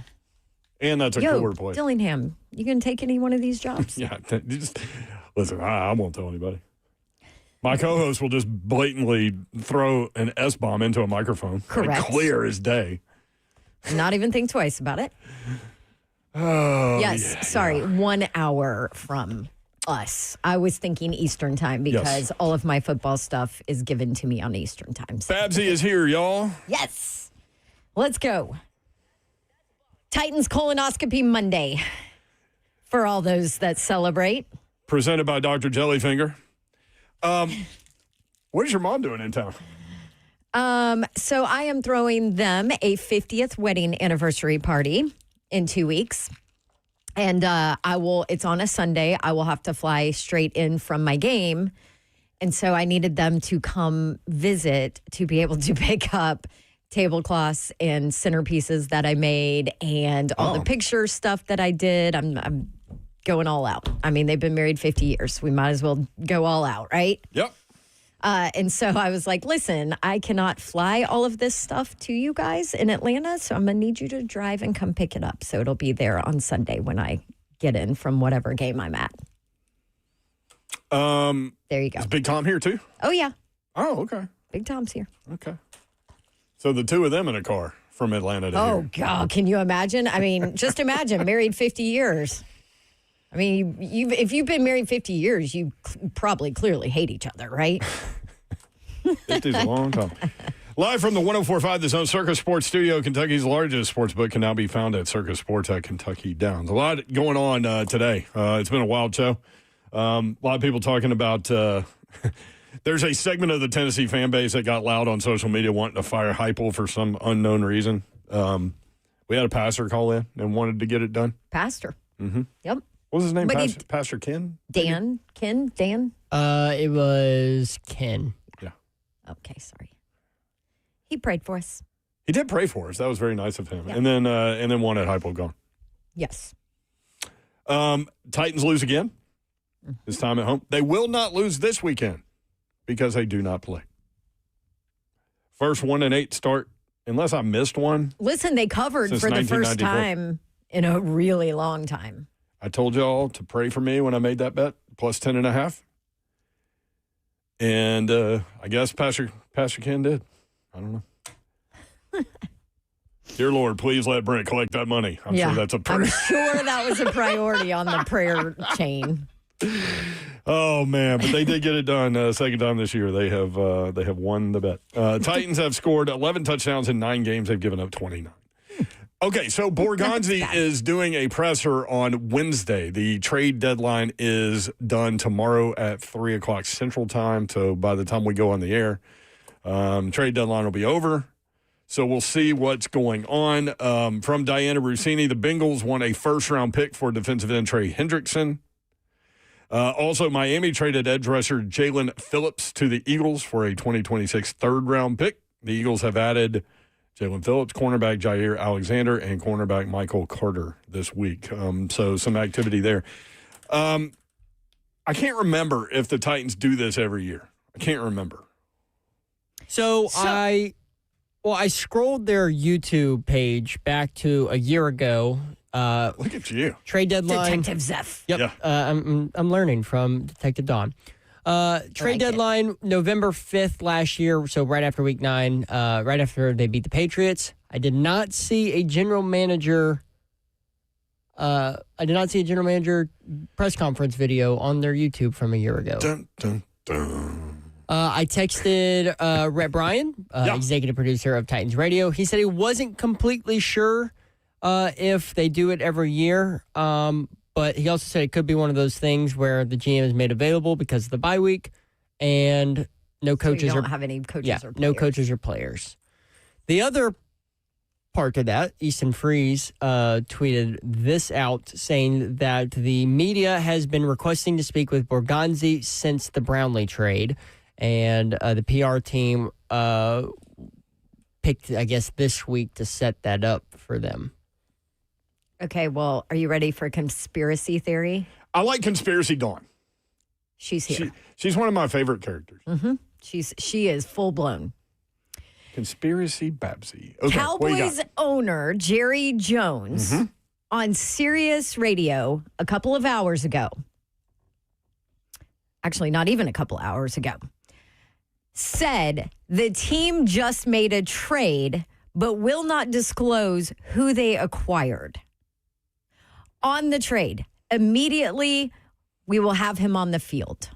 And that's a Yo, cooler place. Dillingham, you can take any one of these jobs? Yeah, listen, I won't tell anybody. My co-host will just blatantly throw an S-bomb into a microphone. Correct. Clear as day. Not even think twice about it. Oh, Yes, yeah, sorry, 1 hour from us. I was thinking Eastern time because Yes. all of my football stuff is given to me on Eastern time. So- Babsy is here, y'all. Yes. Let's go. Titans colonoscopy Monday for all those that celebrate. Presented by Dr. Jellyfinger. What is your mom doing in town? So I am throwing them a 50th wedding anniversary party in 2 weeks. And it's on a Sunday. I will have to fly straight in from my game. And so I needed them to come visit to be able to pick up tablecloths and centerpieces that I made and all the picture stuff that I did. I'm going all out. I mean, they've been married 50 years. We might as well go all out, right? Yep. And so I was like, listen, I cannot fly all of this stuff to you guys in Atlanta, so I'm going to need you to drive and come pick it up. So it'll be there on Sunday when I get in from whatever game I'm at. There you go. Is Big Tom here, too? Oh, yeah. Oh, okay. Big Tom's here. Okay. So the two of them in a car from Atlanta to Oh, here. God. Can you imagine? I mean, just imagine, married 50 years. I mean, if you've been married 50 years, you probably clearly hate each other, right? 50's a long time. Live from the 104.5 The Zone Circus Sports Studio, Kentucky's largest sports book can now be found at Circus Sports at Kentucky Downs. A lot going on today. It's been a wild show. A lot of people talking about there's a segment of the Tennessee fan base that got loud on social media wanting to fire Hypel for some unknown reason. We had a pastor call in and wanted to get it done. Pastor. Mm-hmm. Yep. What was his name? But Pastor Ken? Dan? Dan? It was Ken. Yeah. Okay, sorry. He prayed for us. He did pray for us. That was very nice of him. Yeah. And then one at Hypel gone. Yes. Titans lose again. This time at home. They will not lose this weekend because they do not play. First 1-8 start, unless I missed one. Listen, they covered Since for the first 1994. time in a really long time. I told y'all to pray for me when I made that bet, plus 10.5. And I guess Pastor Ken did. I don't know. Dear Lord, please let Brent collect that money. I'm sure that's a prayer. I'm sure that was a priority on the prayer chain. Oh man, but they did get it done. Second time this year, they have won the bet. Titans have scored 11 touchdowns in 9 games. They've given up 29. Okay, so Borgonzi is doing a presser on Wednesday. The trade deadline is done tomorrow at 3 o'clock Central Time. So by the time we go on the air, trade deadline will be over. So we'll see what's going on. From Diana Rossini, the Bengals won a first-round pick for defensive end Trey Hendrickson. Also, Miami traded edge rusher Jalen Phillips to the Eagles for a 2026 third-round pick. The Eagles have added Jalen Phillips, cornerback Jair Alexander, and cornerback Michael Carter this week. So some activity there. I can't remember if the Titans do this every year. I can't remember. So I scrolled their YouTube page back to a year ago. Look at you. Trade deadline. Detective Zeph. Yep. Yeah. I'm learning from Detective Don. Trade deadline November 5th last year, so right after week 9, right after they beat the Patriots. I did not see a general manager press conference video on their YouTube from a year ago. Dun, dun, dun. I texted Rhett Bryan, executive producer of Titans Radio. He said he wasn't completely sure if they do it every year, but he also said it could be one of those things where the GM is made available because of the bye week, and no coaches don't have any coaches or players. no coaches or players. The other part of that, Easton Freeze tweeted this out, saying that the media has been requesting to speak with Borgonzi since the Brownlee trade. And the PR team picked, I guess, this week to set that up for them. Okay, well, are you ready for conspiracy theory? I like Conspiracy Dawn. She's here. She's one of my favorite characters. Mm-hmm. She is full blown. Conspiracy Babsy. Okay, Cowboys owner Jerry Jones on Sirius Radio a couple of hours ago. Actually, not even a couple hours ago. Said the team just made a trade, but will not disclose who they acquired. On the trade, immediately, we will have him on the field.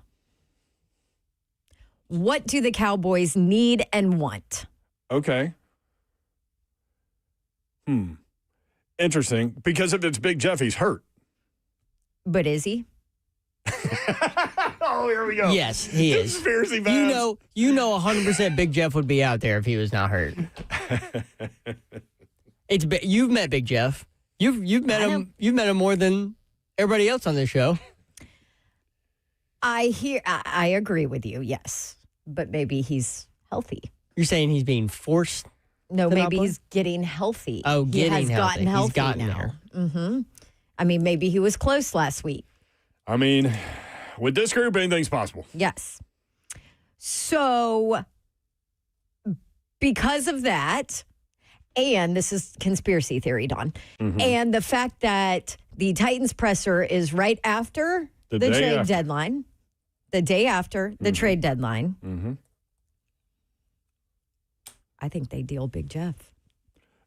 What do the Cowboys need and want? Okay. Interesting. Because if it's Big Jeff, he's hurt. But is he? Oh, here we go. Yes, he is. Conspiracy Babs. You know 100% Big Jeff would be out there if he was not hurt. You've met Big Jeff. You've met him. You've met him more than everybody else on this show. I agree with you. Yes, but maybe he's healthy. You're saying he's being forced? No, maybe he's getting healthy. Oh, he has healthy. gotten healthy he's gotten now. there. Mm-hmm. I mean, maybe he was close last week. I mean, with this group, anything's possible. Yes. So, because of that, and this is conspiracy theory, Don, and the fact that the Titans presser is right after the trade deadline, the day after the trade deadline, I think they deal Big Jeff.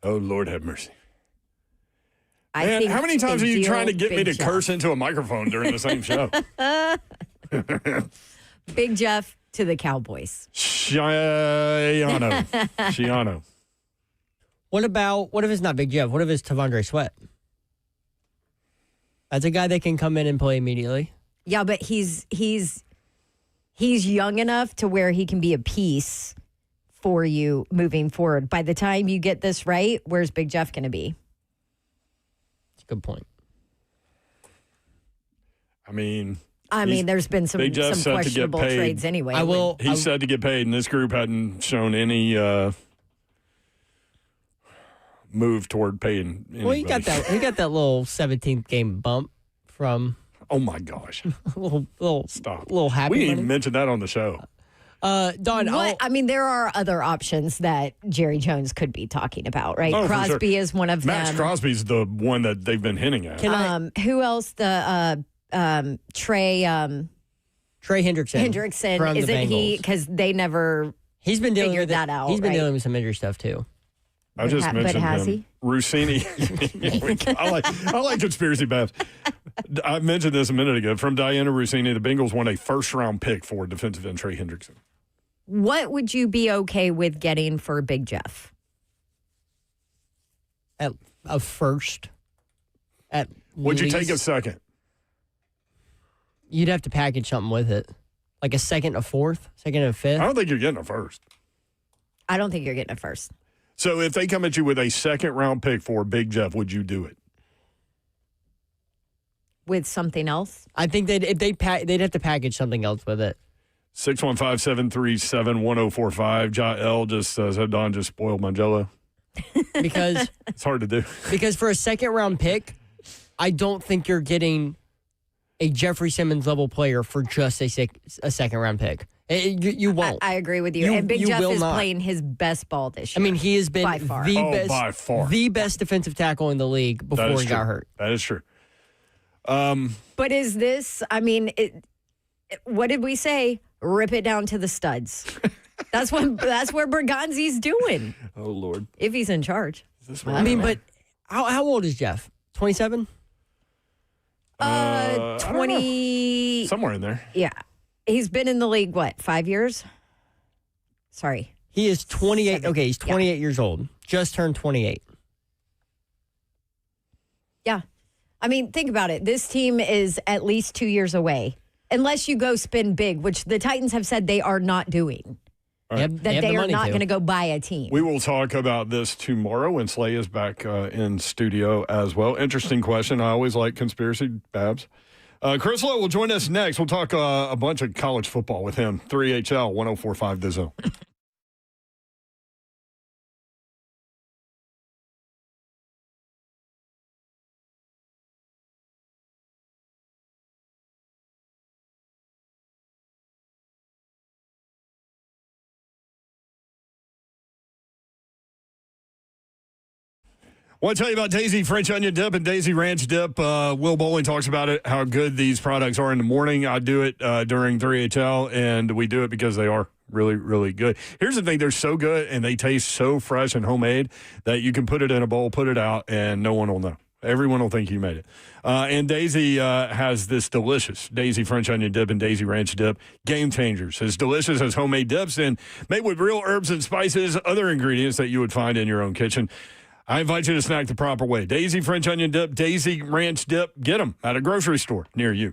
Oh, Lord have mercy. I think how many times are you trying to get me to Jeff. curse into a microphone during the same show? Big Jeff to the Cowboys. Shiano. What if it's not Big Jeff? What if it's Tavondre Sweat? That's a guy that can come in and play immediately. Yeah, but he's young enough to where he can be a piece for you moving forward. By the time you get this right, where's Big Jeff going to be? That's a good point. I mean, there's been some questionable trades anyway. He's set to get paid, and this group hadn't shown any move toward paying anybody. Well, he got that little 17th game bump from. Oh my gosh! Stop. Little happy. We didn't money. even mention that on the show. Don, there are other options that Jerry Jones could be talking about, right? Oh, Crosby is one of Max them. Crosby's the one that they've been hinting at. Who else? The Trey Hendrickson. Hendrickson, from the isn't he? Bengals. Because they never. He's been dealing figured with that out. He's been right? dealing with some injury stuff too. I just mentioned but has him. he? Rossini. I like conspiracy babs. I mentioned this a minute ago. From Diana Rossini, the Bengals won a first-round pick for defensive end Trey Hendrickson. What would you be okay with getting for Big Jeff? At a first. Would you take a second? You'd have to package something with it. Like a second, a fourth, second, and a fifth. I don't think you're getting a first. I don't think you're getting a first. So if they come at you with a second-round pick for Big Jeff, would you do it? With something else? I think they'd have to package something else with it. 615-737-1045. Jael just says, Don just spoiled my jello. Because it's hard to do. Because for a second-round pick, I don't think you're getting a Jeffrey Simmons level player for just a second-round pick. You won't. I agree with you. And Big Jeff is playing his best ball this year. I mean, he has been by far. the best defensive tackle in the league before he got hurt. That is true. But is this, I mean, what did we say? Rip it down to the studs. That's where Berganzi's doing. Oh, Lord. If he's in charge. I mean, but how old is Jeff? 27? 20. Somewhere in there. Yeah. He's been in the league, what, 5 years? Sorry. He is 28. Okay, he's 28 years old. Just turned 28. Yeah. I mean, think about it. This team is at least 2 years away. Unless you go spin big, which the Titans have said they are not doing. Right. That they are not going to go buy a team. We will talk about this tomorrow when Slay is back in studio as well. Interesting question. I always like conspiracy, Babs. Chris Lowe will join us next. We'll talk a bunch of college football with him. 3HL 1045 The Zone. I want to tell you about Daisy French Onion Dip and Daisy Ranch Dip. Will Bowling talks about it, how good these products are in the morning. I do it during 3HL, and we do it because they are really, really good. Here's the thing. They're so good, and they taste so fresh and homemade that you can put it in a bowl, put it out, and no one will know. Everyone will think you made it. And Daisy has this delicious Daisy French Onion Dip and Daisy Ranch Dip. Game changers. As delicious as homemade dips and made with real herbs and spices, other ingredients that you would find in your own kitchen. I invite you to snack the proper way. Daisy French Onion Dip, Daisy Ranch Dip. Get them at a grocery store near you.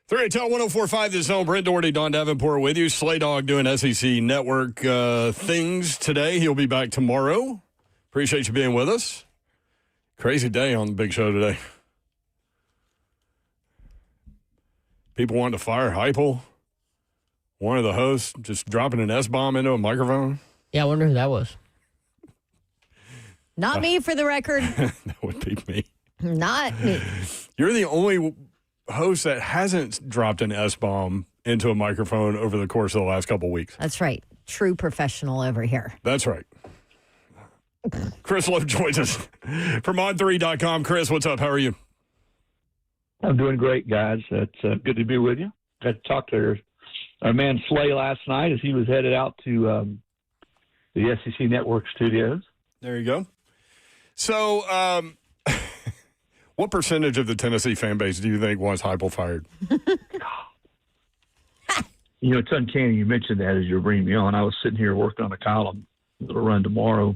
3 Tell 104.5 The Zone. Brent Doherty, Don Davenport with you. Slay Dog doing SEC Network things today. He'll be back tomorrow. Appreciate you being with us. Crazy day on the big show today. People wanting to fire Hypel. One of the hosts just dropping an S-bomb into a microphone. Yeah, I wonder who that was. Not me, for the record. That would be me. Not me. You're the only host that hasn't dropped an S-bomb into a microphone over the course of the last couple of weeks. That's right. True professional over here. That's right. Chris Lowe joins us from on3.com. Chris, what's up? How are you? I'm doing great, guys. It's good to be with you. Got to talk to our man Slay last night as he was headed out to the SEC Network studios. There you go. So, what percentage of the Tennessee fan base do you think wants Hypel fired? You know, it's uncanny you mentioned that as you're bringing me on. I was sitting here working on a column that'll run tomorrow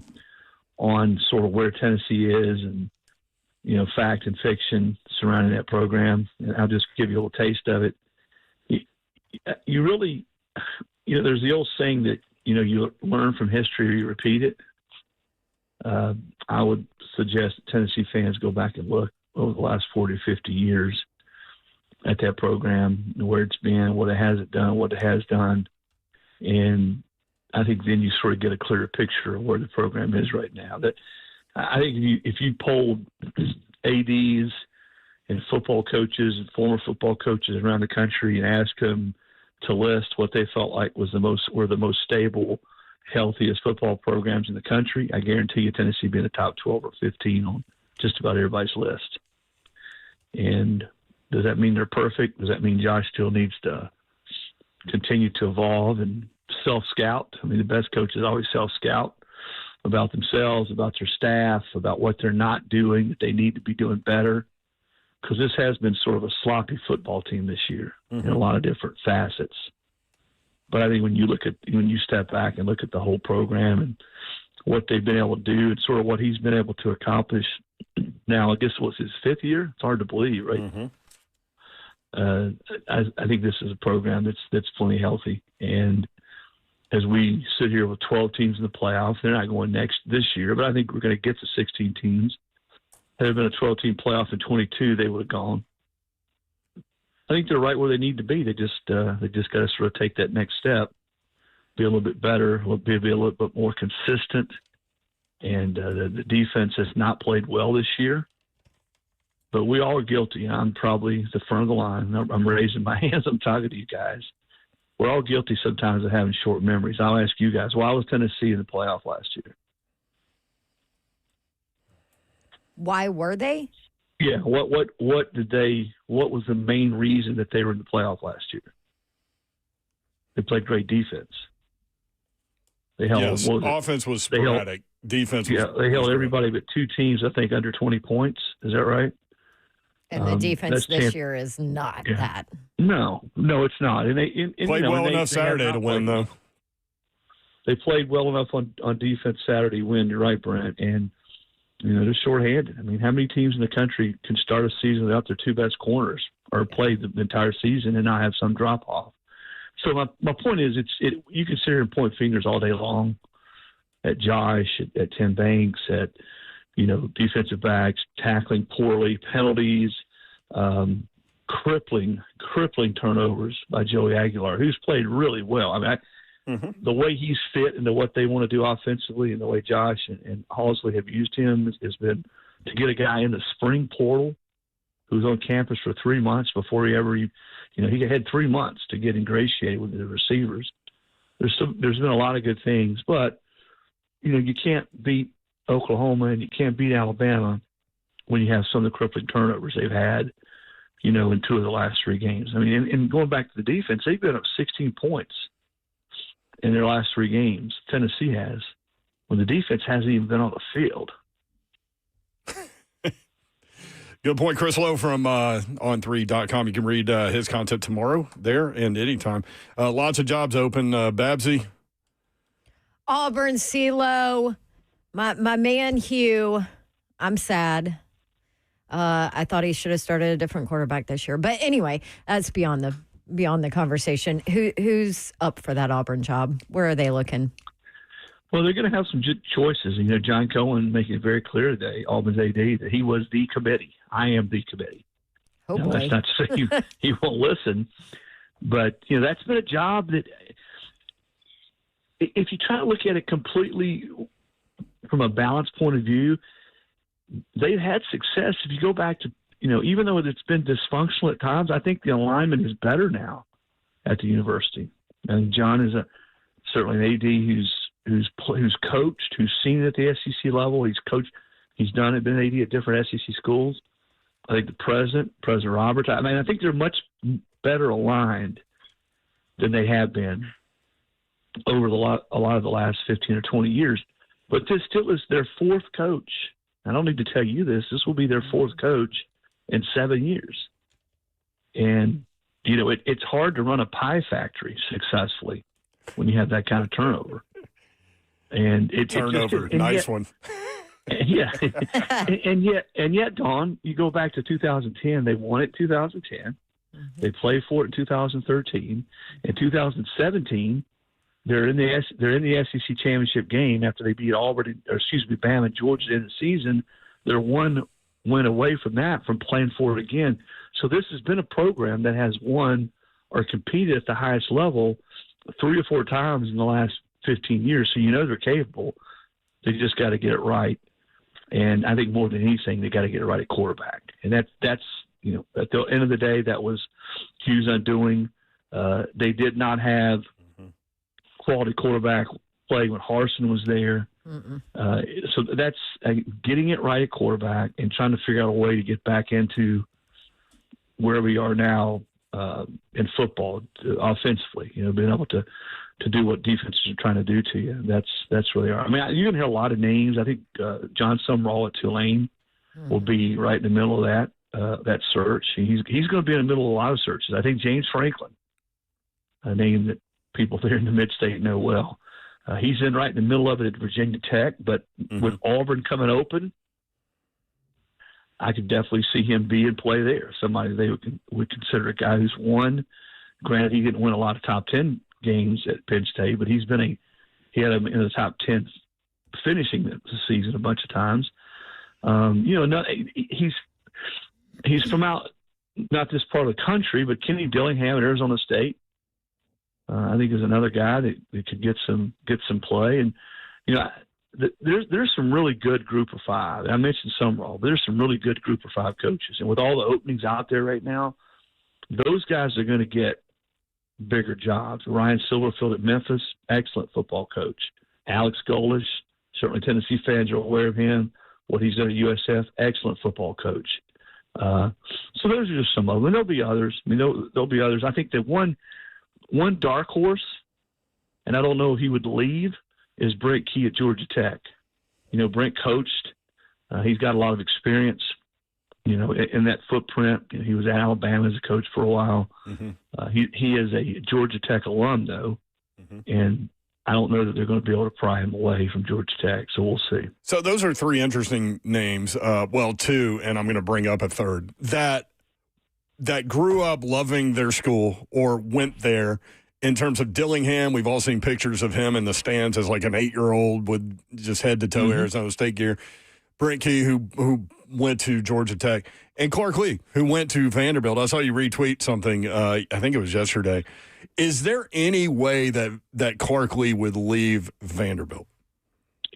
on sort of where Tennessee is and, you know, fact and fiction surrounding that program. And I'll just give you a little taste of it. You really, you know, there's the old saying that, you know, you learn from history or you repeat it. I would suggest that Tennessee fans go back and look over the last 40, 50 years at that program, where it's been, what it hasn't done, what it has done. And I think then you sort of get a clearer picture of where the program is right now. That I think if you polled ADs and football coaches and former football coaches around the country and asked them to list what they felt like were the most stable, healthiest football programs in the country, I guarantee you Tennessee would be in the top 12 or 15 on just about everybody's list. And does that mean they're perfect? Does that mean Josh still needs to continue to evolve and self-scout? I mean, the best coaches always self-scout about themselves, about their staff, about what they're not doing, that they need to be doing better. Because this has been sort of a sloppy football team this year in a lot of different facets. But I think when you step back and look at the whole program and what they've been able to do and sort of what he's been able to accomplish now, I guess it was his 5th year. It's hard to believe, right? Mm-hmm. I think this is a program that's plenty healthy. And as we sit here with 12 teams in the playoff, they're not going this year, but I think we're going to get to 16 teams. Had there been a 12-team playoff in 22, they would have gone. I think they're right where they need to be. They just got to sort of take that next step, be a little bit better, be a little bit more consistent. And the defense has not played well this year, but we all are guilty. I'm probably the front of the line. I'm raising my hands. I'm talking to you guys. We're all guilty sometimes of having short memories. I'll ask you guys, why was Tennessee in the playoff last year? Why were they? Yeah. What was the main reason that they were in the playoff last year? They played great defense. Offense was sporadic. Defense was they held everybody but 2 teams, I think, under 20 points. Is that right? And the defense this year is not that. No, it's not. And they played well enough Saturday to win, though. They played well enough on defense Saturday to win. You're right, Brent. And you know, they're shorthanded. I mean, how many teams in the country can start a season without their 2 best corners or play the entire season and not have some drop off? So my point is, you can sit here and point fingers all day long at Josh, at Tim Banks, at defensive backs tackling poorly, penalties, crippling turnovers by Joey Aguilar, who's played really well. I mean, the way he's fit into what they want to do offensively and the way Josh and Halsley have used him has been to get a guy in the spring portal who's on campus for 3 months before he had 3 months to get ingratiated with the receivers. There's been a lot of good things, but you can't beat Oklahoma and you can't beat Alabama when you have some of the crippling turnovers they've had, in 2 of the last 3 games. I mean, and going back to the defense, they've been up 16 points in their last 3 games. Tennessee has, when the defense hasn't even been on the field. Good point, Chris Lowe from on3.com. You can read his content tomorrow there and anytime. Lots of jobs open. Babsy. Auburn, CeeLo, my man Hugh. I'm sad. I thought he should have started a different quarterback this year. But anyway, that's beyond the conversation. Who's up for that Auburn job? Where are they looking? Well, they're going to have some choices. You know, John Cohen making it very clear today, Auburn's AD, that he was the committee. I am the committee. Oh, now, boy. That's not to say he won't listen, but, you know, that's been a job that if you try to look at it completely from a balanced point of view, they've had success. If you go back to, you know, even though it's been dysfunctional at times, I think the alignment is better now at the university. And John is certainly an AD who's coached, who's seen it at the SEC level. He's coached, he's done it, been an AD at different SEC schools. I think the President Roberts, I mean, I think they're much better aligned than they have been over a lot of the last 15 or 20 years. But this still is their fourth coach. I don't need to tell you this. This will be their fourth coach in 7 years. And, you know, it's hard to run a pie factory successfully when you have that kind of turnover. And Nice one. Yeah. and yet, Dawn, you go back to 2010, they won it 2010. Mm-hmm. They played for it in 2013. In 2017, they're in the SEC championship game after they beat Bama and Georgia in the season. They're one win away from that, from playing for it again. So this has been a program that has won or competed at the highest level 3 or 4 times in the last 15 years. So you know they're capable. They just got to get it right. And I think more than anything, they got to get it right at quarterback. And that's you know, at the end of the day, that was Hugh's undoing. They did not have quality quarterback play when Harsin was there. So that's getting it right at quarterback and trying to figure out a way to get back into where we are now in football offensively. You know, being able to do what defenses are trying to do to you. That's really hard. I mean, you're going to hear a lot of names. I think John Sumrall at Tulane will be right in the middle of that search. He's going to be in the middle of a lot of searches. I think James Franklin, a name that people there in the mid-state know well, he's in right in the middle of it at Virginia Tech. But with Auburn coming open, I could definitely see him be in play there. Somebody they would consider a guy who's won. Granted, he didn't win a lot of top 10 games at Penn State, but he had him in the top 10 finishing the season a bunch of times. You know, he's from out, not this part of the country, but Kenny Dillingham at Arizona State, I think is another guy that could get some play. And, you know, there's some really good group of 5. I mentioned Sumrall, but there's some really good group of 5 coaches. And with all the openings out there right now, those guys are going to get bigger jobs. Ryan Silverfield at Memphis, excellent football coach. Alex Golesh, certainly Tennessee fans are aware of him. What he's done at USF, excellent football coach. So those are just some of them. And there'll be others. I mean, there'll be others. I think that one dark horse, and I don't know if he would leave, is Brent Key at Georgia Tech. You know, Brent coached. He's got a lot of experience, you know, in that footprint. He was at Alabama as a coach for a while. He is a Georgia Tech alum, though, and I don't know that they're going to be able to pry him away from Georgia Tech, so we'll see. So those are 3 interesting names. 2, and I'm going to bring up a third, that grew up loving their school or went there. In terms of Dillingham, we've all seen pictures of him in the stands as like an 8-year-old with just head-to-toe Arizona State gear. Brent Key, who went to Georgia Tech, and Clark Lee, who went to Vanderbilt. I saw you retweet something, I think it was yesterday. Is there any way that Clark Lee would leave Vanderbilt?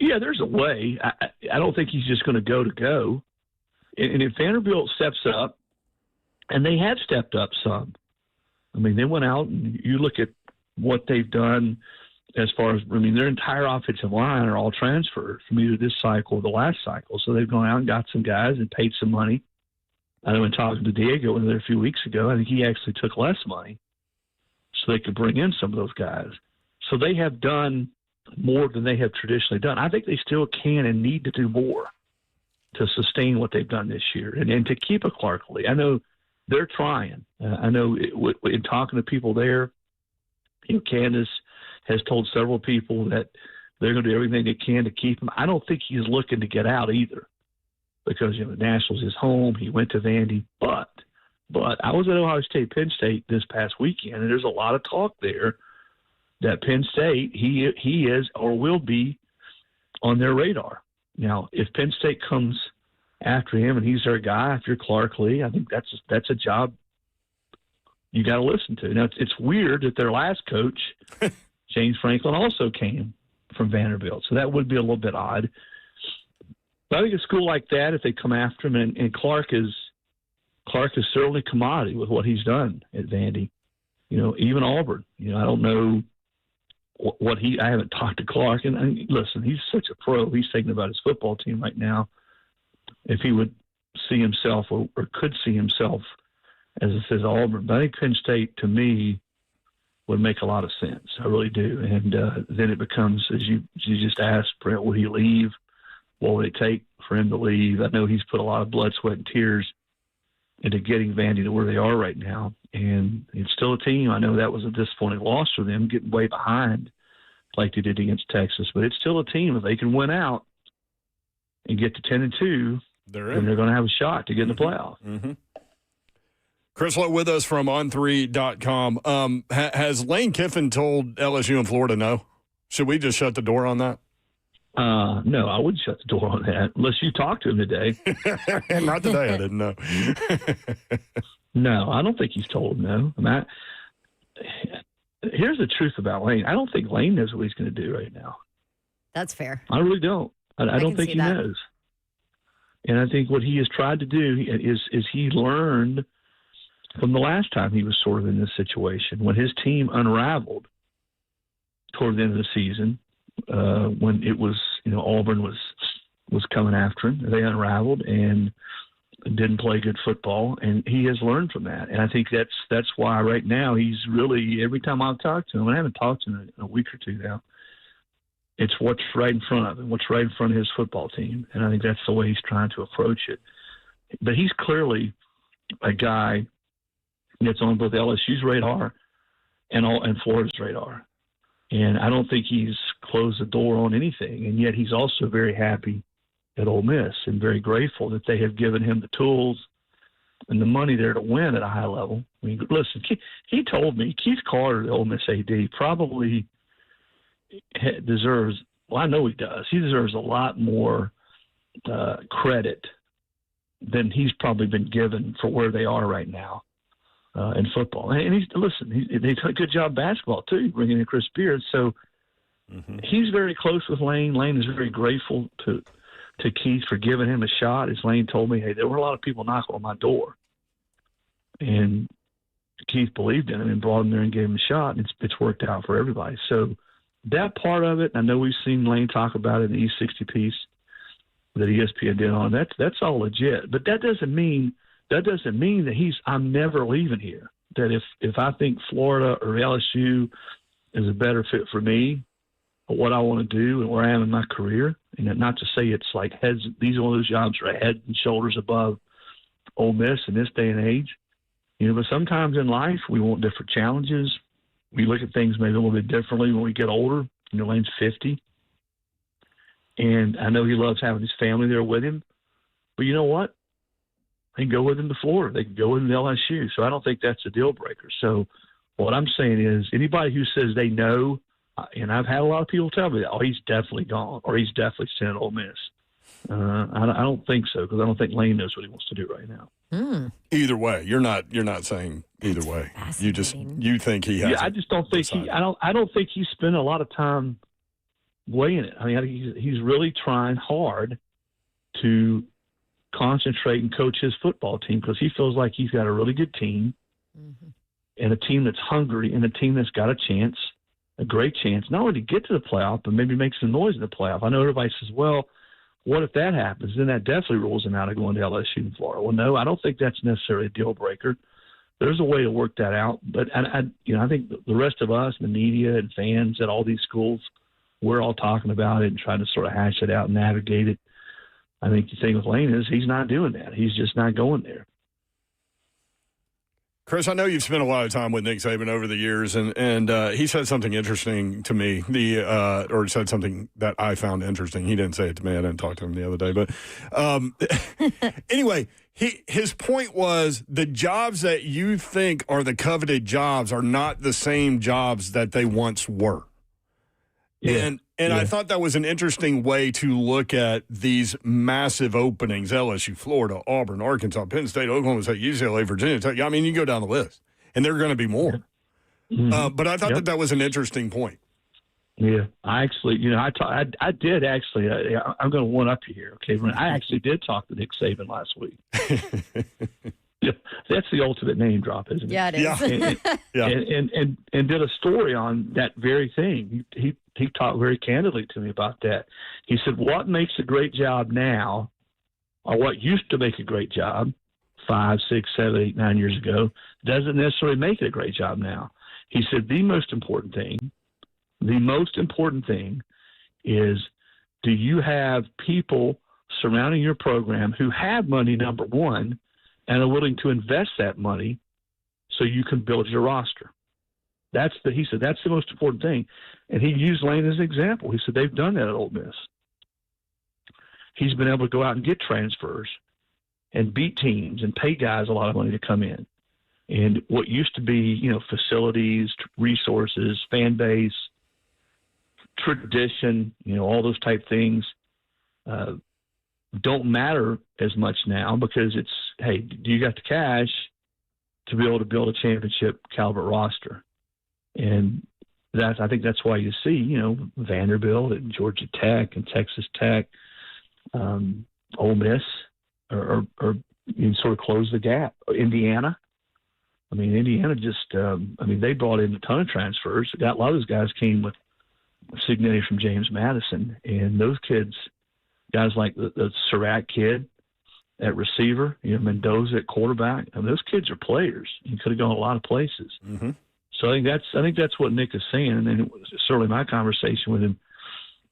Yeah, there's a way. I don't think he's just going to go. And if Vanderbilt steps up, and they have stepped up some. I mean, they went out, and you look at what they've done as far as, I mean, their entire offensive line are all transferred from either this cycle or the last cycle. So they've gone out and got some guys and paid some money. I know in talking to Diego there a few weeks ago, I think he actually took less money so they could bring in some of those guys. So they have done more than they have traditionally done. I think they still can and need to do more to sustain what they've done this year and to keep a Clark Lee. I know they're trying. I know in talking to people there, you know, Candace has told several people that they're going to do everything they can to keep him. I don't think he's looking to get out either. because, the Nationals is home. He went to Vandy. But I was at Ohio State, Penn State this past weekend, and there's a lot of talk there that Penn State, he is or will be on their radar. Now, if Penn State comes after him and he's their guy, if you're Clark Lee, I think that's a job you got to listen to. Now, it's weird that their last coach, James Franklin, also came from Vanderbilt, so that would be a little bit odd. But I think a school like that, if they come after him, and Clark is certainly commodity with what he's done at Vandy. Even Auburn. I don't know what I haven't talked to Clark, and listen, he's such a pro. He's thinking about his football team right now. If he would see himself or could see himself, as it says, Auburn. But I think Penn State, to me, would make a lot of sense. I really do. And then it becomes, as you just asked, Brent, will he leave? What would it take for him to leave? I know he's put a lot of blood, sweat, and tears into getting Vandy to where they are right now. And it's still a team. I know that was a disappointing loss for them, getting way behind like they did against Texas. But it's still a team. If they can win out and get to 10-2, then they're going to have a shot to get in the playoff. Mm-hmm. Chris Lowe with us from On3.com. Has Lane Kiffin told LSU and Florida no? Should we just shut the door on that? No, I wouldn't shut the door on that unless you talked to him today. Not today, I didn't know. No, I don't think he's told him no. Here's the truth about Lane. I don't think Lane knows what he's going to do right now. That's fair. I really don't. I don't think he knows. And I think what he has tried to do is he learned from the last time he was sort of in this situation when his team unraveled toward the end of the season, when it was, Auburn was coming after him. They unraveled and didn't play good football, and he has learned from that. And I think that's why right now he's really, every time I've talked to him, and I haven't talked to him in a week or two now, it's what's right in front of him, what's right in front of his football team. And I think that's the way he's trying to approach it. But he's clearly a guy that's on both LSU's radar and Florida's radar. And I don't think he's closed the door on anything. And yet he's also very happy at Ole Miss and very grateful that they have given him the tools and the money there to win at a high level. I mean, listen, he told me Keith Carter, the Ole Miss AD, probably deserves, well, I know he does. He deserves a lot more credit than he's probably been given for where they are right now in football. And they did a good job basketball too, bringing in Chris Beard. So he's very close with Lane. Lane is very grateful to Keith for giving him a shot. As Lane told me, hey, there were a lot of people knocking on my door, and Keith believed in him and brought him there and gave him a shot, and it's worked out for everybody. So that part of it, I know we've seen Lane talk about it in the E60 piece that ESPN did on. That's all legit. But that doesn't mean that I'm never leaving here. That if I think Florida or LSU is a better fit for me, or what I want to do and where I am in my career, and not to say it's like these are one of those jobs that are head and shoulders above Ole Miss in this day and age. But sometimes in life we want different challenges. We look at things maybe a little bit differently when we get older. Lane's 50. And I know he loves having his family there with him. But you know what? They can go with him to Florida. They can go with him to LSU. So I don't think that's a deal breaker. So what I'm saying is anybody who says they know, and I've had a lot of people tell me that, he's definitely gone or he's definitely sent Ole Miss. I don't think so, because I don't think Lane knows what he wants to do right now. Either way, you're not saying either way. You think he has. Yeah, I just don't think I don't think he spent a lot of time weighing it. I mean, I think he's really trying hard to concentrate and coach his football team, because he feels like he's got a really good team and a team that's hungry and a team that's got a great chance, not only to get to the playoff, but maybe make some noise in the playoff. I know everybody says, well, what if that happens? Then that definitely rules him out of going to LSU and Florida. Well, no, I don't think that's necessarily a deal breaker. There's a way to work that out. But I think the rest of us, the media and fans at all these schools, we're all talking about it and trying to sort of hash it out and navigate it. I think the thing with Lane is he's not doing that. He's just not going there. Chris, I know you've spent a lot of time with Nick Saban over the years, and he said something interesting to me. Or said something that I found interesting. He didn't say it to me. I didn't talk to him the other day, but anyway, his point was the jobs that you think are the coveted jobs are not the same jobs that they once were. Yeah. And I thought that was an interesting way to look at these massive openings: LSU, Florida, Auburn, Arkansas, Penn State, Oklahoma State, UCLA, Virginia Tech. I mean, you go down the list, and there are going to be more. Mm-hmm. But I thought that was an interesting point. Yeah, I actually, I did actually. I'm going to one up you here, okay? I actually did talk to Nick Saban last week. Yeah, that's the ultimate name drop, isn't it? Yeah, it is. And did a story on that very thing. He talked very candidly to me about that. He said, what makes a great job now, or what used to make a great job 5, 6, 7, 8, 9 years ago, doesn't necessarily make it a great job now. He said the most important thing is, do you have people surrounding your program who have money, number one, and are willing to invest that money so you can build your roster? He said that's the most important thing. And he used Lane as an example. He said they've done that at Ole Miss. He's been able to go out and get transfers and beat teams and pay guys a lot of money to come in. And what used to be, facilities, resources, fan base, tradition, all those type things don't matter as much now, because it's, hey, do you got the cash to be able to build a championship caliber roster? And I think that's why you see, Vanderbilt and Georgia Tech and Texas Tech, Ole Miss, or you sort of close the gap. Indiana. I mean, Indiana just, they brought in a ton of transfers. A lot of those guys came with signature from James Madison, and those kids, guys like the Surratt kid at receiver, Mendoza at quarterback, those kids are players. You could have gone a lot of places. Mm-hmm. So I think that's what Nick is saying, and it was certainly my conversation with him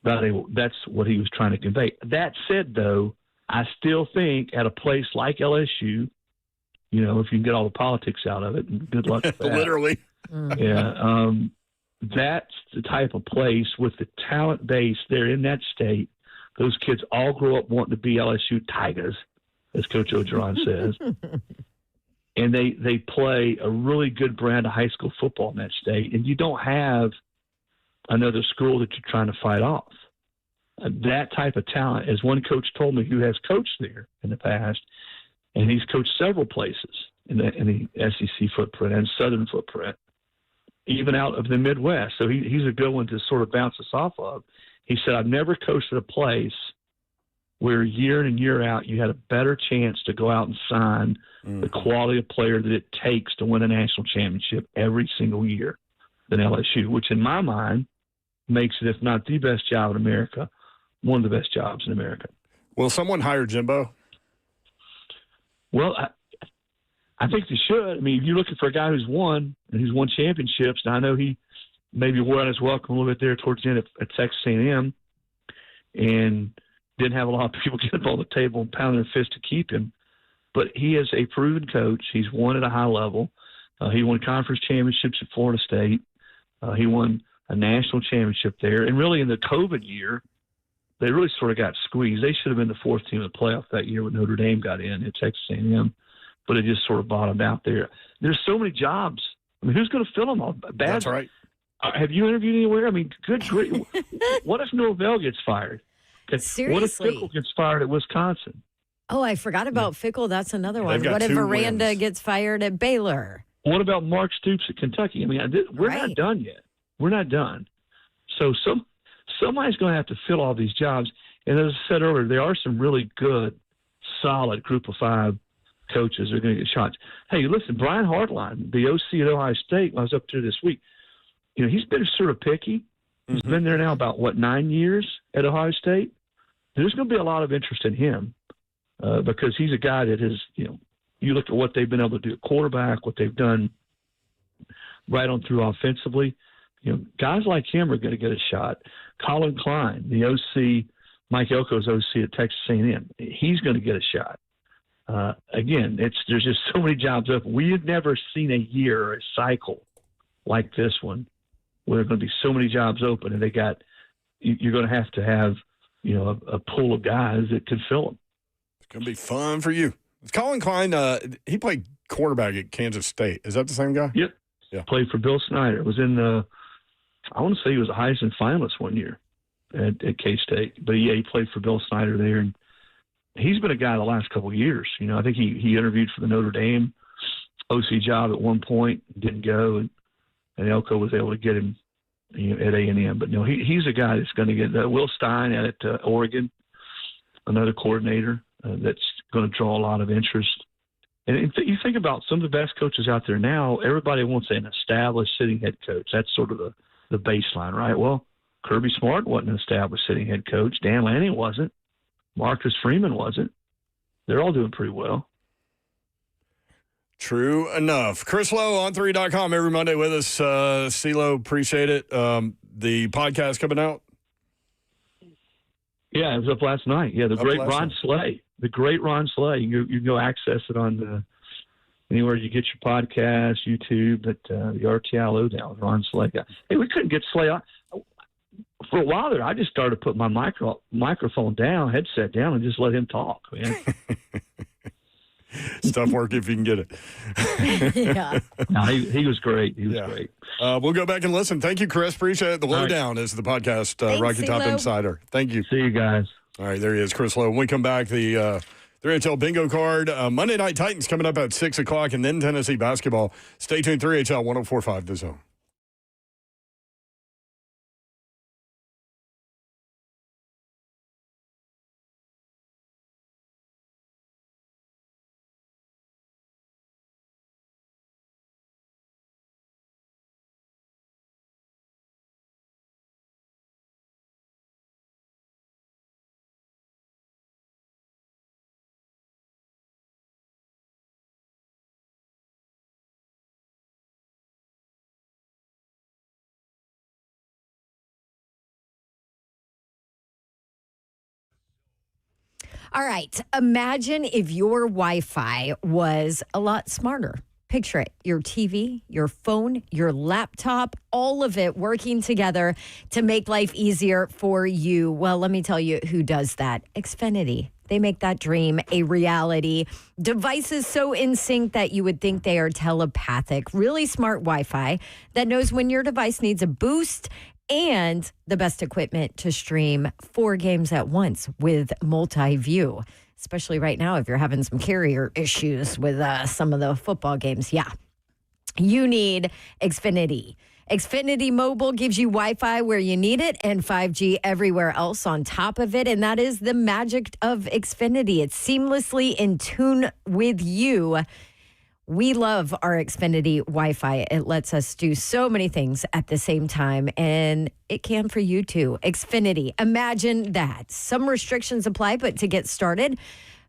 about that's what he was trying to convey. That said, though, I still think at a place like LSU, if you can get all the politics out of it, and good luck with that. Literally. Yeah. That's the type of place with the talent base there in that state. Those kids all grow up wanting to be LSU Tigers, as Coach Ogeron says. And they play a really good brand of high school football in that state. And you don't have another school that you're trying to fight off. That type of talent, as one coach told me who has coached there in the past, and he's coached several places in the SEC footprint and Southern footprint, even out of the Midwest. So he's a good one to sort of bounce us off of. He said, I've never coached at a place where year in and year out you had a better chance to go out and sign the quality of player that it takes to win a national championship every single year than LSU, which in my mind makes it, if not the best job in America, one of the best jobs in America. Will someone hire Jimbo? Well, I think they should. I mean, if you're looking for a guy who's won championships, and I know he maybe wore out his welcome a little bit there towards the end at Texas A&M, and didn't have a lot of people get up on the table and pound their fist to keep him. But he is a proven coach. He's won at a high level. He won conference championships at Florida State. He won a national championship there. And really in the COVID year, they really sort of got squeezed. They should have been the fourth team in the playoff that year when Notre Dame got in at Texas A&M. But it just sort of bottomed out there. There's so many jobs. I mean, who's going to fill them all? That's right. Have you interviewed anywhere? I mean, good grief. What if Norvell gets fired? Seriously. What if Fickle gets fired at Wisconsin? Oh, I forgot about Fickle. That's another one. got What if 2 Aranda wins. gets fired at Baylor? What about Mark Stoops at Kentucky? I mean, we're not done yet. We're not done. So somebody's going to have to fill all these jobs. And as I said earlier, there are some really good, solid Group of 5 coaches that are going to get shots. Hey, listen, Brian Hartline, the OC at Ohio State, I was up there this week. He's been sort of picky. He's been there now about, 9 years at Ohio State. There's going to be a lot of interest in him because he's a guy that has, you look at what they've been able to do at quarterback, what they've done right on through offensively. Guys like him are going to get a shot. Colin Klein, the OC, Mike Elko's OC at Texas A&M, he's going to get a shot. Again, there's just so many jobs open. We have never seen a year, a cycle like this one, where there are going to be so many jobs open, and you're going to have a pool of guys that can fill them. It's going to be fun for you. Colin Klein, he played quarterback at Kansas State. Is that the same guy? Yep. Yeah. Played for Bill Snyder. Was in I want to say he was a Heisman finalist one year at K-State. But, yeah, he played for Bill Snyder there. And he's been a guy the last couple of years. I think he interviewed for the Notre Dame OC job at one point, didn't go, and Elko was able to get him at A&M. But, no, he's a guy that's going to get Will Stein at Oregon, another coordinator that's going to draw a lot of interest. And you think about some of the best coaches out there now, everybody wants an established sitting head coach. That's sort of the baseline, right? Well, Kirby Smart wasn't an established sitting head coach. Dan Lanning wasn't. Marcus Freeman wasn't. They're all doing pretty well. True enough. Chris Lowe on 3.com every Monday with us. CeeLo, appreciate it. The podcast coming out? Yeah, it was up last night. Yeah, the great Ron Slay. The great Ron Slay. You can go access it on anywhere you get your podcast, YouTube, but the RTI Lowdown with Ron Slay. Hey, we couldn't get Slay on. For a while there, I just started putting my microphone down, headset down, and just let him talk, man. It's tough work if you can get it. Yeah. No, he was great. He was great. We'll go back and listen. Thank you, Chris. Appreciate it. The Lowdown is the podcast, Thanks, Rocky Top CeeLo. Insider. Thank you. See you guys. All right, there he is, Chris Lowe. When we come back, the 3HL bingo card. Monday Night Titans coming up at 6 o'clock, and then Tennessee basketball. Stay tuned, 3HL 104.5 The Zone. All right. Imagine if your Wi-Fi was a lot smarter. Picture it. Your TV, your phone, your laptop, all of it working together to make life easier for you. Well, let me tell you who does that. Xfinity. They make that dream a reality. Devices so in sync that you would think they are telepathic. Really smart Wi-Fi that knows when your device needs a boost, and the best equipment to stream 4 games at once with multi-view, especially right now if you're having some carrier issues with some of the football games. Yeah, you need Xfinity. Xfinity Mobile gives you Wi-Fi where you need it and 5G everywhere else on top of it. And that is the magic of Xfinity. It's seamlessly in tune with you. We love our Xfinity Wi-Fi. It lets us do so many things at the same time, and it can for you too. Xfinity, imagine that. Some restrictions apply, but to get started,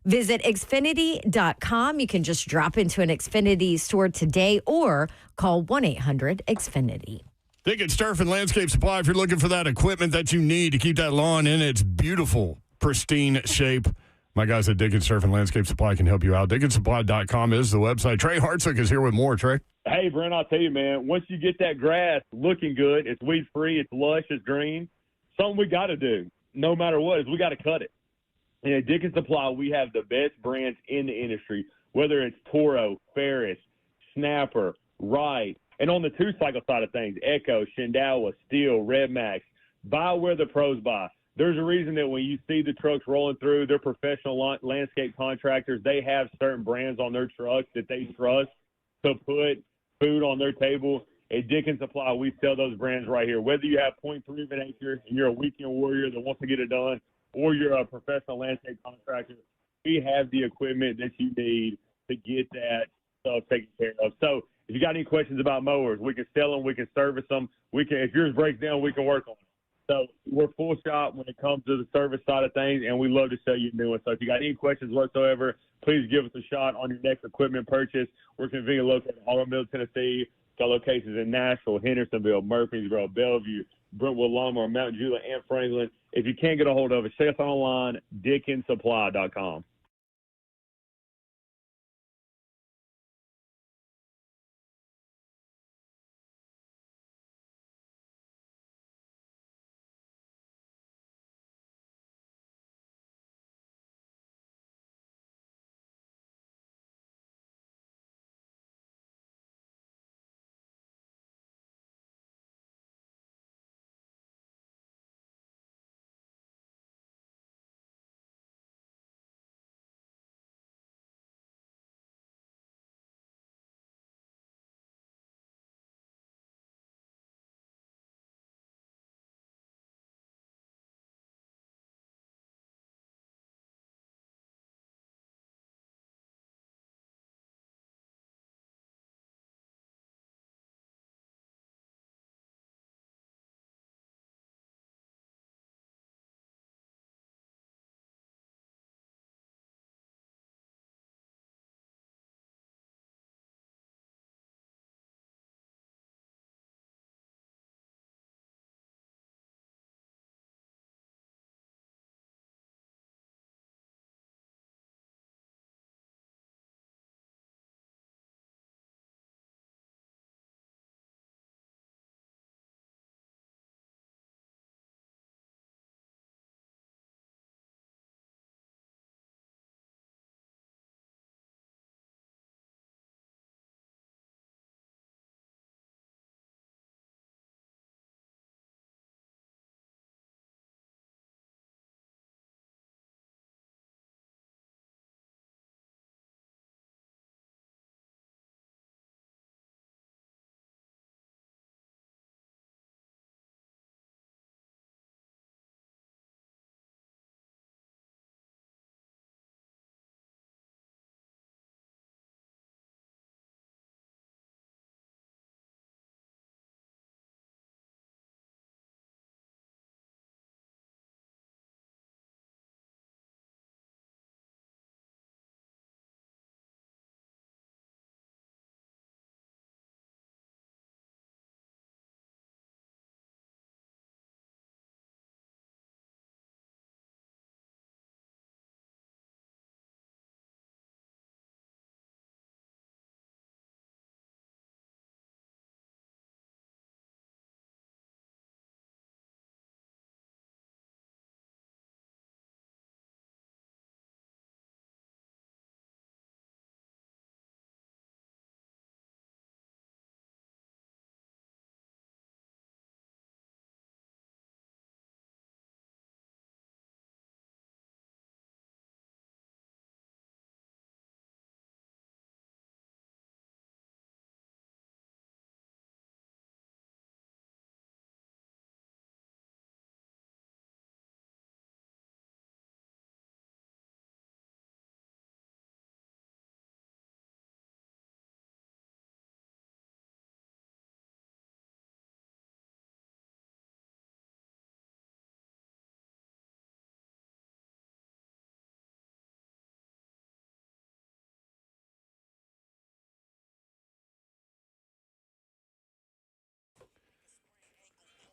visit Xfinity.com. You can just drop into an Xfinity store today or call 1-800-XFINITY. Dickens Turf and Landscape Supply, if you're looking for that equipment that you need to keep that lawn in its beautiful, pristine shape. My guys at Dickens Turf and Landscape Supply can help you out. DickensSupply.com is the website. Trey Hartsook is here with more. Trey? Hey, Brent, I'll tell you, man, once you get that grass looking good, it's weed-free, it's lush, it's green, something we got to do, no matter what, is we got to cut it. And at Dickens Supply, we have the best brands in the industry, whether it's Toro, Ferris, Snapper, Wright, and on the two-cycle side of things, Echo, Shindawa, Steel, Red Max. Buy where the pros buy. There's a reason that when you see the trucks rolling through, they're professional landscape contractors. They have certain brands on their trucks that they trust to put food on their table. At Dickens Supply, we sell those brands right here. Whether you have 0.3 of an acre and you're a weekend warrior that wants to get it done, or you're a professional landscape contractor, we have the equipment that you need to get that stuff taken care of. So if you got any questions about mowers, we can sell them, we can service them. If yours breaks down, we can work on it. So we're full shop when it comes to the service side of things, and we love to sell you a new one. So if you got any questions whatsoever, please give us a shot on your next equipment purchase. We're conveniently located in Auburn, Middle Tennessee. Got locations in Nashville, Hendersonville, Murfreesboro, Bellevue, Brentwood, Longmore, Mount Juliet, and Franklin. If you can't get a hold of us, check us online, DickensSupply.com.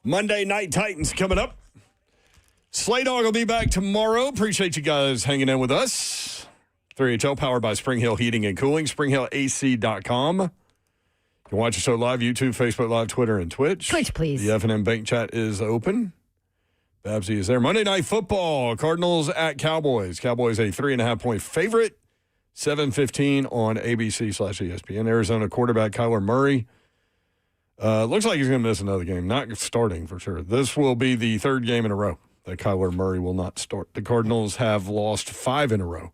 Monday Night Titans coming up. Slay Dog will be back tomorrow. Appreciate you guys hanging in with us. 3HL powered by Spring Hill Heating and Cooling, springhillac.com. You can watch the show live, YouTube, Facebook Live, Twitter, and Twitch. Twitch, please. The F&M Bank Chat is open. Babsy is there. Monday Night Football, Cardinals at Cowboys. Cowboys a 3.5-point favorite. 7:15 on ABC/ESPN. Arizona quarterback Kyler Murray. Looks like he's going to miss another game. Not starting for sure. This will be the third game in a row that Kyler Murray will not start. The Cardinals have lost 5 in a row.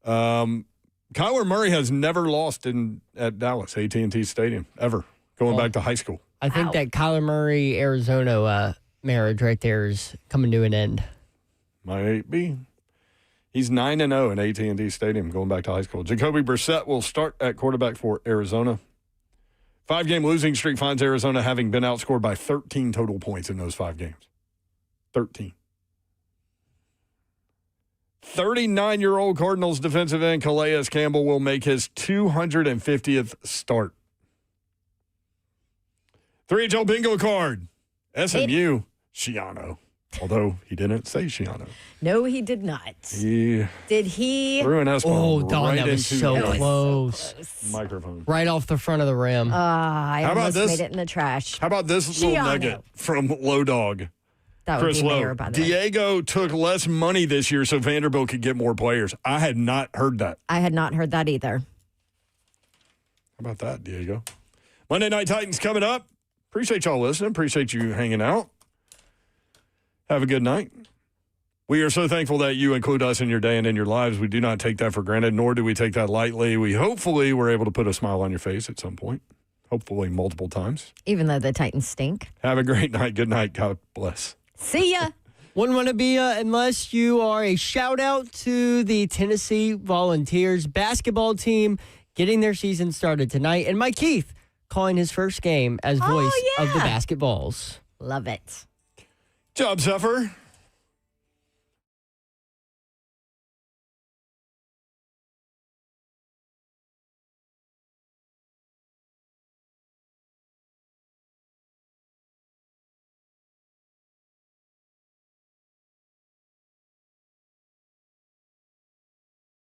Kyler Murray has never lost at Dallas, AT&T Stadium, ever, going back to high school. I think that Kyler Murray, Arizona marriage right there is coming to an end. Might be. He's 9-0 in AT&T Stadium going back to high school. Jacoby Brissett will start at quarterback for Arizona. 5-game losing streak finds Arizona having been outscored by 13 total points in those 5 games. 13. 39-year-old Cardinals defensive end Calais Campbell will make his 250th start. 3HL bingo card. SMU, Shiano. Although he didn't say Shiano. No, he did not. Did he? Threw an S-bomb Don, right that was into so the close. microphone. Right off the front of the rim. I How about almost this? made it in the trash. How about this little Shiano. nugget from Low Dog? That would Chris be Lowe. Mayor, by the way. Diego took less money this year so Vanderbilt could get more players. I had not heard that. I had not heard that either. How about that, Diego? Monday Night Titans coming up. Appreciate y'all listening. Appreciate you hanging out. Have a good night. We are so thankful that you include us in your day and in your lives. We do not take that for granted, nor do we take that lightly. We hopefully were able to put a smile on your face at some point, hopefully multiple times. Even though the Titans stink. Have a great night. Good night. God bless. See ya. Wouldn't want to be unless you are a shout out to the Tennessee Volunteers basketball team getting their season started tonight. And Mike Keith calling his first game as voice of the basketballs. Love it. Job, Zephyr.